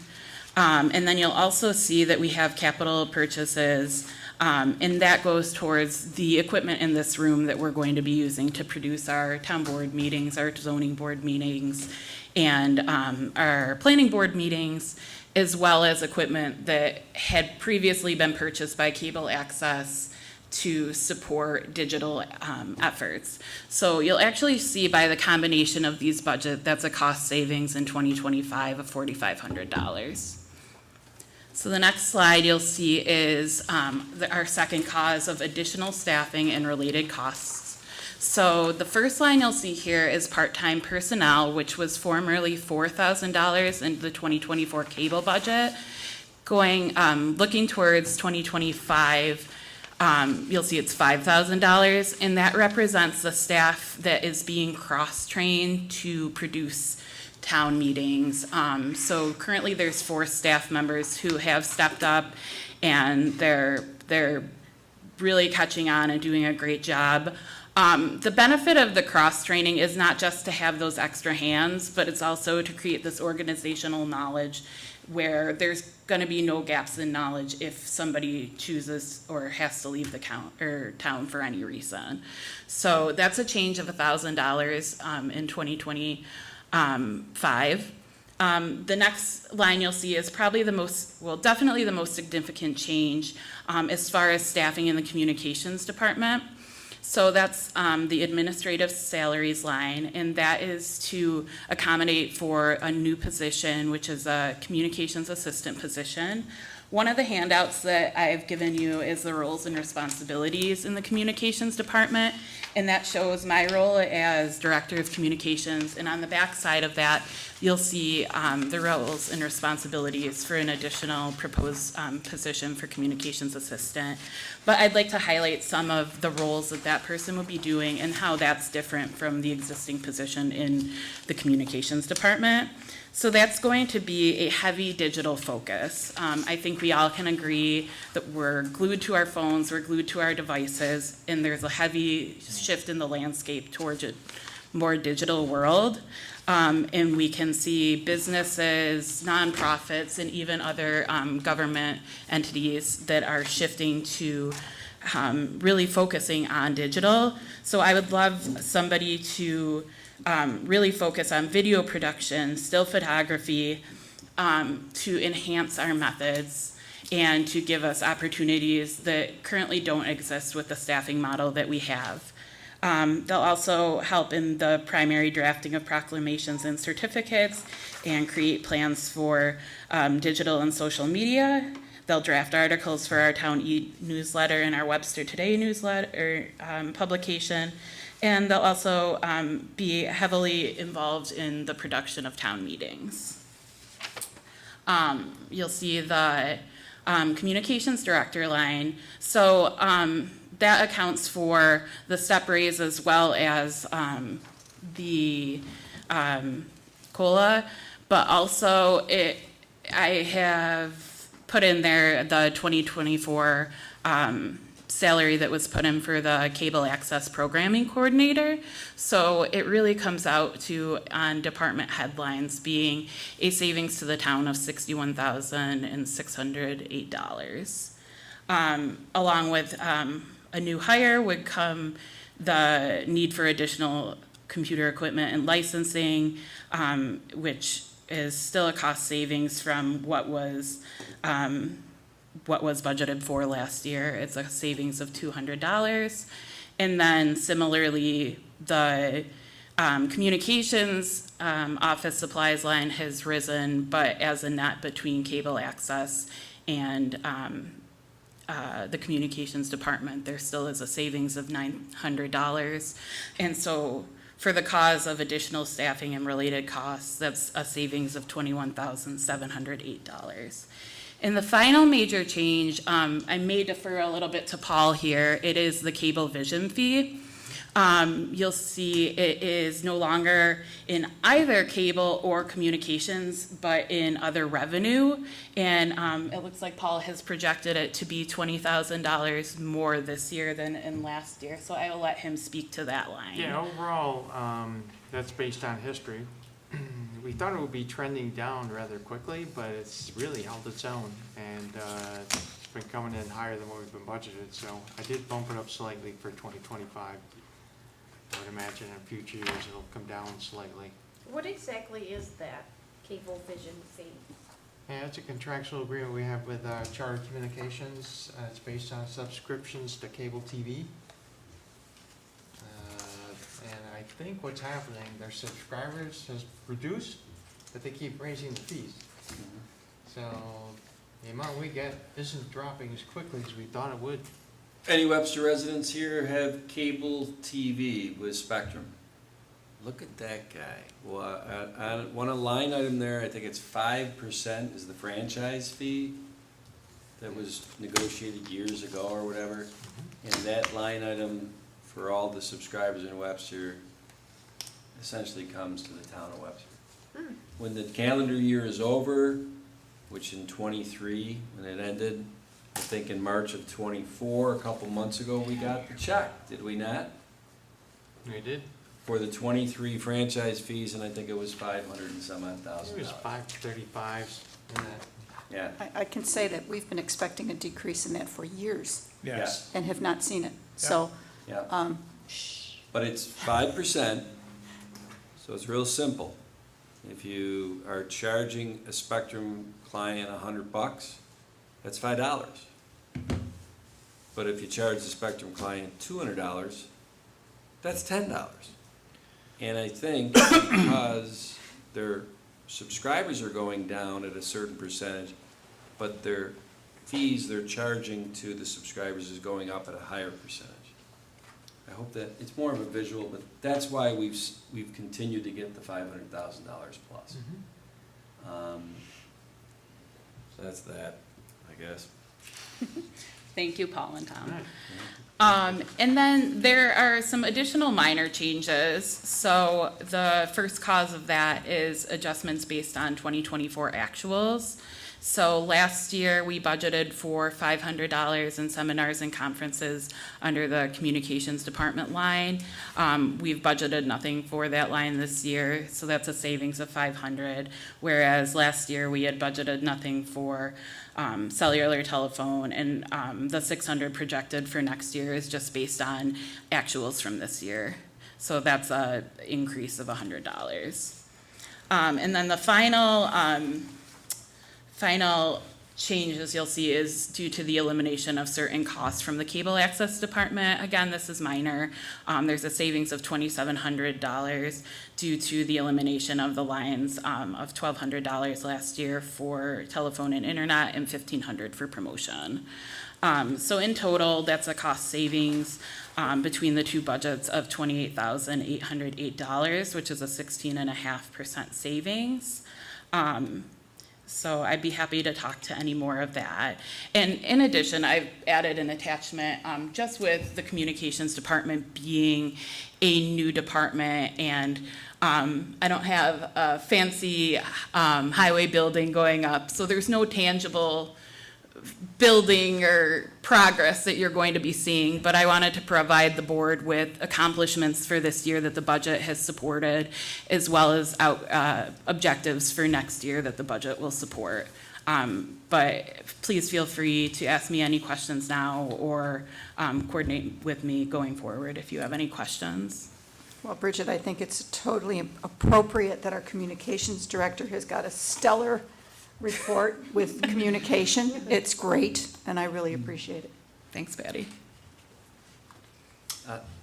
And then you'll also see that we have capital purchases, and that goes towards the equipment in this room that we're going to be using to produce our town board meetings, our zoning board meetings, and our planning board meetings, as well as equipment that had previously been purchased by Cable Access to support digital efforts. So you'll actually see by the combination of these budgets, that's a cost savings in 2025 of $4,500. So the next slide you'll see is our second cause of additional staffing and related costs. So the first line you'll see here is part-time personnel, which was formerly $4,000 in the 2024 cable budget. Looking towards 2025, you'll see it's $5,000, and that represents the staff that is being cross-trained to produce town meetings. So currently there's 4 staff members who have stepped up, and they're really catching on and doing a great job. The benefit of the cross-training is not just to have those extra hands, but it's also to create this organizational knowledge where there's going to be no gaps in knowledge if somebody chooses or has to leave the town for any reason. So that's a change of $1,000 in 2025. The next line you'll see is probably definitely the most significant change as far as staffing in the communications department. So that's the administrative salaries line, and that is to accommodate for a new position, which is a communications assistant position. One of the handouts that I've given you is the roles and responsibilities in the communications department, and that shows my role as director of communications. And on the back side of that, you'll see the roles and responsibilities for an additional proposed position for communications assistant. But I'd like to highlight some of the roles that that person will be doing and how that's different from the existing position in the communications department. So that's going to be a heavy digital focus. I think we all can agree that we're glued to our phones, we're glued to our devices, and there's a heavy shift in the landscape towards a more digital world. And we can see businesses, nonprofits, and even other government entities that are shifting to really focusing on digital. So I would love somebody to really focus on video production, still photography, to enhance our methods and to give us opportunities that currently don't exist with the staffing model that we have. They'll also help in the primary drafting of proclamations and certificates and create plans for digital and social media. They'll draft articles for our town e-newsletter and our Webster Today newsletter publication. And they'll also be heavily involved in the production of town meetings. You'll see the communications director line. So that accounts for the step raise as well as the COLA, but also I have put in there the 2024 salary that was put in for the cable access programming coordinator. So it really comes out to, on department headlines, being a savings to the town of $61,608. Along with a new hire would come the need for additional computer equipment and licensing, which is still a cost savings from what was budgeted for last year. It's a savings of $200. And then similarly, the communications office supplies line has risen, but as a net between cable access and the communications department, there still is a savings of $900. And so for the cause of additional staffing and related costs, that's a savings of $21,708. And the final major change, I may defer a little bit to Paul here, it is the cable vision fee. You'll see it is no longer in either cable or communications, but in other revenue. And it looks like Paul has projected it to be $20,000 more this year than in last year. So I will let him speak to that line. Yeah, overall, that's based on history. We thought it would be trending down rather quickly, but it's really held its own, and it's been coming in higher than what we've been budgeted. So I did bump it up slightly for 2025. I would imagine in future years it'll come down slightly. What exactly is that cable vision fee? Yeah, it's a contractual agreement we have with Charter Communications. It's based on subscriptions to cable TV. And I think what's happening, their subscribers has reduced, but they keep raising the fees. So the amount we get isn't dropping as quickly as we thought it would. Any Webster residents here have cable TV with Spectrum? Look at that guy. Well, on a line item there, I think it's 5% is the franchise fee that was negotiated years ago or whatever. And that line item for all the subscribers in Webster essentially comes to the town of Webster. When the calendar year is over, which in 23, when it ended, I think in March of 24, a couple months ago, we got the check, did we not? We did. For the 23 franchise fees, and I think it was 500 and some odd thousand. It was 535s in that. Yeah. I can say that we've been expecting a decrease in that for years Yes. and have not seen it. So, Yeah. But it's 5%, so it's real simple. If you are charging a Spectrum client $100, that's $5. But if you charge the Spectrum client $200, that's $10. And I think because their subscribers are going down at a certain percentage, but their fees they're charging to the subscribers is going up at a higher percentage. I hope that, it's more of a visual, but that's why we've continued to get the $500,000 plus. So that's that, I guess. Thank you, Paul and Tom. All right. And then there are some additional minor changes. So the first cause of that is adjustments based on 2024 actuals. So last year, we budgeted for $500 in seminars and conferences under the communications department line. We've budgeted nothing for that line this year, so that's a savings of $500. Whereas last year, we had budgeted nothing for cellular telephone, and the $600 projected for next year is just based on actuals from this year. So that's a increase of $100. And then the final changes you'll see is due to the elimination of certain costs from the cable access department. Again, this is minor. There's a savings of $2,700 due to the elimination of the lines of $1,200 last year for telephone and internet and $1,500 for promotion. So in total, that's a cost savings between the two budgets of $28,808, which is a 16.5% savings. So I'd be happy to talk to any more of that. And in addition, I've added an attachment just with the communications department being a new department, and I don't have a fancy highway building going up, so there's no tangible building or progress that you're going to be seeing, but I wanted to provide the board with accomplishments for this year that the budget has supported, as well as objectives for next year that the budget will support. But please feel free to ask me any questions now or coordinate with me going forward if you have any questions. Well, Bridget, I think it's totally appropriate that our communications director has got a stellar report with communication. It's great, and I really appreciate it. Thanks, Patty.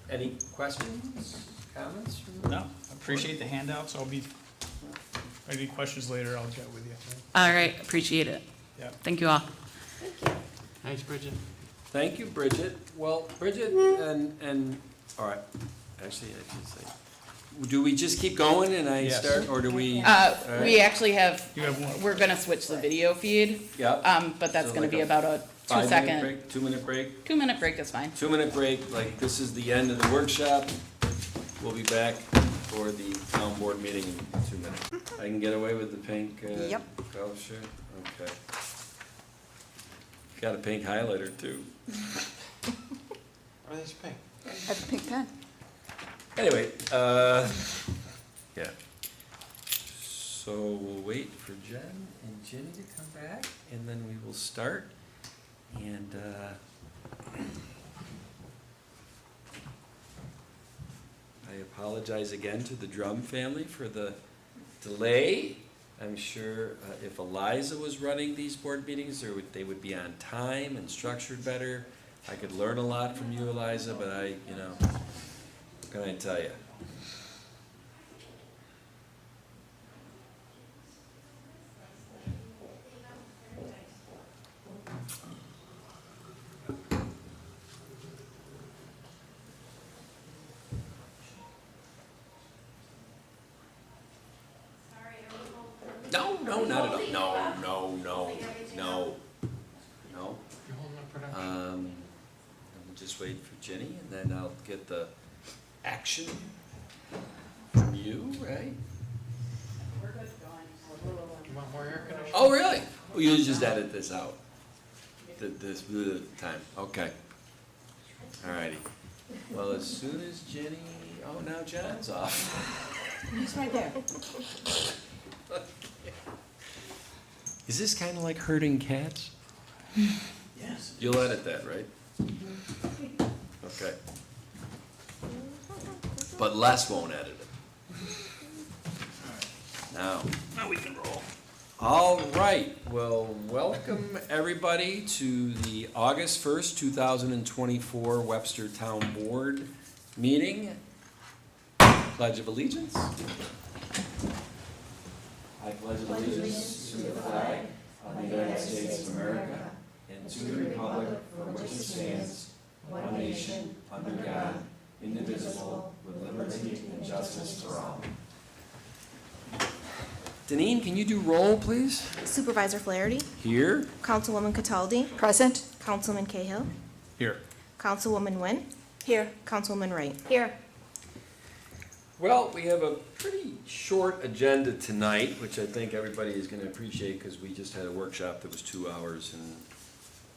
Any questions, comments? No, appreciate the handouts. Any questions later, I'll chat with you. All right, appreciate it. Yeah. Thank you all. Thanks, Bridget. Thank you, Bridget. Well, Bridget, and, all right, actually, I should say, do we just keep going and I Yes. start, or do we? We actually have, You have one. we're gonna switch the video feed, Yep. but that's So gonna like be a about a 5-minute 2-second, break, 2-minute break? 2-minute break is fine. 2-minute break, like this is the end of the workshop. We'll be back for the town board meeting in 2 minutes. I can get away with the pink, Yep. color shirt? Okay. Got a pink highlighter too. Are these pink? I have a pink pen. Anyway, yeah. So we'll wait for Jen and Jenny to come back, and then we will start. And, I apologize again to the Drum family for the delay. I'm sure if Eliza was running these board meetings, they would be on time and structured better. I could learn a lot from you, Eliza, but what can I tell you? No, not at all. No. You're holding up production. We'll just wait for Jenny, and then I'll get the action from you, right? You want more air conditioning? Oh, really? Oh, you'll just edit this out? This time, okay. All righty. Well, as soon as Jenny, now John's off. He's right there. Is this kind of like herding cats? Yes. You'll edit that, right? Okay. But Les won't edit it. Now we can roll. All right, well, welcome everybody to the August 1st, 2024 Webster Town Board meeting. Pledge of Allegiance. I pledge allegiance to the flag of the United States of America and to the republic for which it stands, one nation, under God, indivisible, with liberty and justice for all. Deneen, can you do roll, please? Supervisor Flaherty, Here. Councilwoman Cataldi, Present? Councilman Cahill, Here. Councilwoman Nguyen. Here. Councilwoman Wright. Here. Well, we have a pretty short agenda tonight, which I think everybody is going to appreciate because we just had a workshop that was 2 hours and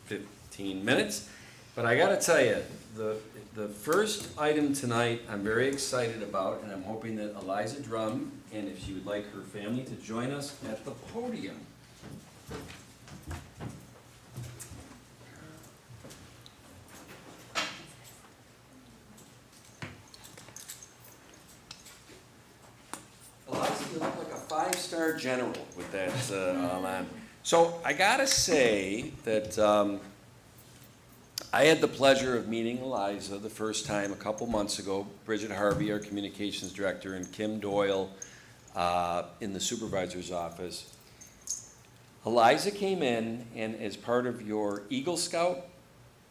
15 minutes. But I got to tell you, the first item tonight I'm very excited about, and I'm hoping that Eliza Drum, and if she would like her family to join us at the podium. Eliza, you look like a five-star general with that all on. So I gotta say that I had the pleasure of meeting Eliza the first time a couple months ago. Bridget Harvey, our communications director, and Kim Doyle in the supervisor's office. Eliza came in, and as part of your Eagle Scout,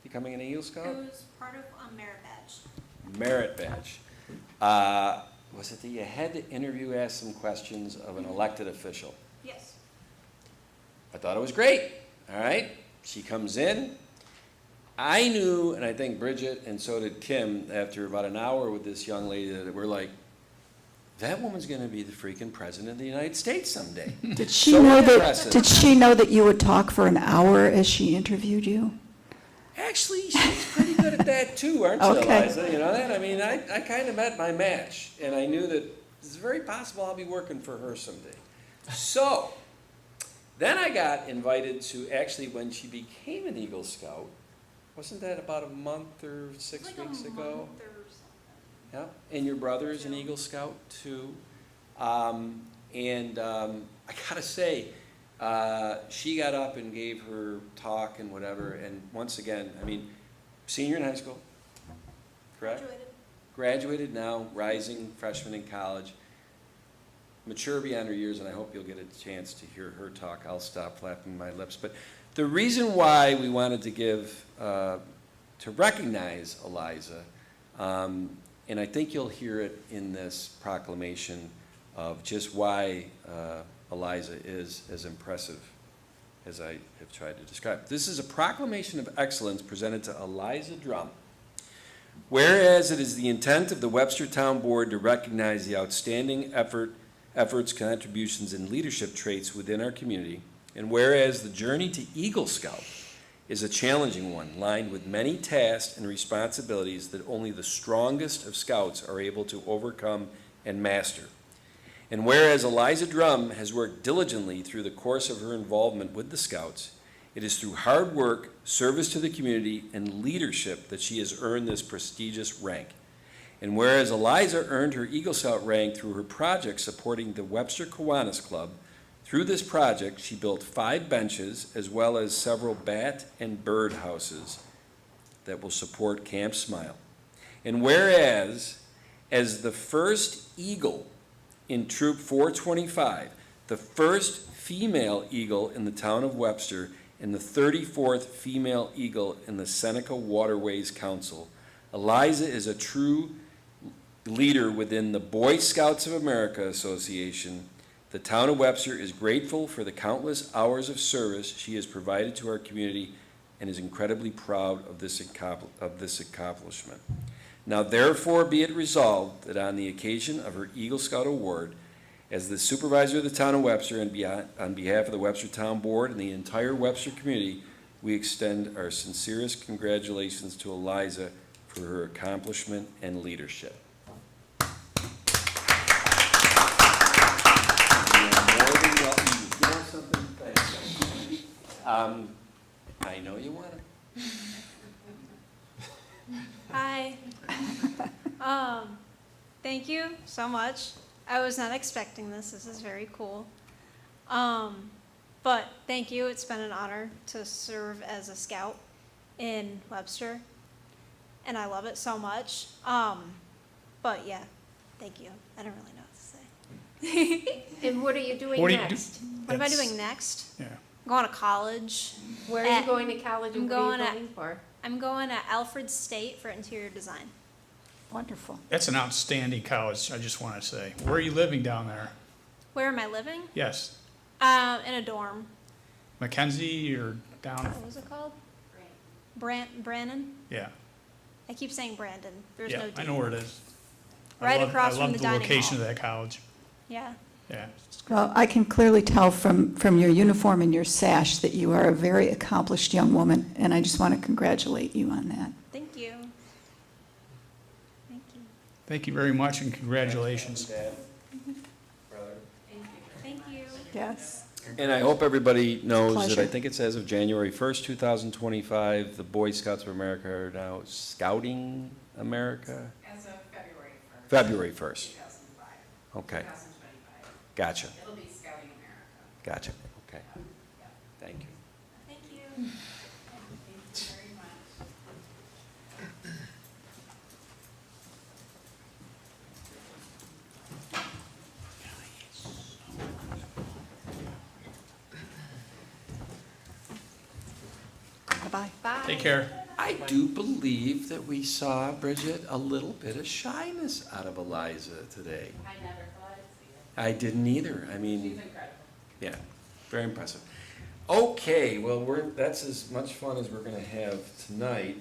becoming an Eagle Scout? It was part of a merit badge. Merit badge. Was it that you had to ask some questions of an elected official? Yes. I thought it was great. All right. She comes in. I knew, and I think Bridget and so did Kim, after about an hour with this young lady, that we're like, that woman's going to be the freaking president of the United States someday. Did she So know impressive. that, did she know that you would talk for an hour as she interviewed you? Actually, she's pretty good at that too, aren't you, Okay. Eliza? You know that? I mean, I kind of met my match, and I knew that it's very possible I'll be working for her someday. So, then I got invited to, actually, when she became an Eagle Scout, wasn't that about a month or 6 weeks ago? Yeah, and your brother's an Eagle Scout too. I gotta say, she got up and gave her talk and whatever, and once again, I mean, senior in high school, correct? Graduated now, rising freshman in college, mature beyond her years, and I hope you'll get a chance to hear her talk. I'll stop flapping my lips. But the reason why we wanted to to recognize Eliza, and I think you'll hear it in this proclamation of just why Eliza is as impressive as I have tried to describe. This is a proclamation of excellence presented to Eliza Drum. Whereas it is the intent of the Webster Town Board to recognize the outstanding efforts, contributions, and leadership traits within our community, and whereas the journey to Eagle Scout is a challenging one, lined with many tasks and responsibilities that only the strongest of scouts are able to overcome and master. And whereas Eliza Drum has worked diligently through the course of her involvement with the Scouts, it is through hard work, service to the community, and leadership that she has earned this prestigious rank. And whereas Eliza earned her Eagle Scout rank through her project supporting the Webster Kiwanis Club, through this project she built 5 benches as well as several bat and bird houses that will support Camp Smile. And whereas, as the first Eagle in Troop 425, the first female Eagle in the town of Webster, and the 34th female Eagle in the Seneca Waterways Council, Eliza is a true leader within the Boy Scouts of America Association. The town of Webster is grateful for the countless hours of service she has provided to our community and is incredibly proud of this accomplishment. Now therefore be it resolved that on the occasion of her Eagle Scout Award, as the supervisor of the town of Webster and on behalf of the Webster Town Board and the entire Webster community, we extend our sincerest congratulations to Eliza for her accomplishment and leadership. I know you want it. Hi. Thank you so much. I was not expecting this. This is very cool. But thank you. It's been an honor to serve as a scout in Webster, and I love it so much. But yeah, thank you. I don't really know what to say. And what are you doing What do you next? What am I doing next? Yeah. I'm going to college. Where are you going to college and what are you going for? I'm going to Alfred State for interior design. Wonderful. That's an outstanding college, I just want to say. Where are you living down there? Where am I living? Yes, In a dorm. Mackenzie or down, What was it called? Brannon? yeah. I keep saying Brandon. There's Yeah, no D. I know where it is. Right across from the I dining love the location hall. of that college, Yeah. yeah. Well, I can clearly tell from your uniform and your sash that you are a very accomplished young woman, and I just want to congratulate you on that. Thank you. Thank you. Thank you very much and congratulations. Thank you. Yes. And I hope everybody knows that Pleasure. I think it's as of January 1st, 2025, the Boy Scouts of America are now Scouting America? As of February 1st. February 1st. 2005. Okay, 2025. gotcha, It'll be Scouting America. gotcha, okay. Thank you. Thank you. Thank you very much. Bye-bye. Bye. Take care. I do believe that we saw, Bridget, a little bit of shyness out of Eliza today. I never thought I'd see it. I didn't either, I mean. She's incredible. Yeah, very impressive. Okay, well, that's as much fun as we're gonna have tonight,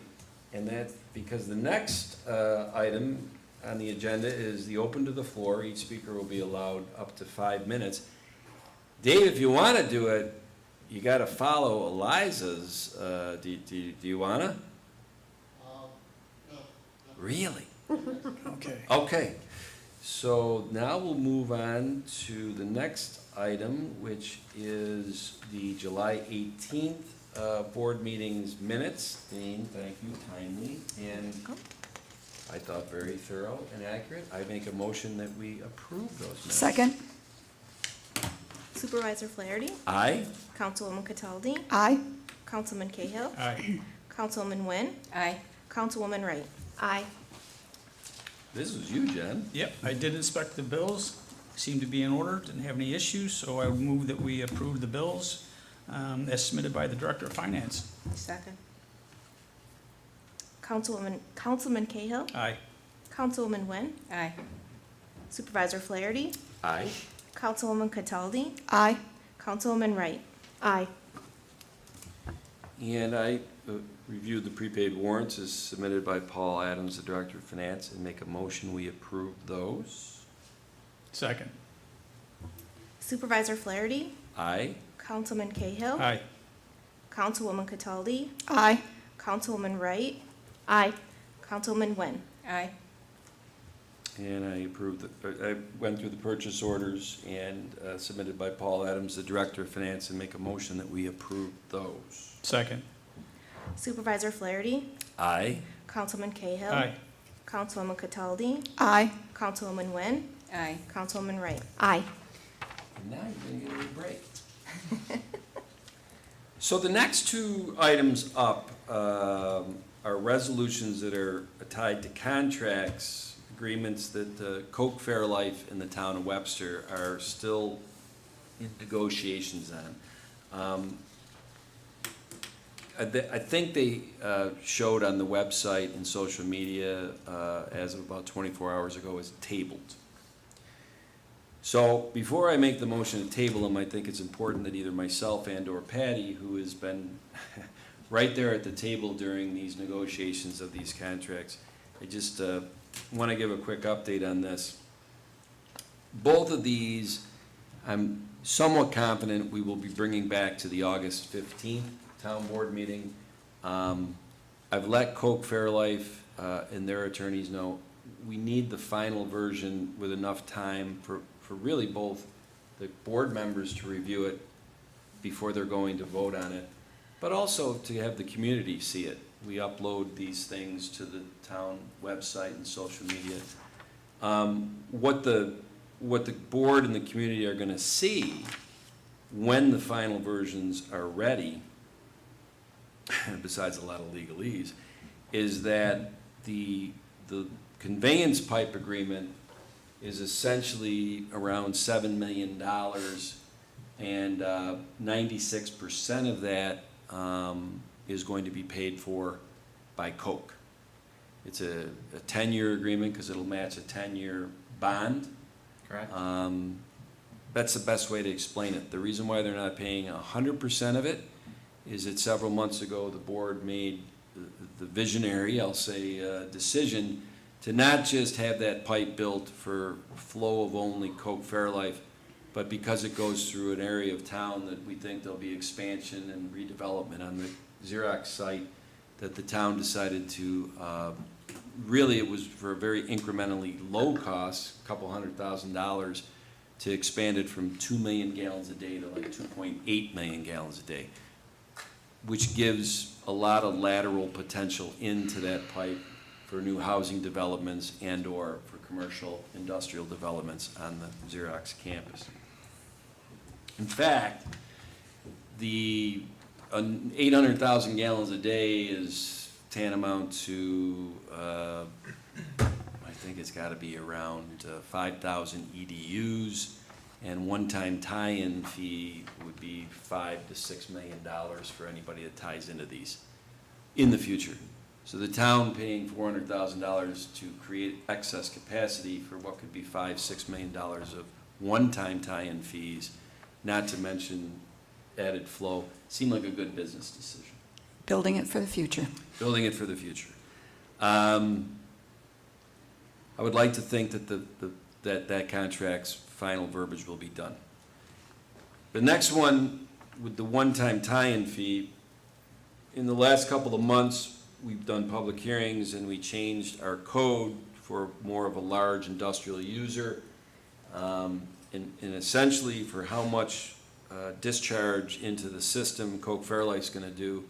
and that's because the next item on the agenda is the open to the floor. Each speaker will be allowed up to 5 minutes. Dave, if you wanna do it, you gotta follow Eliza's, do you wanna? Really? Okay. Okay, so now we'll move on to the next item, which is the July 18th board meetings minutes. Dean, thank you, timely, and I thought very thorough and accurate. I make a motion that we approve those minutes. Second? Supervisor Flaherty, Aye? Councilwoman Cataldi, Aye. Councilman Cahill, Aye. Councilwoman Nguyen, Aye. Councilwoman Wright. Aye. This was you, Jen. Yep, I did inspect the bills, seemed to be in order, didn't have any issues, so I would move that we approve the bills as submitted by the Director of Finance. Second. Councilman Cahill, Aye. Councilwoman Nguyen, Aye. Supervisor Flaherty, Aye. Councilwoman Cataldi, Aye. Councilwoman Wright. Aye. And I reviewed the prepaid warrants as submitted by Paul Adams, the Director of Finance, and make a motion we approve those. Second. Supervisor Flaherty, Aye? Councilman Cahill, Aye. Councilwoman Cataldi, Aye. Councilwoman Wright, Aye. Councilwoman Nguyen. Aye. And I approved, I went through the purchase orders and submitted by Paul Adams, the Director of Finance, and make a motion that we approve those. Second. Supervisor Flaherty, Aye? Councilman Cahill, Aye. Councilwoman Cataldi, Aye. Councilwoman Nguyen, Aye. Councilwoman Wright. Aye. And now you're gonna get a little break. So the next two items up are resolutions that are tied to contracts, agreements that Coke Fairlife and the town of Webster are still in negotiations on. I think they showed on the website and social media as of about 24 hours ago as tabled. So before I make the motion to table them, I think it's important that either myself and or Patty, who has been right there at the table during these negotiations of these contracts, I just want to give a quick update on this. Both of these, I'm somewhat confident we will be bringing back to the August 15th town board meeting. I've let Coke Fairlife and their attorneys know we need the final version with enough time for really both the board members to review it before they're going to vote on it, but also to have the community see it. We upload these things to the town website and social media. What the board and the community are gonna see when the final versions are ready, besides a lot of legalese, is that the conveyance pipe agreement is essentially around $7 million, and 96% of that is going to be paid for by Coke. It's a 10-year agreement because it'll match a 10-year bond. Correct? That's the best way to explain it. The reason why they're not paying 100% of it is that several months ago, the board made the visionary, I'll say, decision to not just have that pipe built for flow of only Coke Fairlife, but because it goes through an area of town that we think there'll be expansion and redevelopment on the Xerox site, that the town decided to, really it was for a very incrementally low cost, a couple $100,000, to expand it from 2 million gallons a day to like 2.8 million gallons a day, which gives a lot of lateral potential into that pipe for new housing developments and/or for commercial industrial developments on the Xerox campus. In fact, the 800,000 gallons a day is tantamount to, I think it's got to be around 5,000 EDUs, and one-time tie-in fee would be $5 to $6 million for anybody that ties into these in the future. So the town paying $400,000 to create excess capacity for what could be $5, $6 million of one-time tie-in fees, not to mention added flow, seemed like a good business decision. Building it for the future. Building it for the future. I would like to think that that contract's final verbiage will be done. The next one, with the one-time tie-in fee, in the last couple of months, we've done public hearings and we changed our code for more of a large industrial user. And essentially for how much discharge into the system Coke Fairlife's gonna do,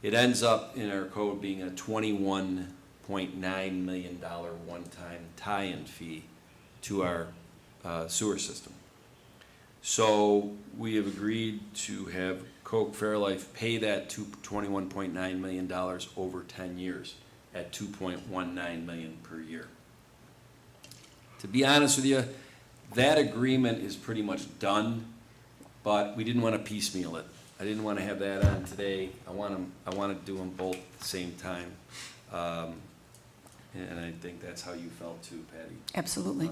it ends up in our code being a $21.9 million one-time tie-in fee to our sewer system. So we have agreed to have Coke Fairlife pay that $21.9 million over 10 years at $2.19 million per year. To be honest with you, that agreement is pretty much done, but we didn't want to piecemeal it. I didn't want to have that on today. I want to do them both at the same time. And I think that's how you felt too, Patty. Absolutely.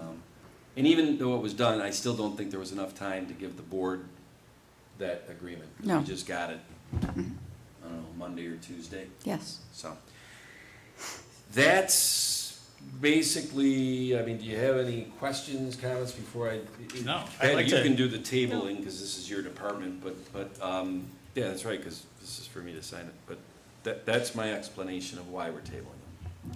And even though it was done, I still don't think there was enough time to give the board that agreement. No. We just got it, I don't know, Monday or Tuesday. Yes. So that's basically, I mean, do you have any questions, comments before I? No, I'd Patty, like you to- can do the tabling because this is your department, but yeah, that's right, because this is for me to sign it. But that's my explanation of why we're tabling them.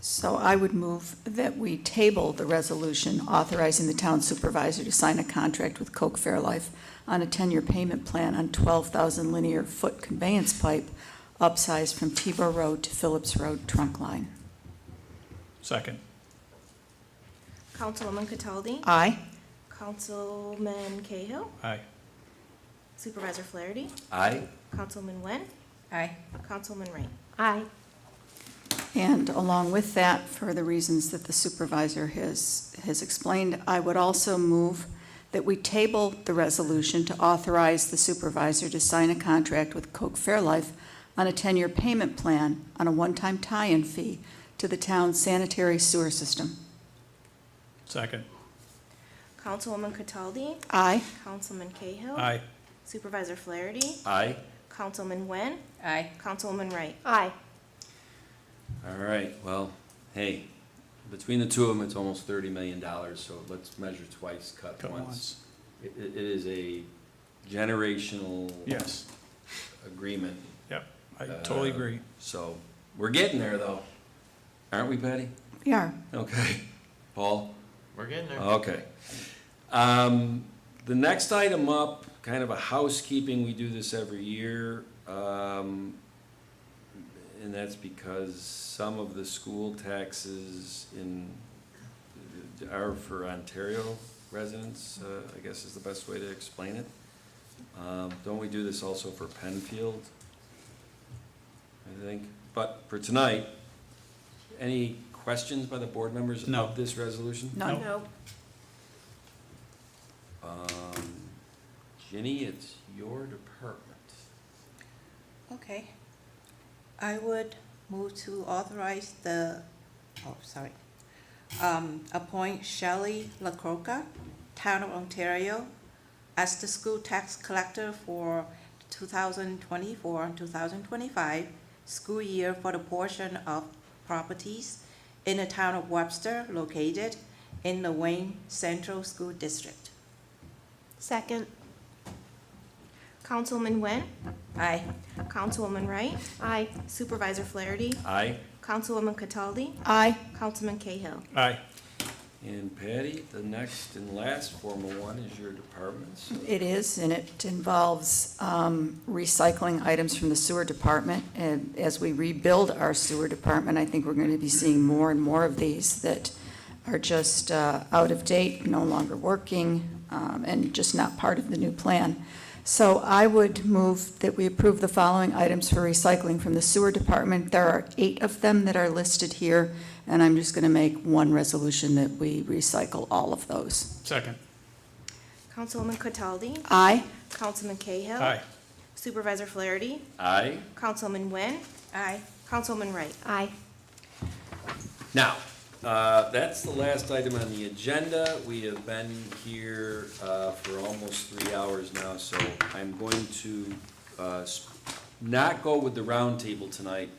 So I would move that we table the resolution authorizing the town supervisor to sign a contract with Coke Fairlife on a 10-year payment plan on 12,000 linear foot conveyance pipe upsized from Tebow Road to Phillips Road trunk line. Second. Councilwoman Cataldi? Aye. Councilman Cahill? Aye. Supervisor Flaherty? Aye? Councilman Wen? Aye. Councilman Wright? Aye. And along with that, for the reasons that the supervisor has explained, I would also move that we table the resolution to authorize the supervisor to sign a contract with Coke Fairlife on a 10-year payment plan on a one-time tie-in fee to the town's sanitary sewer system. Second. Councilwoman Cataldi? Aye. Councilman Cahill? Aye. Supervisor Flaherty? Aye? Councilman Wen? Aye. Councilwoman Wright? Aye. All right, well, hey, between the two of them, it's almost $30 million, so let's measure twice, cut Cut once. once. It is a generational Yes. agreement. Yep. I totally agree. So, we're getting there though, aren't we, Patty? We are. Okay. Paul? We're getting there. Okay. The next item up, kind of a housekeeping, we do this every year, and that's because some of the school taxes are for Ontario residents, I guess is the best way to explain it. Don't we do this also for Penfield? I think, but for tonight, any questions by the board members No. of this resolution? None. Nope. Ginny, it's your department. Okay. I would move to authorize appoint Shelley LaCroca, Town of Ontario, as the school tax collector for 2024-2025 school year for the portion of properties in the town of Webster located in the Wayne Central School District. Second. Councilman Nguyen? Aye. Councilwoman Wright? Aye. Supervisor Flaherty? Aye. Councilwoman Cataldi? Aye. Councilman Cahill? Aye. And Patty, the next and last formal one is your departments. It is, and it involves recycling items from the sewer department. And as we rebuild our sewer department, I think we're going to be seeing more and more of these that are just out of date, no longer working, and just not part of the new plan. So I would move that we approve the following items for recycling from the sewer department. There are 8 of them that are listed here, and I'm just going to make one resolution that we recycle all of those. Second. Councilwoman Cataldi? Aye. Councilman Cahill? Aye. Supervisor Flaherty? Aye. Councilman Nguyen? Aye. Councilwoman Wright? Aye. Now, that's the last item on the agenda. We have been here for almost 3 hours now, so I'm going to not go with the roundtable tonight,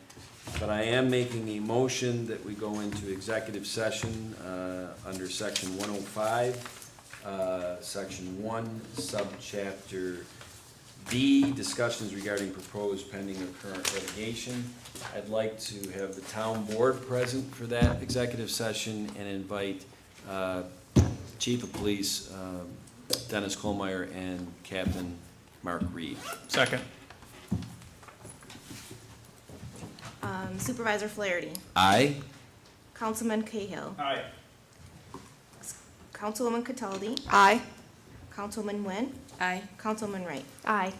but I am making a motion that we go into executive session under Section 105, Section 1, Subchapter B, discussions regarding proposed pending or current litigation. I'd like to have the town board present for that executive session and invite Chief of Police Dennis Colmeyer and Captain Mark Reed. Second. Supervisor Flaherty? Aye. Councilman Cahill? Aye. Councilwoman Cataldi? Aye. Councilman Nguyen? Aye. Councilman Wright? Aye.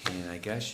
And I guess